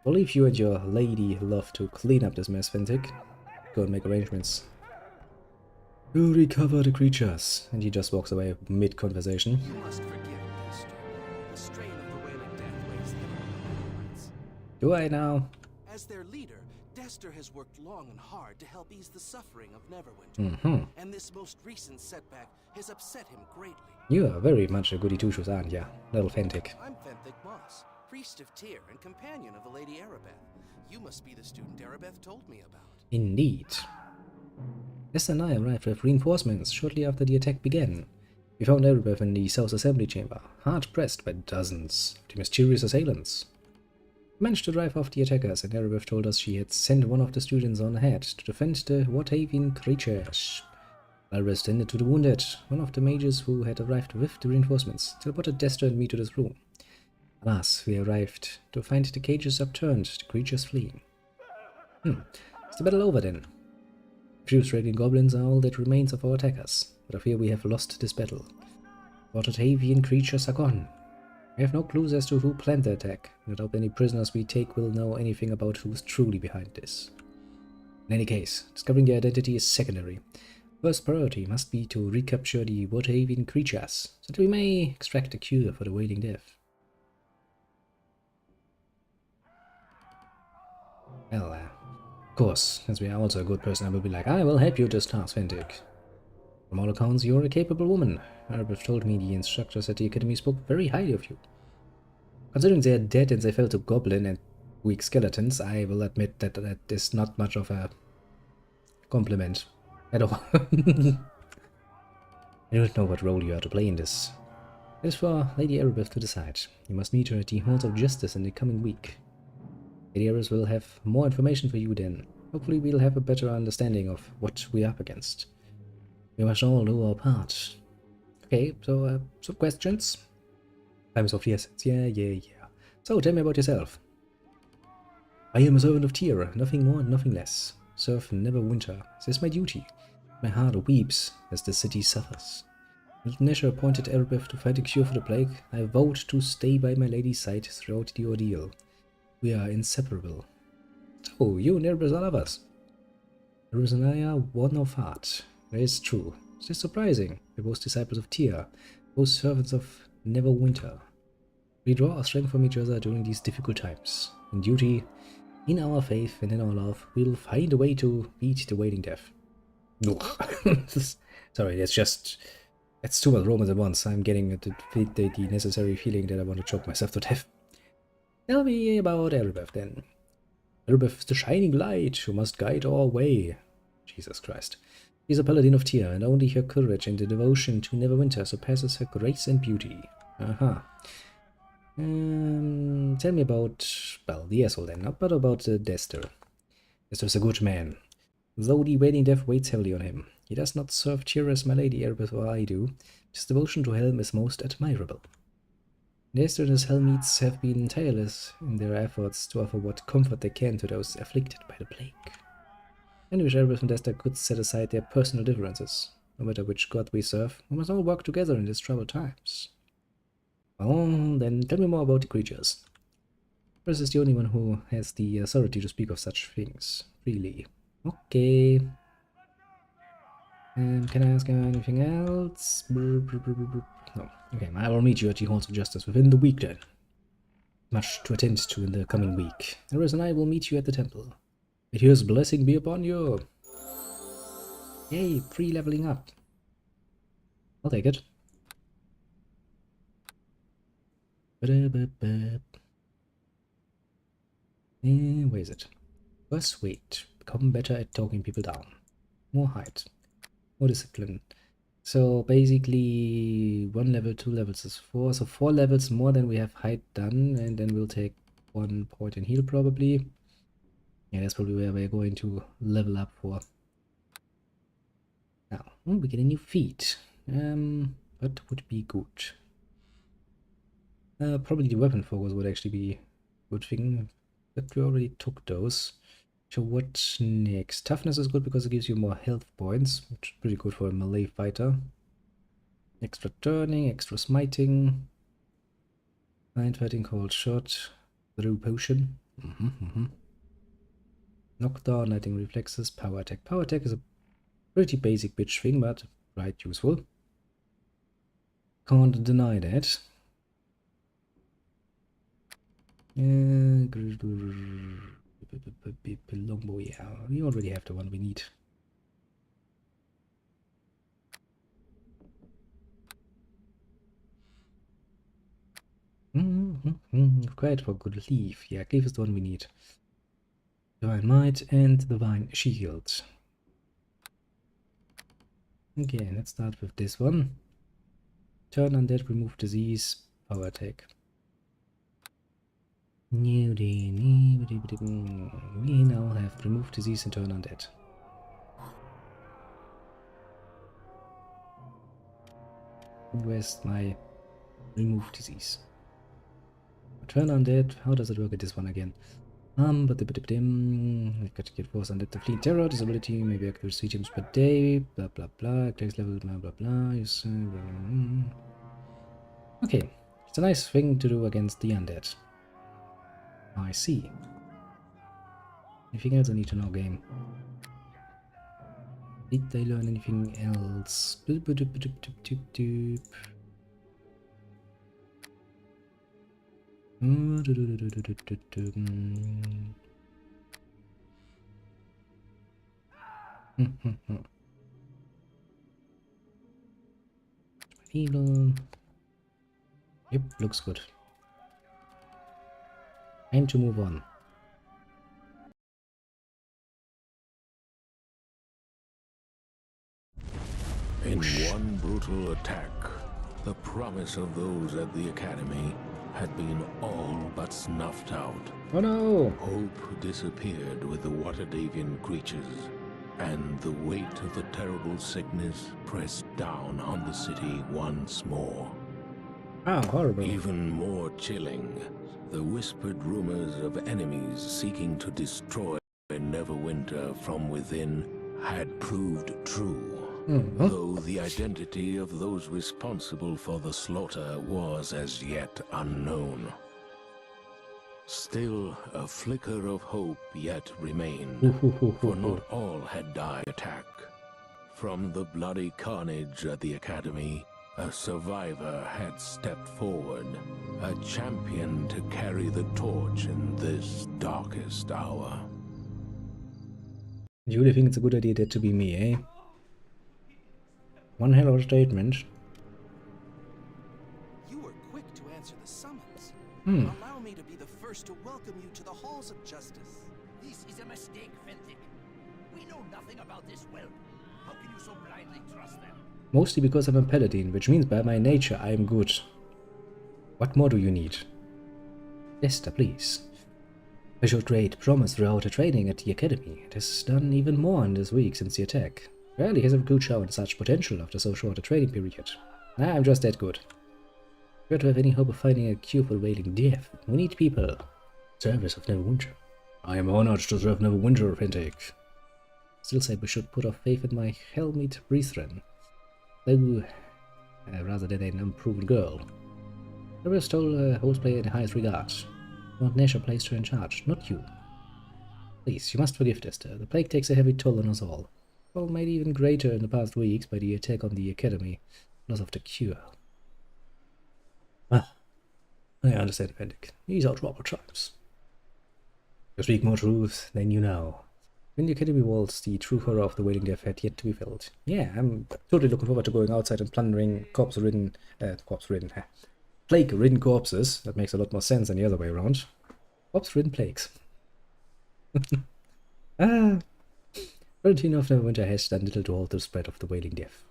I'll leave you and your lady love to clean up this mess, Fentic. Go and make arrangements to recover the creatures. And he just walks away mid-conversation. You must forgive Dester. The strain of the Wailing Death weighs heavily on their minds. Do I now? As their leader, Dester has worked long and hard to help ease the suffering of Neverwinter. And this most recent setback has upset him greatly. You are very much a goody two-shoes, aren't ya, little Fentic? I'm Fentic Moss, priest of Tyr and companion of the Lady Erebeth. You must be the student Erebeth told me about. Indeed. Esther and I arrived with reinforcements shortly after the attack began. We found Erebeth in the South Assembly Chamber, hard-pressed by dozens of the mysterious assailants. We managed to drive off the attackers, and Erebeth told us she had sent one of the students on ahead to defend the Watavian creatures. Erebeth tended to the wounded. One of the mages who had arrived with the reinforcements teleported Dester and me to this room. Alas, we arrived to find the cages upturned, the creatures fleeing. Is the battle over then? A few striking goblins are all that remains of our attackers, but I fear we have lost this battle. Our Watavian creatures are gone. I have no clues as to who planned the attack, and I doubt any prisoners we take will know anything about who's truly behind this. In any case, discovering their identity is secondary. First priority must be to recapture the Watavian creatures, so that we may extract a cure for the Wailing Death. Well, of course, since we are also a good person, I will be like, I will help you this task, Fentic. From all accounts, you're a capable woman. Erebeth told me the instructors at the academy spoke very highly of you. Considering they are dead and they fell to goblin and weak skeletons, I will admit that that is not much of a compliment at all. I don't know what role you are to play in this It is for Lady Erebeth to decide. You must meet her at the Halls of Justice in the coming week. Lady Erebeth will have more information for you then. Hopefully we'll have a better understanding of what we're up against. We must all do our part. Okay, so some questions? Times of yes. Yeah. So tell me about yourself. I am a servant of Tyr, nothing more, nothing less. Serve Neverwinter. This is my duty. My heart weeps as the city suffers. When Nesher appointed Erebeth to find a cure for the plague, I vowed to stay by my lady's side throughout the ordeal. We are inseparable. So, you and Erebeth are lovers. Erebeth and I are one of heart. That is true. It is surprising. We're both disciples of Tyr, both servants of Neverwinter. We draw our strength from each other during these difficult times. In duty, in our faith, and in our love, we'll find a way to beat the waiting death. Sorry, that's too much romance at once. I'm getting the necessary feeling that I want to choke myself to death. Tell me about Erebeth then. Erebeth is the shining light who must guide our way. Jesus Christ. She's a paladin of Tyr, and only her courage and the devotion to Neverwinter surpasses her grace and beauty. Aha. Tell me about, well, the asshole then, not but about Dester. Dester's a good man, though the waiting death weighs heavily on him. He does not serve Tyr as my lady Erebeth or I do. His devotion to Helm is most admirable. Dester and his Helmeets have been tireless in their efforts to offer what comfort they can to those afflicted by the plague. I wish Erebeth and Dester could set aside their personal differences. No matter which god we serve, we must all work together in these troubled times. Well, then tell me more about the creatures. Erebeth is the only one who has the authority to speak of such things, freely. Okay. And can I ask anything else? No. Okay, I will meet you at the Halls of Justice within the week then. Much to attend to in the coming week. Erebeth and I will meet you at the temple. May Tyr's blessing be upon you. Yay, free leveling up. I'll take it. Where is it? Persuade. Become better at talking people down. More height. More discipline. So basically 1 level, 2 levels is 4. So 4 levels more than we have height done, and then we'll take 1 point in heal probably. Yeah, that's probably where we're going to level up for. Now, we get a new feat. What would be good? Probably the weapon focus would actually be a good thing, but we already took those. So what next? Toughness is good because it gives you more health points, which is pretty good for a melee fighter. Extra turning, extra smiting, blind fighting, cold shot, through potion. Knockdown, lightning reflexes, power attack. Power attack is a pretty basic bitch thing, but right useful. Can't deny that. Longbow, yeah, we already have the one we need. Quite for good cleave. Yeah, cleave is the one we need. Divine Might and Divine Shield. Okay, let's start with this one. Turn undead, remove disease, power attack. We now have remove disease and turn undead. Where's my remove disease? Turn undead, how does it work at this one again? I've got to get force undead to flee terror, disability, maybe active 3 times per day, blah blah blah, attacks level, blah blah blah. Okay, it's a nice thing to do against the undead. I see. Anything else I need to know, game? Did I learn anything else? Evil. Yep, looks good. Time to move on. In one brutal attack, The promise of those at the academy had been all but snuffed out. Oh no! Hope disappeared with the Waterdavian creatures, and the weight of the terrible sickness pressed down on the city once more. Ah, horrible. Even more chilling, the whispered rumors of enemies seeking to destroy Neverwinter from within had proved true. Though the identity of those responsible for the slaughter was as yet unknown. Still, a flicker of hope yet remained, for not all had died in attack. From the bloody carnage at the academy, a survivor had stepped forward, a champion to carry the torch in this darkest hour. You really think it's a good idea that to be me, eh? One hell of a statement. You were quick to answer the summons. Hmm. Allow me to be the first to welcome you to the halls of justice. This is a mistake, Fentic. We know nothing about this well. How can you so blindly trust them? Mostly because I'm a paladin, which means by my nature I am good. What more do you need? Esther, please. I showed great promise throughout her training at the academy. It has done even more in this week since the attack. Rarely has a recruit shown such potential after so short a training period. I'm just that good. If you're to have any hope of finding a cure for wailing death, we need people. Service of Neverwinter. I am honored to serve Neverwinter, Fentic. Still say we should put our faith in my helmet brethren. Though, rather than an unproven girl. Erebeth stole holds play in the highest regard. Lord Nesher placed her in charge, not you. Please, you must forgive Esther. The plague takes a heavy toll on us all. Well, made even greater in the past weeks by the attack on the academy, loss of the cure. Ah, I understand, Fentic. These are troubled times. You speak more truth than you know. In the academy walls, the true horror of the wailing death had yet to be felt. Yeah, I'm totally looking forward to going outside and plundering plague-ridden corpses. That makes a lot more sense than the other way around. Corpse-ridden plagues. Valentine of Neverwinter has done little to halt the spread of the wailing death.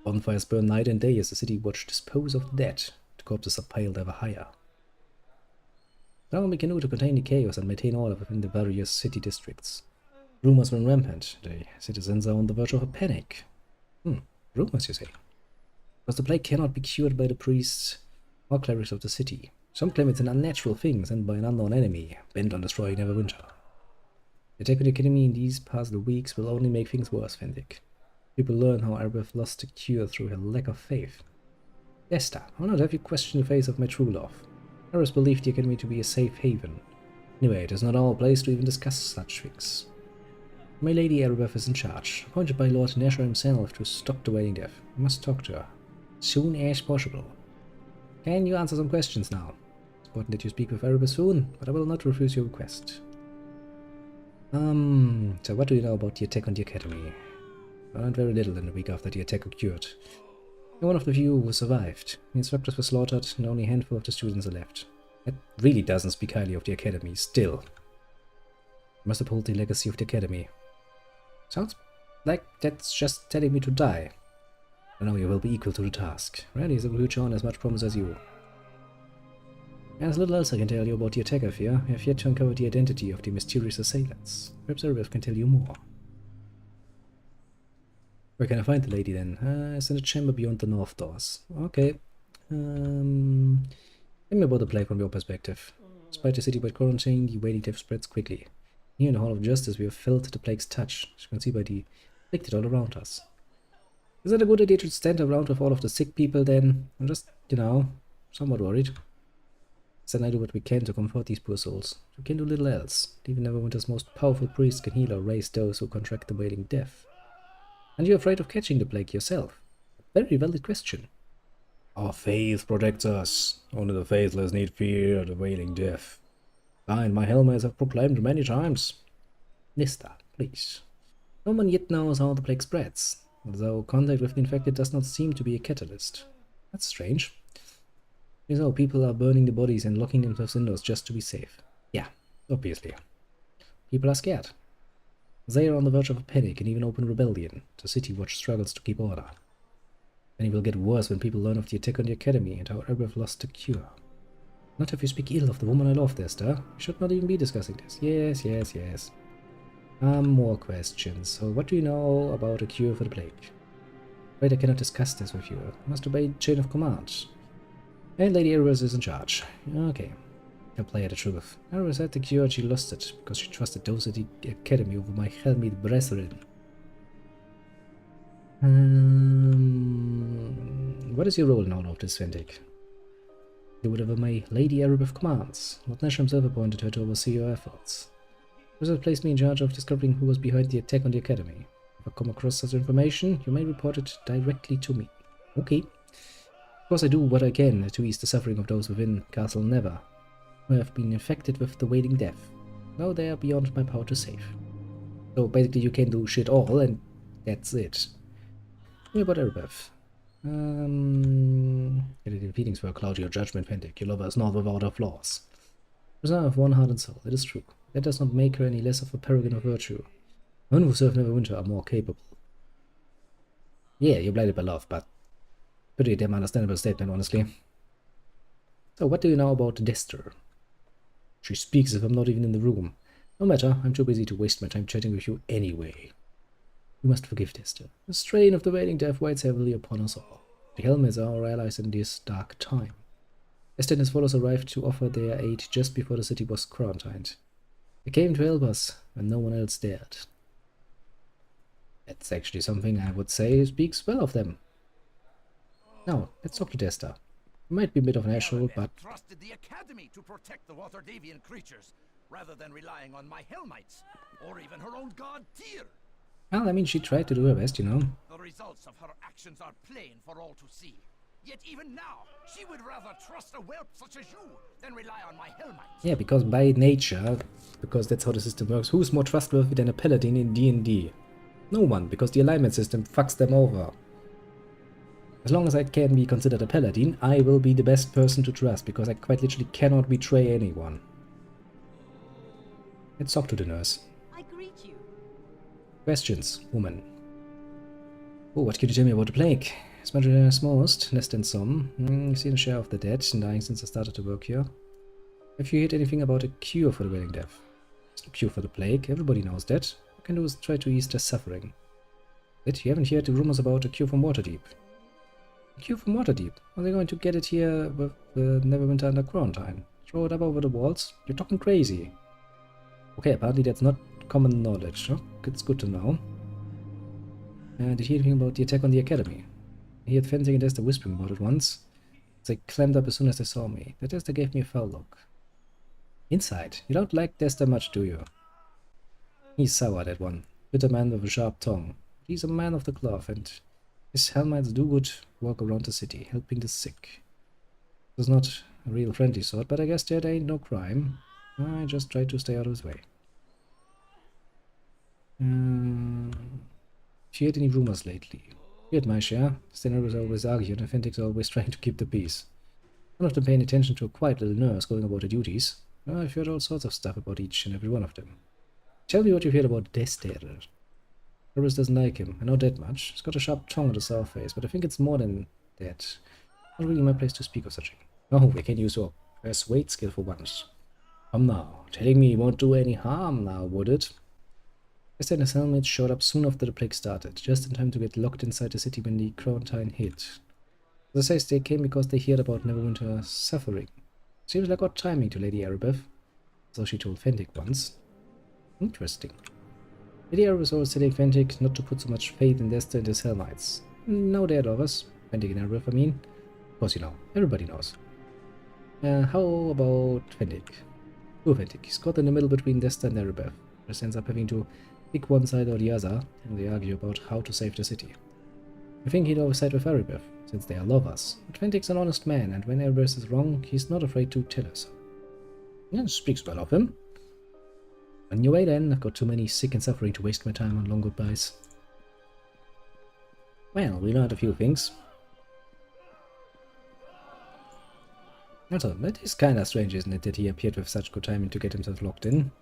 Bonfires burn night and day as the city watch dispose of the dead. The corpses are piled ever higher. Now we can do to contain the chaos and maintain order within the various city districts. Rumors run rampant. The citizens are on the verge of a panic. Rumors, you say? Because the plague cannot be cured by the priests or clerics of the city. Some claim it's an unnatural thing sent by an unknown enemy, bent on destroying Neverwinter. The attack on the academy in these past weeks will only make things worse, Fentic. People learn how Erebeth lost the cure through her lack of faith. Esther, I will not have you question the face of my true love. Erebeth believed the academy to be a safe haven. Anyway, it is not our place to even discuss such things. My lady Erebeth is in charge, appointed by Lord Nesher himself to stop the wailing death. We must talk to her. Soon as possible. Can you answer some questions now? It's important that you speak with Erebeth soon, but I will not refuse your request. So what do you know about the attack on the academy? I learned very little in the week after the attack occurred. You're one of the few who survived. The instructors were slaughtered, and only a handful of the students are left. That really doesn't speak highly of the academy, still. You must uphold the legacy of the academy. Sounds like that's just telling me to die. I know you will be equal to the task. Rarely is a recruit shown as much promise as you. There's little else I can tell you about the attack affair. I have yet to uncover the identity of the mysterious assailants. Perhaps Erebeth can tell you more. Where can I find the lady then? It's in a chamber beyond the north doors. Okay. Tell me about the plague from your perspective. Despite the city-wide quarantine, the wailing death spreads quickly. Here in the Hall of Justice we have felt the plague's touch, as you can see by the afflicted all around us. Is it a good idea to stand around with all of the sick people then? I'm just, somewhat worried. Then I do what we can to comfort these poor souls. We can do little else. Even Neverwinter's most powerful priest can heal or raise those who contract the wailing death. And you're afraid of catching the plague yourself? A very valid question. Our faith protects us. Only the faithless need fear the wailing death. I and my helmets have proclaimed many times. Nista, please. No one yet knows how the plague spreads, though contact with the infected does not seem to be a catalyst. That's strange. You know, people are burning the bodies and locking themselves indoors just to be safe. Yeah, obviously. People are scared. They are on the verge of a panic and even open rebellion. The city watch struggles to keep order. And it will get worse when people learn of the attack on the academy and how Erebeth lost the cure. Not if you speak ill of the woman I love, Desta. We should not even be discussing this. Yes, yes, yes. More questions. So what do you know about a cure for the plague? Wait, I cannot discuss this with you. I must obey chain of command. And Lady Erebeth is in charge. Okay. I'll play her the truth. Erebeth had the cure and she lost it, because she trusted those at the academy over my helmet brethren. What is your role now, Lord Fentic? Do whatever my Lady Erebeth commands. Lord Nash himself appointed her to oversee your efforts. Wizard placed me in charge of discovering who was behind the attack on the academy. If I come across such information, you may report it directly to me. Okay. Of course I do what I can to ease the suffering of those within Castle Never, who have been infected with the wailing death. Now they are beyond my power to save. So basically you can do shit all, and that's it. Tell me about Erebeth. Your feelings were cloud your judgment, Fentic. Your lover is not without her flaws. Prisoner of one heart and soul, it is true. That does not make her any less of a paragon of virtue. Women who serve Neverwinter are more capable. Yeah, you're blinded by love, but pretty damn understandable statement, honestly. So, what do you know about Dester? She speaks if I'm not even in the room. No matter, I'm too busy to waste my time chatting with you anyway. You must forgive Dester. The strain of the wailing death weighs heavily upon us all. The Helmets are our allies in this dark time. Dester and his followers arrived to offer their aid just before the city was quarantined. They came to help us when no one else dared. That's actually something I would say speaks well of them. Now, let's talk to Dester. He might be a bit of an asshole, but trusted the academy to protect the water deviant creatures, rather than relying on my Helmites, or even her own god Tyr. Well, I mean, she tried to do her best, you know. The results of her actions are plain for all to see. Yet even now, she would rather trust a whelp such as you than rely on my Helmites. Yeah, because by nature, because that's how the system works, who's more trustworthy than a paladin in D&D? No one, because the alignment system fucks them over. As long as I can be considered a paladin, I will be the best person to trust, because I quite literally cannot betray anyone. Let's talk to the nurse. I greet you. Questions, woman. Oh, what can you tell me about the plague? As much as most, less than some. You've seen a share of the dead dying since I started to work here. Have you heard anything about a cure for the wailing death? There's no cure for the plague, everybody knows that. What you can do is try to ease their suffering. But you haven't heard the rumors about a cure from Waterdeep. A cure from Waterdeep? Are they going to get it here with Neverwinter under quarantine? Throw it up over the walls? You're talking crazy. Okay, apparently that's not common knowledge, huh? It's good to know. Did you hear anything about the attack on the academy? I heard Fentic and Dester whispering about it once. They climbed up as soon as they saw me. That Dester gave me a foul look. Inside, you don't like Dester much, do you? He's sour, that one. Bitter man with a sharp tongue. He's a man of the cloth, and his Helmites do good work around the city, helping the sick. He's not a real friendly sort, but I guess there ain't no crime. I just try to stay out of his way. Have you heard any rumors lately? We had my share. Stenner was always arguing, and Fentic's always trying to keep the peace. None of them paying attention to a quiet little nurse going about her duties. I've heard all sorts of stuff about each and every one of them. Tell me what you've heard about Dester. Erebeth doesn't like him, I know that much. He's got a sharp tongue and a sour face, but I think it's more than that. Not really my place to speak of such thing. Oh, we can use your persuade skill for once. Come now, telling me he won't do any harm now, would it? Dester and his helmets showed up soon after the plague started, just in time to get locked inside the city when the quarantine hit. As I say, they came because they heard about Neverwinter's suffering. Seems like odd timing to Lady Erebeth, so she told Fentic once. Interesting. Lady Erebeth was always telling Fentic not to put so much faith in Dester and his Helmites. No dare lovers. Fentic and Erebeth, I mean. Of course you know, everybody knows. How about Fentic? Poor Fentic, he's caught in the middle between Dester and Erebeth. Just ends up having to pick one side or the other, and they argue about how to save the city. I think he'd always side with Erebeth, since they are lovers. But Fentic's an honest man, and when Erebeth is wrong, he's not afraid to tell us. Yeah, speaks well of him. On your way then, I've got too many sick and suffering to waste my time on long goodbyes. Well, we learned a few things. Also, it is kinda strange, isn't it, that he appeared with such good timing to get himself locked in.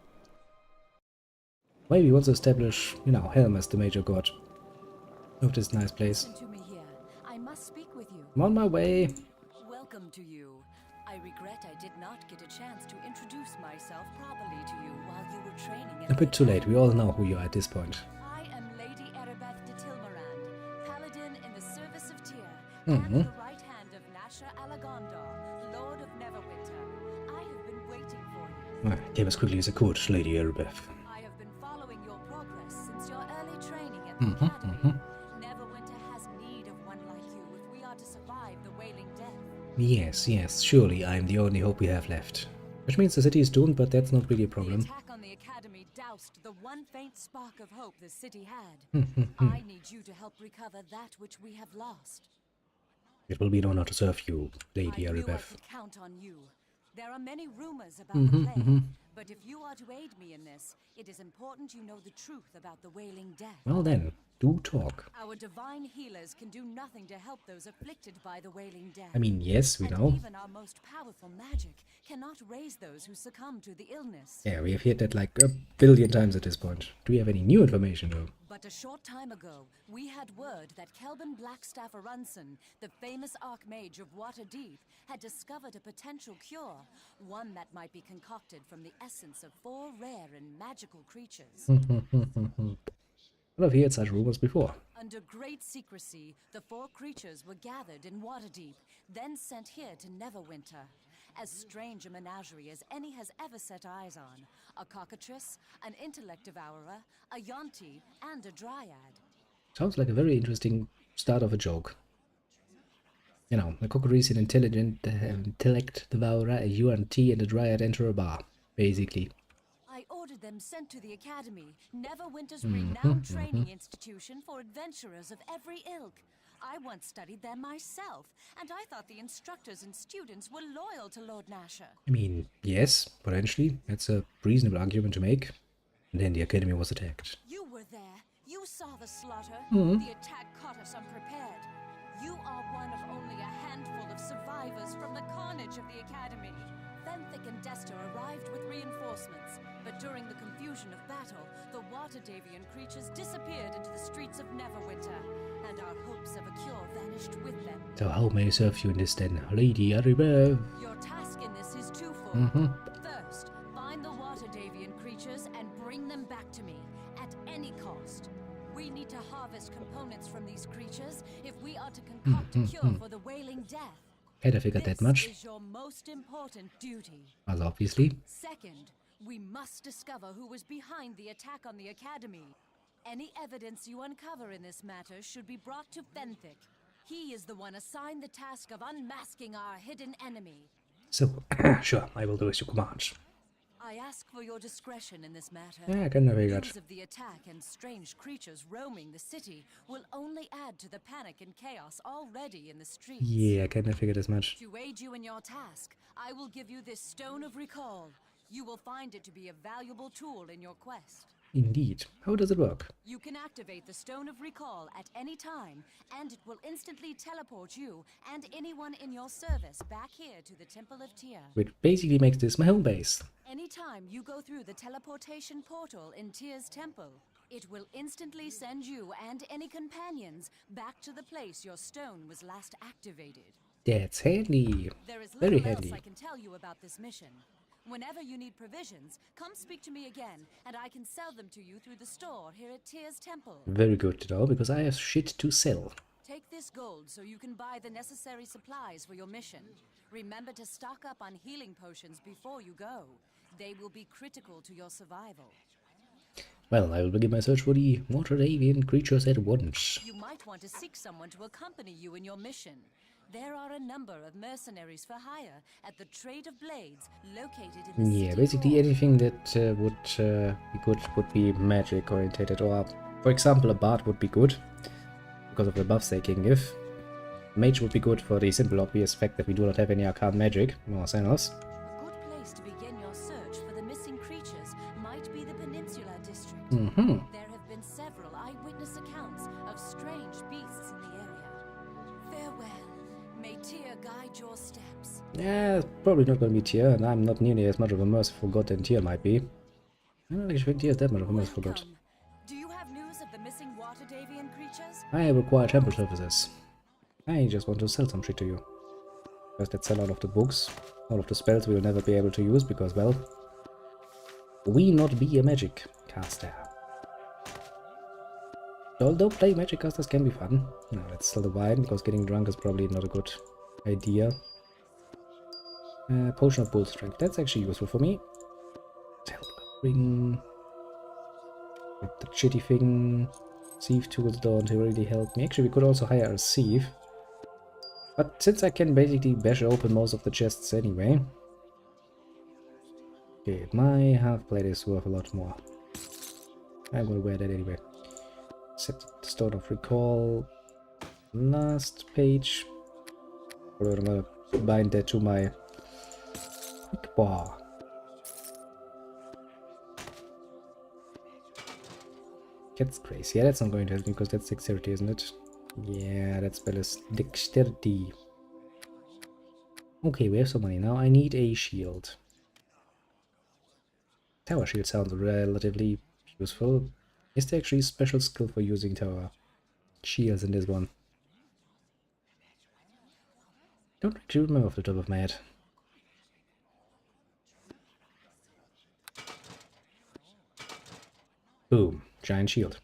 Maybe he wants to establish, you know, Helm as the major god of this nice place. must speak with you. I'm on my way. Welcome to you. I regret I did not get a chance to introduce myself properly to you while you were training at A bit too late. We all know who you are at this point. I am Lady Erebeth de Tilmarand, paladin in the service of Tyr, and the right hand of Nasha Alagondar, Lord of Neverwinter. I have been waiting for you. Came as quickly as I could, Lady Erebeth. I have been following your progress since your early training at the Academy. Neverwinter has need of one like you if we are to survive the Wailing Death. Yes, yes, surely I am the only hope we have left. Which means the city is doomed, but that's not really a problem. The attack on the Academy doused the one faint spark of hope the city had. I need you to help recover that which we have lost. It will be an honor to serve you, Lady I knew I Erebeth. could count on you. There are many rumors about the plague, but if you are to aid me in this, it is important you know the truth about the Wailing Death. Well then, do talk. Our divine healers can do nothing to help those afflicted by the Wailing Death. I mean, yes, we And know. even our most powerful magic cannot raise those who succumb to the illness. Yeah, we have heard that like a billion times at this point. Do we have any new information though? But a short time ago, we had word that Kelvin Blackstaff Arunson, the famous Archmage of Waterdeep, had discovered a potential cure, one that might be concocted from the essence of 4 rare and magical creatures. I've heard such rumors before. Under great secrecy, the 4 creatures were gathered in Waterdeep, then sent here to Neverwinter. As strange a menagerie as any has ever set eyes on. A cockatrice, an intellect devourer, a yonti, and a dryad. Sounds like a very interesting start of a joke. You know, a cockatrice, an intellect devourer, a UNT, and a dryad enter a bar, basically. I ordered them sent to the Academy, Neverwinter's renowned training institution for adventurers of every ilk. I once studied there myself, and I thought the instructors and students were loyal to Lord Nasher. I mean, yes, potentially. That's a reasonable argument to make. And then the Academy was attacked. You were there. You saw the slaughter. The attack caught us unprepared. You are one of only a handful of survivors from the carnage of the Academy. Fenthic and Dester arrived with reinforcements, but during the confusion of battle, the Waterdavian creatures disappeared into the streets of Neverwinter, and our hopes of a cure vanished with them. So how may I serve you in this then, Lady Erebeth? Your task in this is twofold. First, find the Waterdavian creatures and bring them back to me, at any cost. We need to harvest components from these creatures if we are to concoct a cure for the Wailing Death. Had I figured that much? This is your most important duty. Well, obviously. Second, we must discover who was behind the attack on the Academy. Any evidence you uncover in this matter should be brought to Fenthic. He is the one assigned the task of unmasking our hidden enemy. So, sure, I will do as you command. I ask for your discretion in this matter. Yeah, I can navigate. News of the attack and strange creatures roaming the city will only add to the panic and chaos already in the streets. Yeah, I can figure as much. To aid you in your task, I will give you this Stone of Recall. You will find it to be a valuable tool in your quest. Indeed. How does it work? You can activate the Stone of Recall at any time, and it will instantly teleport you and anyone in your service back here to the Temple of Tyr. Which basically makes this my home base. Anytime you go through the teleportation portal in Tyr's temple, it will instantly send you and any companions back to the place your stone was last activated. That's handy. There is Very little handy. else I can tell you about this mission. Whenever you need provisions, come speak to me again, and I can sell them to you through the store here at Tyr's temple. Very good to know, because I have shit to sell. Take this gold so you can buy the necessary supplies for your mission. Remember to stock up on healing potions before you go. They will be critical to your survival. Well, I will begin my search for the Waterdavian creatures at once. You might want to seek someone to accompany you in your mission. There are a number of mercenaries for hire at the Trade of Blades located in the Yeah, city basically hall. anything that be good would be magic orientated, or for example a bard would be good because of the buffs they can give. Mage would be good for the simple obvious fact that we do not have any arcane magic or else. A good place to begin your search for the missing creatures might be the Peninsula District. There have been several eyewitness accounts of strange beasts in the area. Farewell. May Tyr guide your steps. Yeah, it's probably not going to be Tyr, and I'm not nearly as much of a merciful god than Tyr might be. I don't actually think Tyr is that much of a merciful god. Welcome. Do you have news of the missing Waterdavian creatures? I require temple services. I just want to sell some shit to you. First, let's sell all of the books. All of the spells we will never be able to use because, well, we not be a magic caster. Although playing magic casters can be fun. No, let's sell the wine because getting drunk is probably not a good idea. Potion of bull strength. That's actually useful for me. Ring. The shitty thing. Thief tools don't really help me. Actually, we could also hire a thief. But since I can basically bash open most of the chests anyway. Okay, my half-plate is worth a lot more. I'm gonna wear that anyway. Set the stone of recall. Last page. Or I'm gonna bind that to my quick bar. Cat's Grace. Yeah, that's not going to help me because that's dexterity, isn't it? Yeah, that spell is dexterity. Okay, we have some money now. I need a shield. Tower shield sounds relatively useful. Is there actually a special skill for using tower shields in this one? Don't actually remember off the top of my head. Boom. Giant shield.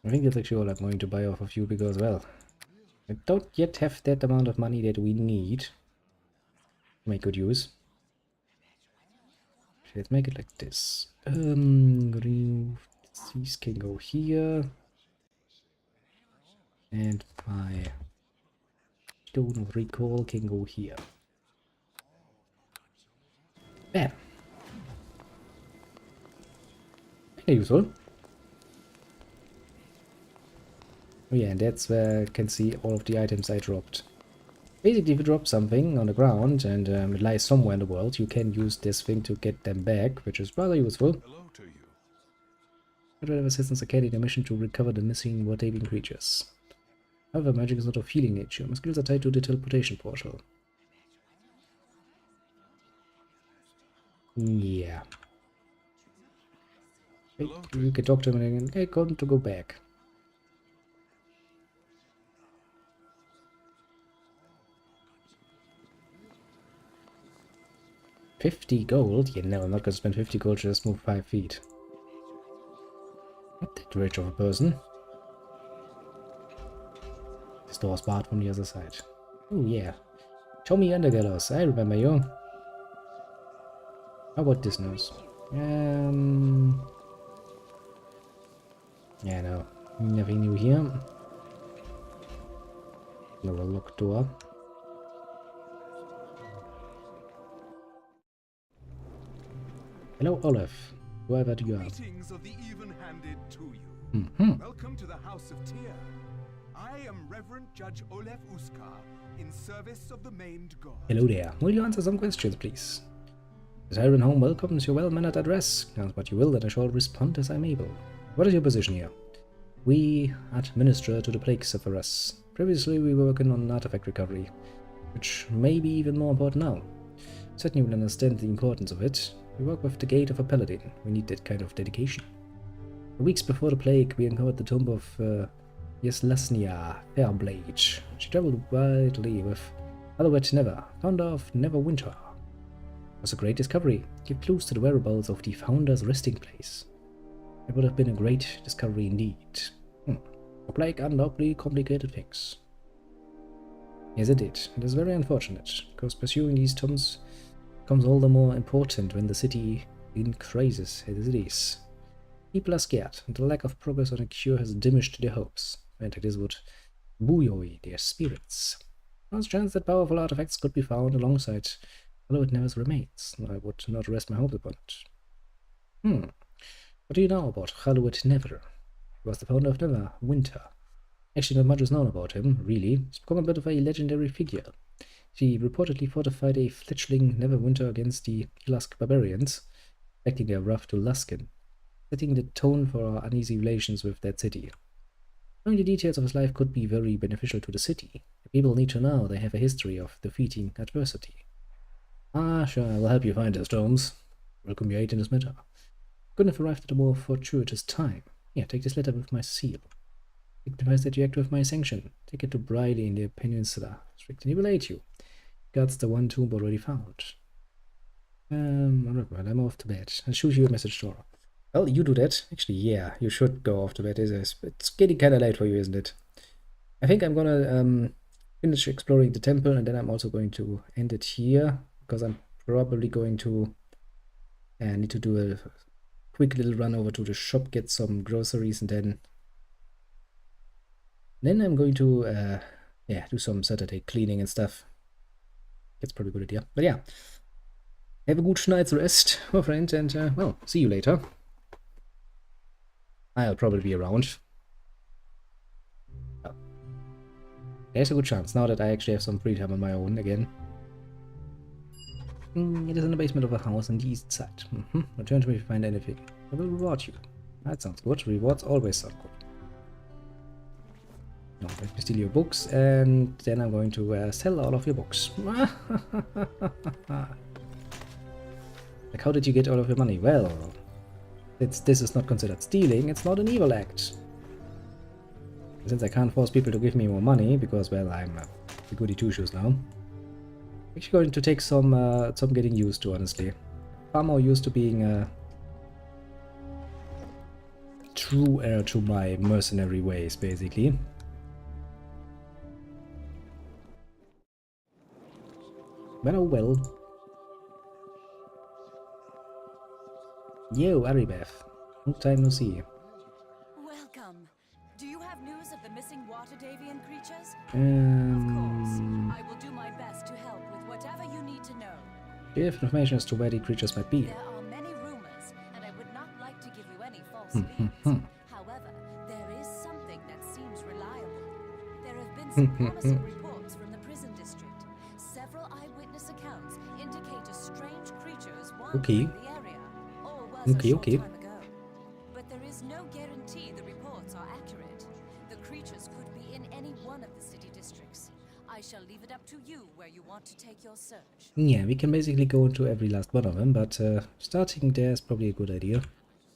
I think that's actually all I'm going to buy off of you because, well, I don't yet have that amount of money that we need to make good use. Let's make it like this. These can go here. And my stone of recall can go here. Bam. Very useful. Oh yeah, and that's where I can see all of the items I dropped. Basically, if you drop something on the ground and it lies somewhere in the world, you can use this thing to get them back, which is rather useful. Hello to you. Federal assistance carried a mission to recover the missing War-Taping creatures. However, magic is not of healing nature. My skills are tied to the teleportation portal. Yeah. You can talk to him again. Hey, got him to go back. $50 gold? Yeah, no, I'm not gonna spend 50 gold to just move 5 feet. Not that rich of a person. This door's barred from the other side. Oh yeah. Show me Undergallows, I remember you. How about this nose? Yeah, no. Nothing new here. Another locked door. Hello, Olaf. Whoever you are. Greetings of the even-handed to you. Welcome to the House of Tyr. I am Reverend Judge Olaf Uskar, in service of the maimed god. Hello there. Will you answer some questions, please? The Siren Home welcomes your well-mannered address. Ask what you will, and I shall respond as I'm able. What is your position here? We administer to the plague sufferers. Previously, we were working on artifact recovery, which may be even more important now. Certainly you will understand the importance of it. We work with the gate of a paladin. We need that kind of dedication. Weeks before the plague, we uncovered the tomb of Yeslasnia Fairblade. She traveled widely with Otherwise Never, founder of Neverwinter. It was a great discovery. Give clues to the whereabouts of the founder's resting place. It would have been a great discovery indeed. A plague undoubtedly complicated things. Yes, it did. It is very unfortunate, because pursuing these tombs becomes all the more important when the city in crisis as it is. People are scared, and the lack of progress on a cure has diminished their hopes, and it is what buoy their spirits. There's a chance that powerful artifacts could be found alongside, although it never remains. I would not rest my hopes upon it. What do you know about Haluit Never? He was the founder of Neverwinter. Actually, not much is known about him, really. He's become a bit of a legendary figure. He reportedly fortified a fledgling Neverwinter against the Lusk barbarians, backing their wrath to Luskan, setting the tone for our uneasy relations with that city. Knowing the details of his life could be very beneficial to the city. The people need to know they have a history of defeating adversity. Ah, sure, I will help you find his tomes. Welcome your aid in this matter. Couldn't have arrived at a more fortuitous time. Here, take this letter with my seal. Signifies that you act with my sanction. Take it to Briley in the peninsula. Strictly relate you. Guards the one tomb already found. Alright, well, I'm off to bed. I'll shoot you a message, Dora. Well, you do that. Actually, yeah, you should go off to bed. It's getting kind of late for you, isn't it? I think I'm gonna finish exploring the temple, and then I'm also going to end it here, because I'm probably going to need to do a quick little run over to the shop, get some groceries, and then I'm going to yeah, do some Saturday cleaning and stuff. That's probably a good idea. But yeah, have a good night's rest, my friend, and well, see you later. I'll probably be around. Oh. There's a good chance now that I actually have some free time on my own again. It is in the basement of a house on the east side. Return to me if you find anything. I will reward you. That sounds good. Rewards always sound good. No, let me steal your books, and then I'm going to sell all of your books. Like, how did you get all of your money? Well, this is not considered stealing, it's not an evil act. Since I can't force people to give me more money, because, well, I'm a goody two-shoes now. Actually going to take some getting used to, honestly. Far more used to being a true heir to my mercenary ways, basically. But oh well. Yo, Aribeth. Long time no see. Welcome. Do you have news of the missing water Davian creatures? Of course. I will do my best to help with whatever you need to know. Give information as to where the creatures might be. There are many rumors, and I would not like to give you any false leads. However, there is something that seems reliable. There have been some promising reports from the prison district. Several eyewitness accounts indicate a strange creature is wandering the area. Or was a short time ago. But there is no guarantee the reports are accurate. The creatures could be in any one of the city districts. I shall leave it up to you where you want to take your search. Yeah, we can basically go into every last one of them, but starting there is probably a good idea.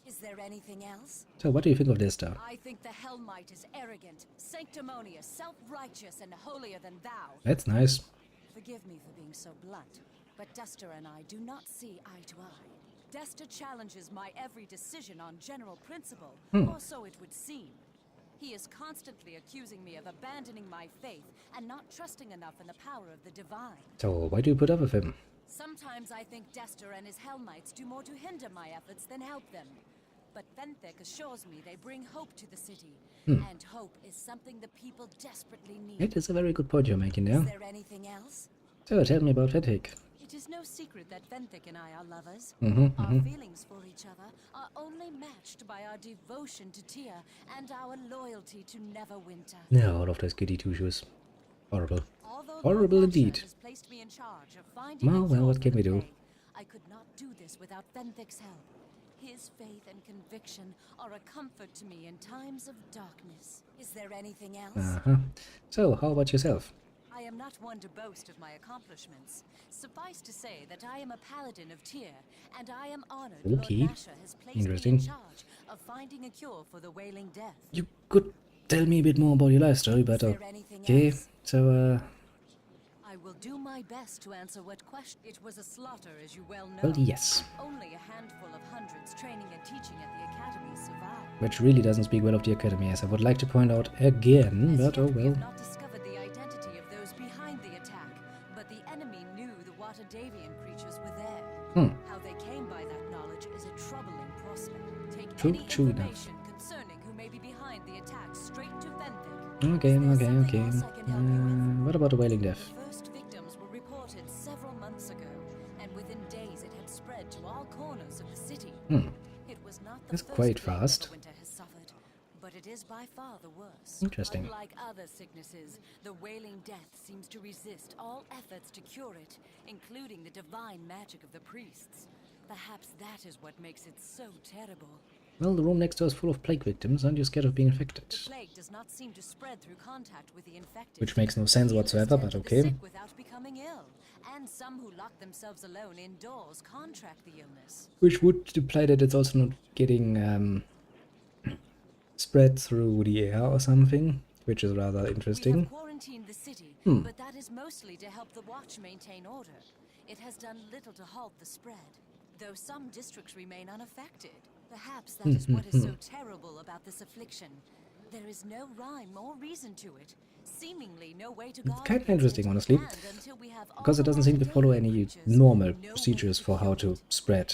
Is there anything else? So, what do you think of this stuff? I think the Hellmite is arrogant, sanctimonious, self-righteous, and holier than thou. That's nice. Forgive me for being so blunt, but Dester and I do not see eye to eye. Dester challenges my every decision on general principle, or so it would seem. He is constantly accusing me of abandoning my faith and not trusting enough in the power of the divine. So, why do you put up with him? Sometimes I think Dester and his Hellmites do more to hinder my efforts than help them. But Venthic assures me they bring hope to the city, and hope is something the people desperately need. It is a very good point you're making there. Is there anything else? So, tell me about Venthic. It is no secret that Venthic and I are lovers. Mm-hmm, Our feelings for each other are only matched by our devotion to Tyr and our loyalty to Neverwinter. Yeah, all of those goody two-shoes. Horrible. Although Horrible indeed. has placed me in charge of finding Well, what can we do? I could not do this without Venthic's help. His faith and conviction are a comfort to me in times of darkness. Is there anything else? So, how about yourself? I am not one to boast of my accomplishments. Suffice to say that I am a paladin of Tyr, and I am honored Lord Nasher has placed me in charge of finding a cure for the Wailing Death. You could tell me a bit more about your life story, but okay. So, I will do my best to answer what question. It was a slaughter, as you well know. well, yes. Only a handful of hundreds training and teaching at the academy survived. Which really doesn't speak well of the academy, as I would like to point out again, but oh well. Not discovered the identity of those behind the attack, but the enemy knew the Watadavian creatures were there. How they came by that knowledge is a troubling prospect. Take any information concerning who may be behind the attack straight to Venthic. Okay. What about the Wailing Death? The first victims were reported several months ago, and within days it had spread to all corners of the city. It was not the That's first quite plague fast. Neverwinter has suffered, but it is by far the worst. Interesting. Unlike other sicknesses, the Wailing Death seems to resist all efforts to cure it, including the divine magic of the priests. Perhaps that is what makes it so terrible. Well, the room next door is full of plague victims. Aren't you scared of being infected? The plague does not seem to spread through contact with the infected. Which makes no sense whatsoever, but okay. Sick without becoming ill, and some who lock themselves alone indoors contract the illness. Which would imply that it's also not getting spread through the air or something, which is rather We interesting. have quarantined the city, but that is mostly to help the Watch maintain order. It has done little to halt the spread, though some districts remain unaffected. Perhaps that is what is so terrible about this affliction. There is no rhyme or reason to it. Seemingly no way to guard Kind of against interesting, it, honestly, and until we have because it doesn't seem to follow any normal procedures for how to spread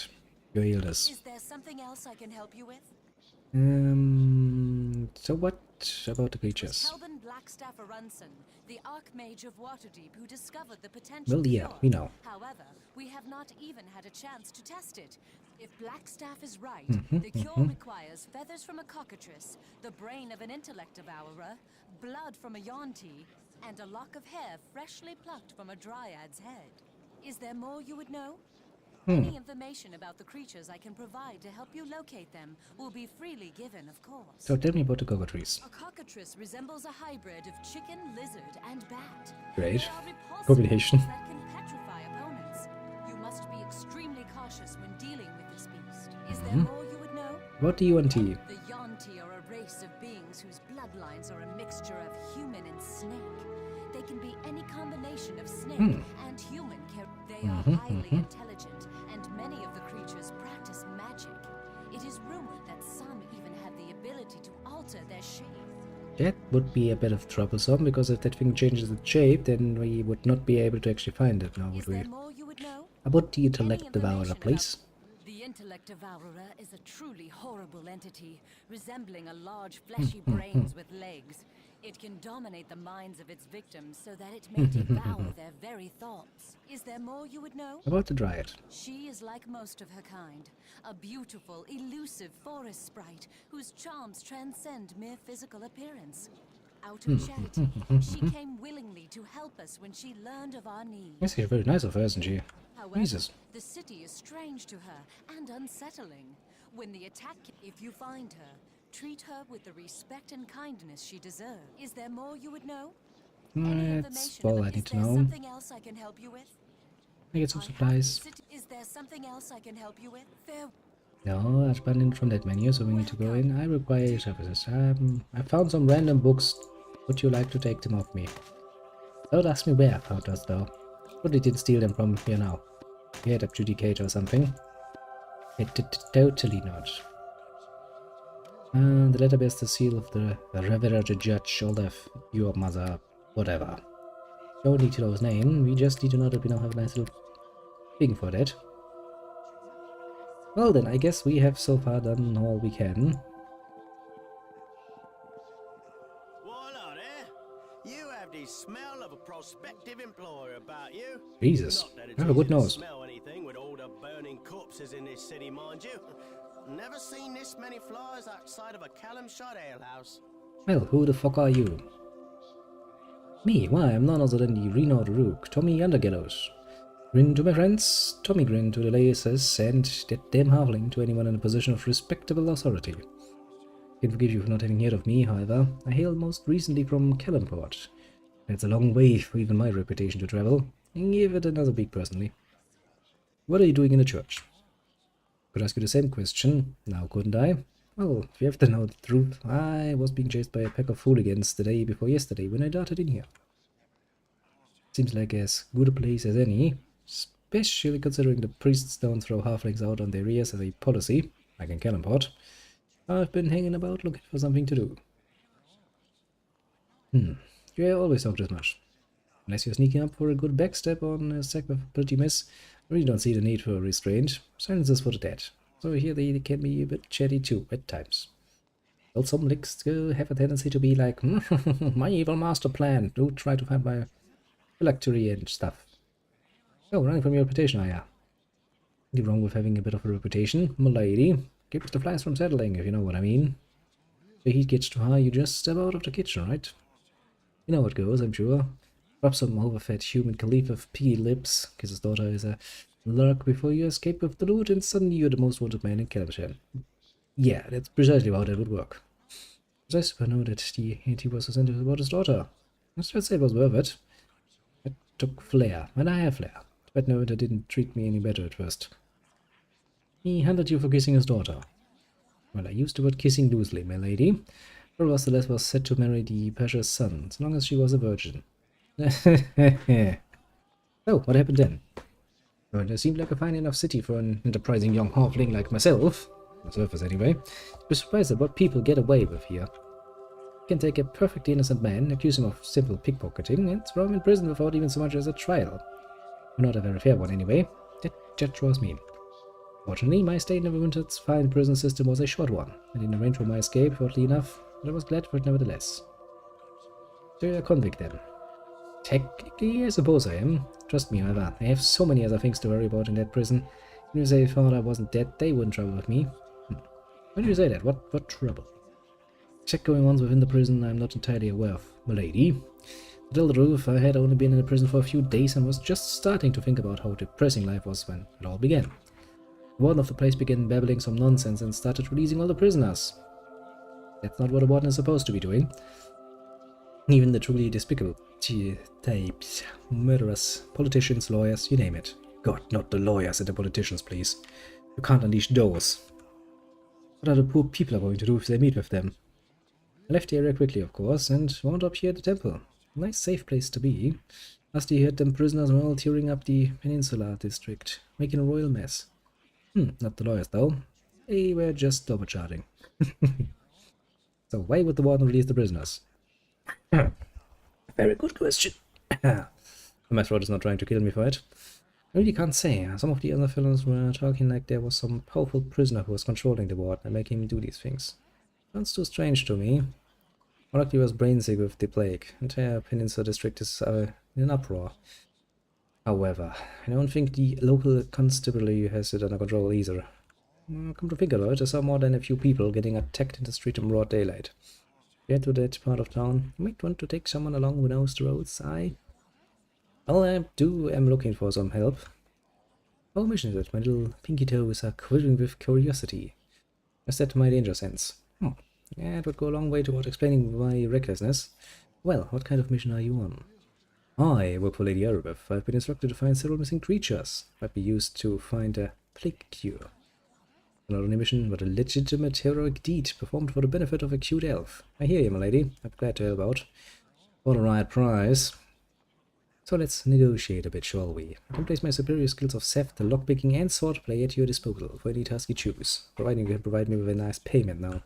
your illness. Is there something else I can help you with? So what about the It was creatures? Helban Blackstaff Arunson, the Archmage of Waterdeep, who discovered the potential Well, yeah, cure. we know. However, we have not even had a chance to test it. If Blackstaff is right, the cure requires feathers from a cockatrice, the brain of an intellect devourer, blood from a Yonti, and a lock of hair freshly plucked from a dryad's head. Is there more you would know? Any information about the creatures I can provide to help you locate them will be freely given, of course. So tell me about the cockatrice. A cockatrice resembles a hybrid of chicken, lizard, and bat. Great. They are repulsive Combination. beasts that can petrify opponents. You must be extremely cautious when dealing with this beast. Is there more you would know? What do you want to? The Yonti are a race of beings whose bloodlines are a mixture of human and snake. They can be any combination of snake and human. They are highly intelligent, and many of the creatures practice magic. It is rumored that some even have the ability to alter their shape. That would be a bit of troublesome, because if that thing changes its shape, then we would not be able to actually find it now, would Is we? there more you would know? About the Any intellect devourer, information please. The intellect devourer is a truly horrible entity, resembling a large fleshy brains with legs. It can dominate the minds of its victims so that it may devour their very thoughts. Is there more you would know? About the dryad. She is like most of her kind, a beautiful, elusive forest sprite whose charms transcend mere physical appearance. Out of charity, she came willingly to help us when she learned of our needs. This is very nice of her, isn't she? However, Jesus. the city is strange to her and unsettling. When the attack, if you find her, treat her with the respect and kindness she deserves. Is there more you would know? Any That's information all about- I need is to there know. something else I can help you with? I get some I have supplies. the city- Is there something else I can help you with? No, that's banned from that menu, so we need to go in. I require your services. I found some random books. Would you like to take them off me? Don't ask me where I found those, though. Probably didn't steal them from here now. We had adjudicate or something. It did totally not. The letter bears the seal of the Reverend Judge Olaf, your mother, whatever. Don't need to know his name, we just need to know that we now have a nice little thing for that. Well then, I guess we have so far done all we can. Voila there! You have the smell of a prospective employer about you. Jesus, Not that it's I have a good easy to nose. smell anything with all the burning corpses in this city, mind you. Never seen this many flies outside of a Callum shot alehouse. Well, who the fuck are you? Me? Why, I'm none other than the renowned rook, Tommy Undergallows. Grin to my friends, Tommy grin to the laces, and that damn halfling to anyone in a position of respectable authority. Can forgive you for not having heard of me, however. I hail most recently from Kellenport. That's a long way for even my reputation to travel. Give it another week, personally. What are you doing in the church? Could ask you the same question, now couldn't I? Well, if you have to know the truth, I was being chased by a pack of hooligans the day before yesterday when I darted in here. Seems like as good a place as any, especially considering the priests don't throw halflings out on their ears as a policy, like in Kellenport. I've been hanging about looking for something to do. You always talk this much. Unless you're sneaking up for a good backstep on a sack of pretty mess, I really don't see the need for restraint. Silence is for the dead. So here they can be a bit chatty too, at times. Well, some licks have a tendency to be like, my evil master plan, do try to find my phylactery and stuff. Oh, running from your reputation, are ya? Nothing wrong with having a bit of a reputation, m'lady. Keeps the flies from settling, if you know what I mean. The heat gets too high, you just step out of the kitchen, right? You know how it goes, I'm sure. Rub some overfed human caliph of piggy lips, kiss his daughter is a lurk before you escape with the loot, and suddenly you're the most wanted man in Kellenshire. Yeah, that's precisely how that would work. As I super know that the he was so sensitive about his daughter. I should say it was worth it. It took flair, and I have flair. But no, that didn't treat me any better at first. He hunted you for kissing his daughter. Well, I used the word kissing loosely, my lady. Or Celeste was set to marry the Pasha's son, as long as she was a virgin. So, what happened then? Well, it seemed like a fine enough city for an enterprising young halfling like myself, on the surface anyway. I was surprised at what people get away with here. You can take a perfectly innocent man, accuse him of simple pickpocketing, and throw him in prison without even so much as a trial. Not a very fair one anyway. That judge was me. Fortunately, my stay in Neverwinter's fine prison system was a short one. I didn't arrange for my escape, oddly enough, but I was glad for it nevertheless. So you're a convict then? Technically, I suppose I am. Trust me, however, I have so many other things to worry about in that prison. Even if they thought I wasn't dead, they wouldn't trouble with me. Why do you say that? What trouble? Check going on within the prison I'm not entirely aware of, milady. To tell the truth, I had only been in the prison for a few days and was just starting to think about how depressing life was when it all began. The warden of the place began babbling some nonsense and started releasing all the prisoners. That's not what a warden is supposed to be doing. Even the truly despicable types, murderers, politicians, lawyers, you name it. God, not the lawyers and the politicians, please. You can't unleash those. What are the poor people going to do if they meet with them? I left the area quickly, of course, and wound up here at the temple. A nice safe place to be. Last I heard, them prisoners were all tearing up the Peninsula district, making a royal mess. Not the lawyers, though. They were just overcharging. So why would the warden release the prisoners? Very good question. My throat is not trying to kill me for it. I really can't say. Some of the other fellows were talking like there was some powerful prisoner who was controlling the warden and making him do these things. Sounds too strange to me. More likely was brainsick with the plague. Entire Peninsula district is in an uproar. However, I don't think the local constabulary has it under control either. Come to think about it, I saw more than a few people getting attacked in the street in broad daylight. Get to that part of town, you might want to take someone along who knows the roads. I'm looking for some help. How mission is it? My little pinky toes are quivering with curiosity. I set my danger sense. Yeah, it would go a long way toward explaining my recklessness. Well, what kind of mission are you on? I work for Lady Erebeth. I've been instructed to find several missing creatures. Might be used to find a plague cure. Not only a mission, but a legitimate heroic deed performed for the benefit of a cute elf. I hear you, my lady. I'm glad to help out. For the right price. So let's negotiate a bit, shall we? I can place my superior skills of theft, lockpicking, and swordplay at your disposal for any task you choose, providing you can provide me with a nice payment now.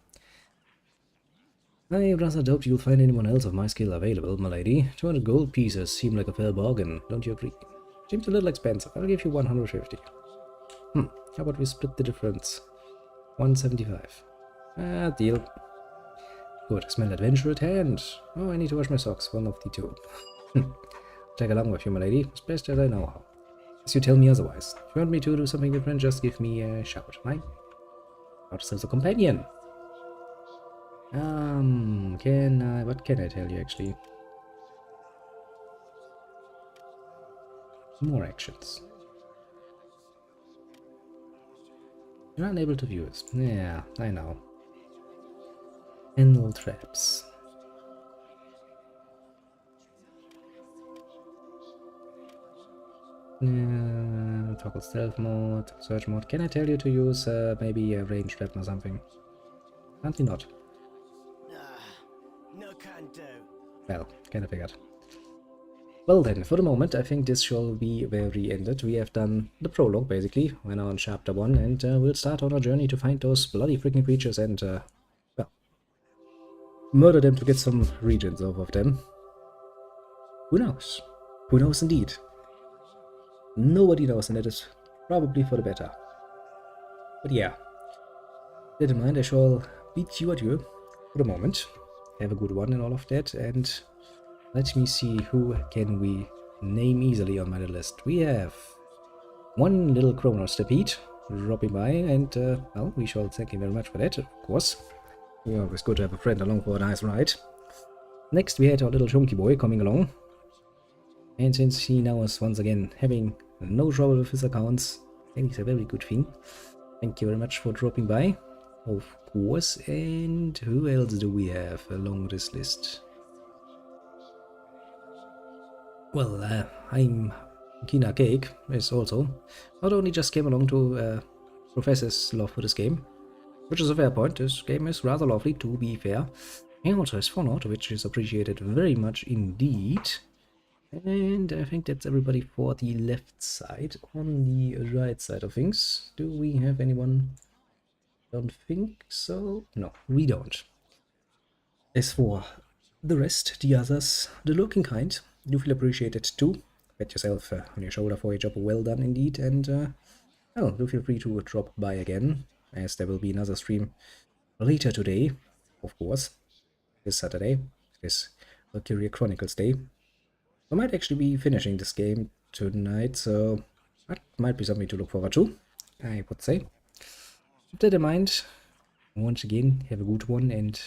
I rather doubt you'll find anyone else of my skill available, my lady. 200 gold pieces seem like a fair bargain, don't you agree? Seems a little expensive. I'll give you 150. How about we split the difference? 175. Deal. Good, I smell adventure at hand. Oh, I need to wash my socks, one of the two. Tag along with you, my lady, as best as I know how. As you tell me otherwise. If you want me to do something different, just give me a shout, right? Got yourself a companion. What can I tell you, actually? More actions. You're unable to view it. Yeah, I know. Handle traps. Toggle stealth mode, search mode. Can I tell you to use maybe a range weapon or something? Apparently not. No can do. Well, kinda figured. Well then, for the moment, I think this shall be where we ended. We have done the prologue, basically. We're now on chapter 1, and we'll start on our journey to find those bloody freaking creatures and, well, murder them to get some regions off of them. Who knows? Who knows indeed? Nobody knows, and that is probably for the better. But yeah, that in mind, I shall bid you adieu for the moment. Have a good one and all of that, and let me see who can we name easily on my list. We have one little Chronos Stampede dropping by, and well, we shall thank him very much for that, of course. It's always good to have a friend along for a nice ride. Next, we had our little chunky boy coming along, and since he now is once again having no trouble with his accounts, that is a very good thing. Thank you very much for dropping by, of course. And who else do we have along this list? Well, I'm Kina Cake is also not only just came along to profess his love for this game, Which is a fair point. This game is rather lovely, to be fair. And also has fun art, which is appreciated very much indeed. And I think that's everybody for the left side. On the right side of things, do we have anyone? Don't think so. No, we don't. As for the rest, the others, the lurking kind, you feel appreciated too. Pat yourself on your shoulder for a job well done indeed, and well, do feel free to drop by again, as there will be another stream later today, of course, this Saturday, this Valkyria Chronicles Day. I might actually be finishing this game tonight, so that might be something to look forward to, I would say. With that in mind, once again, have a good one, and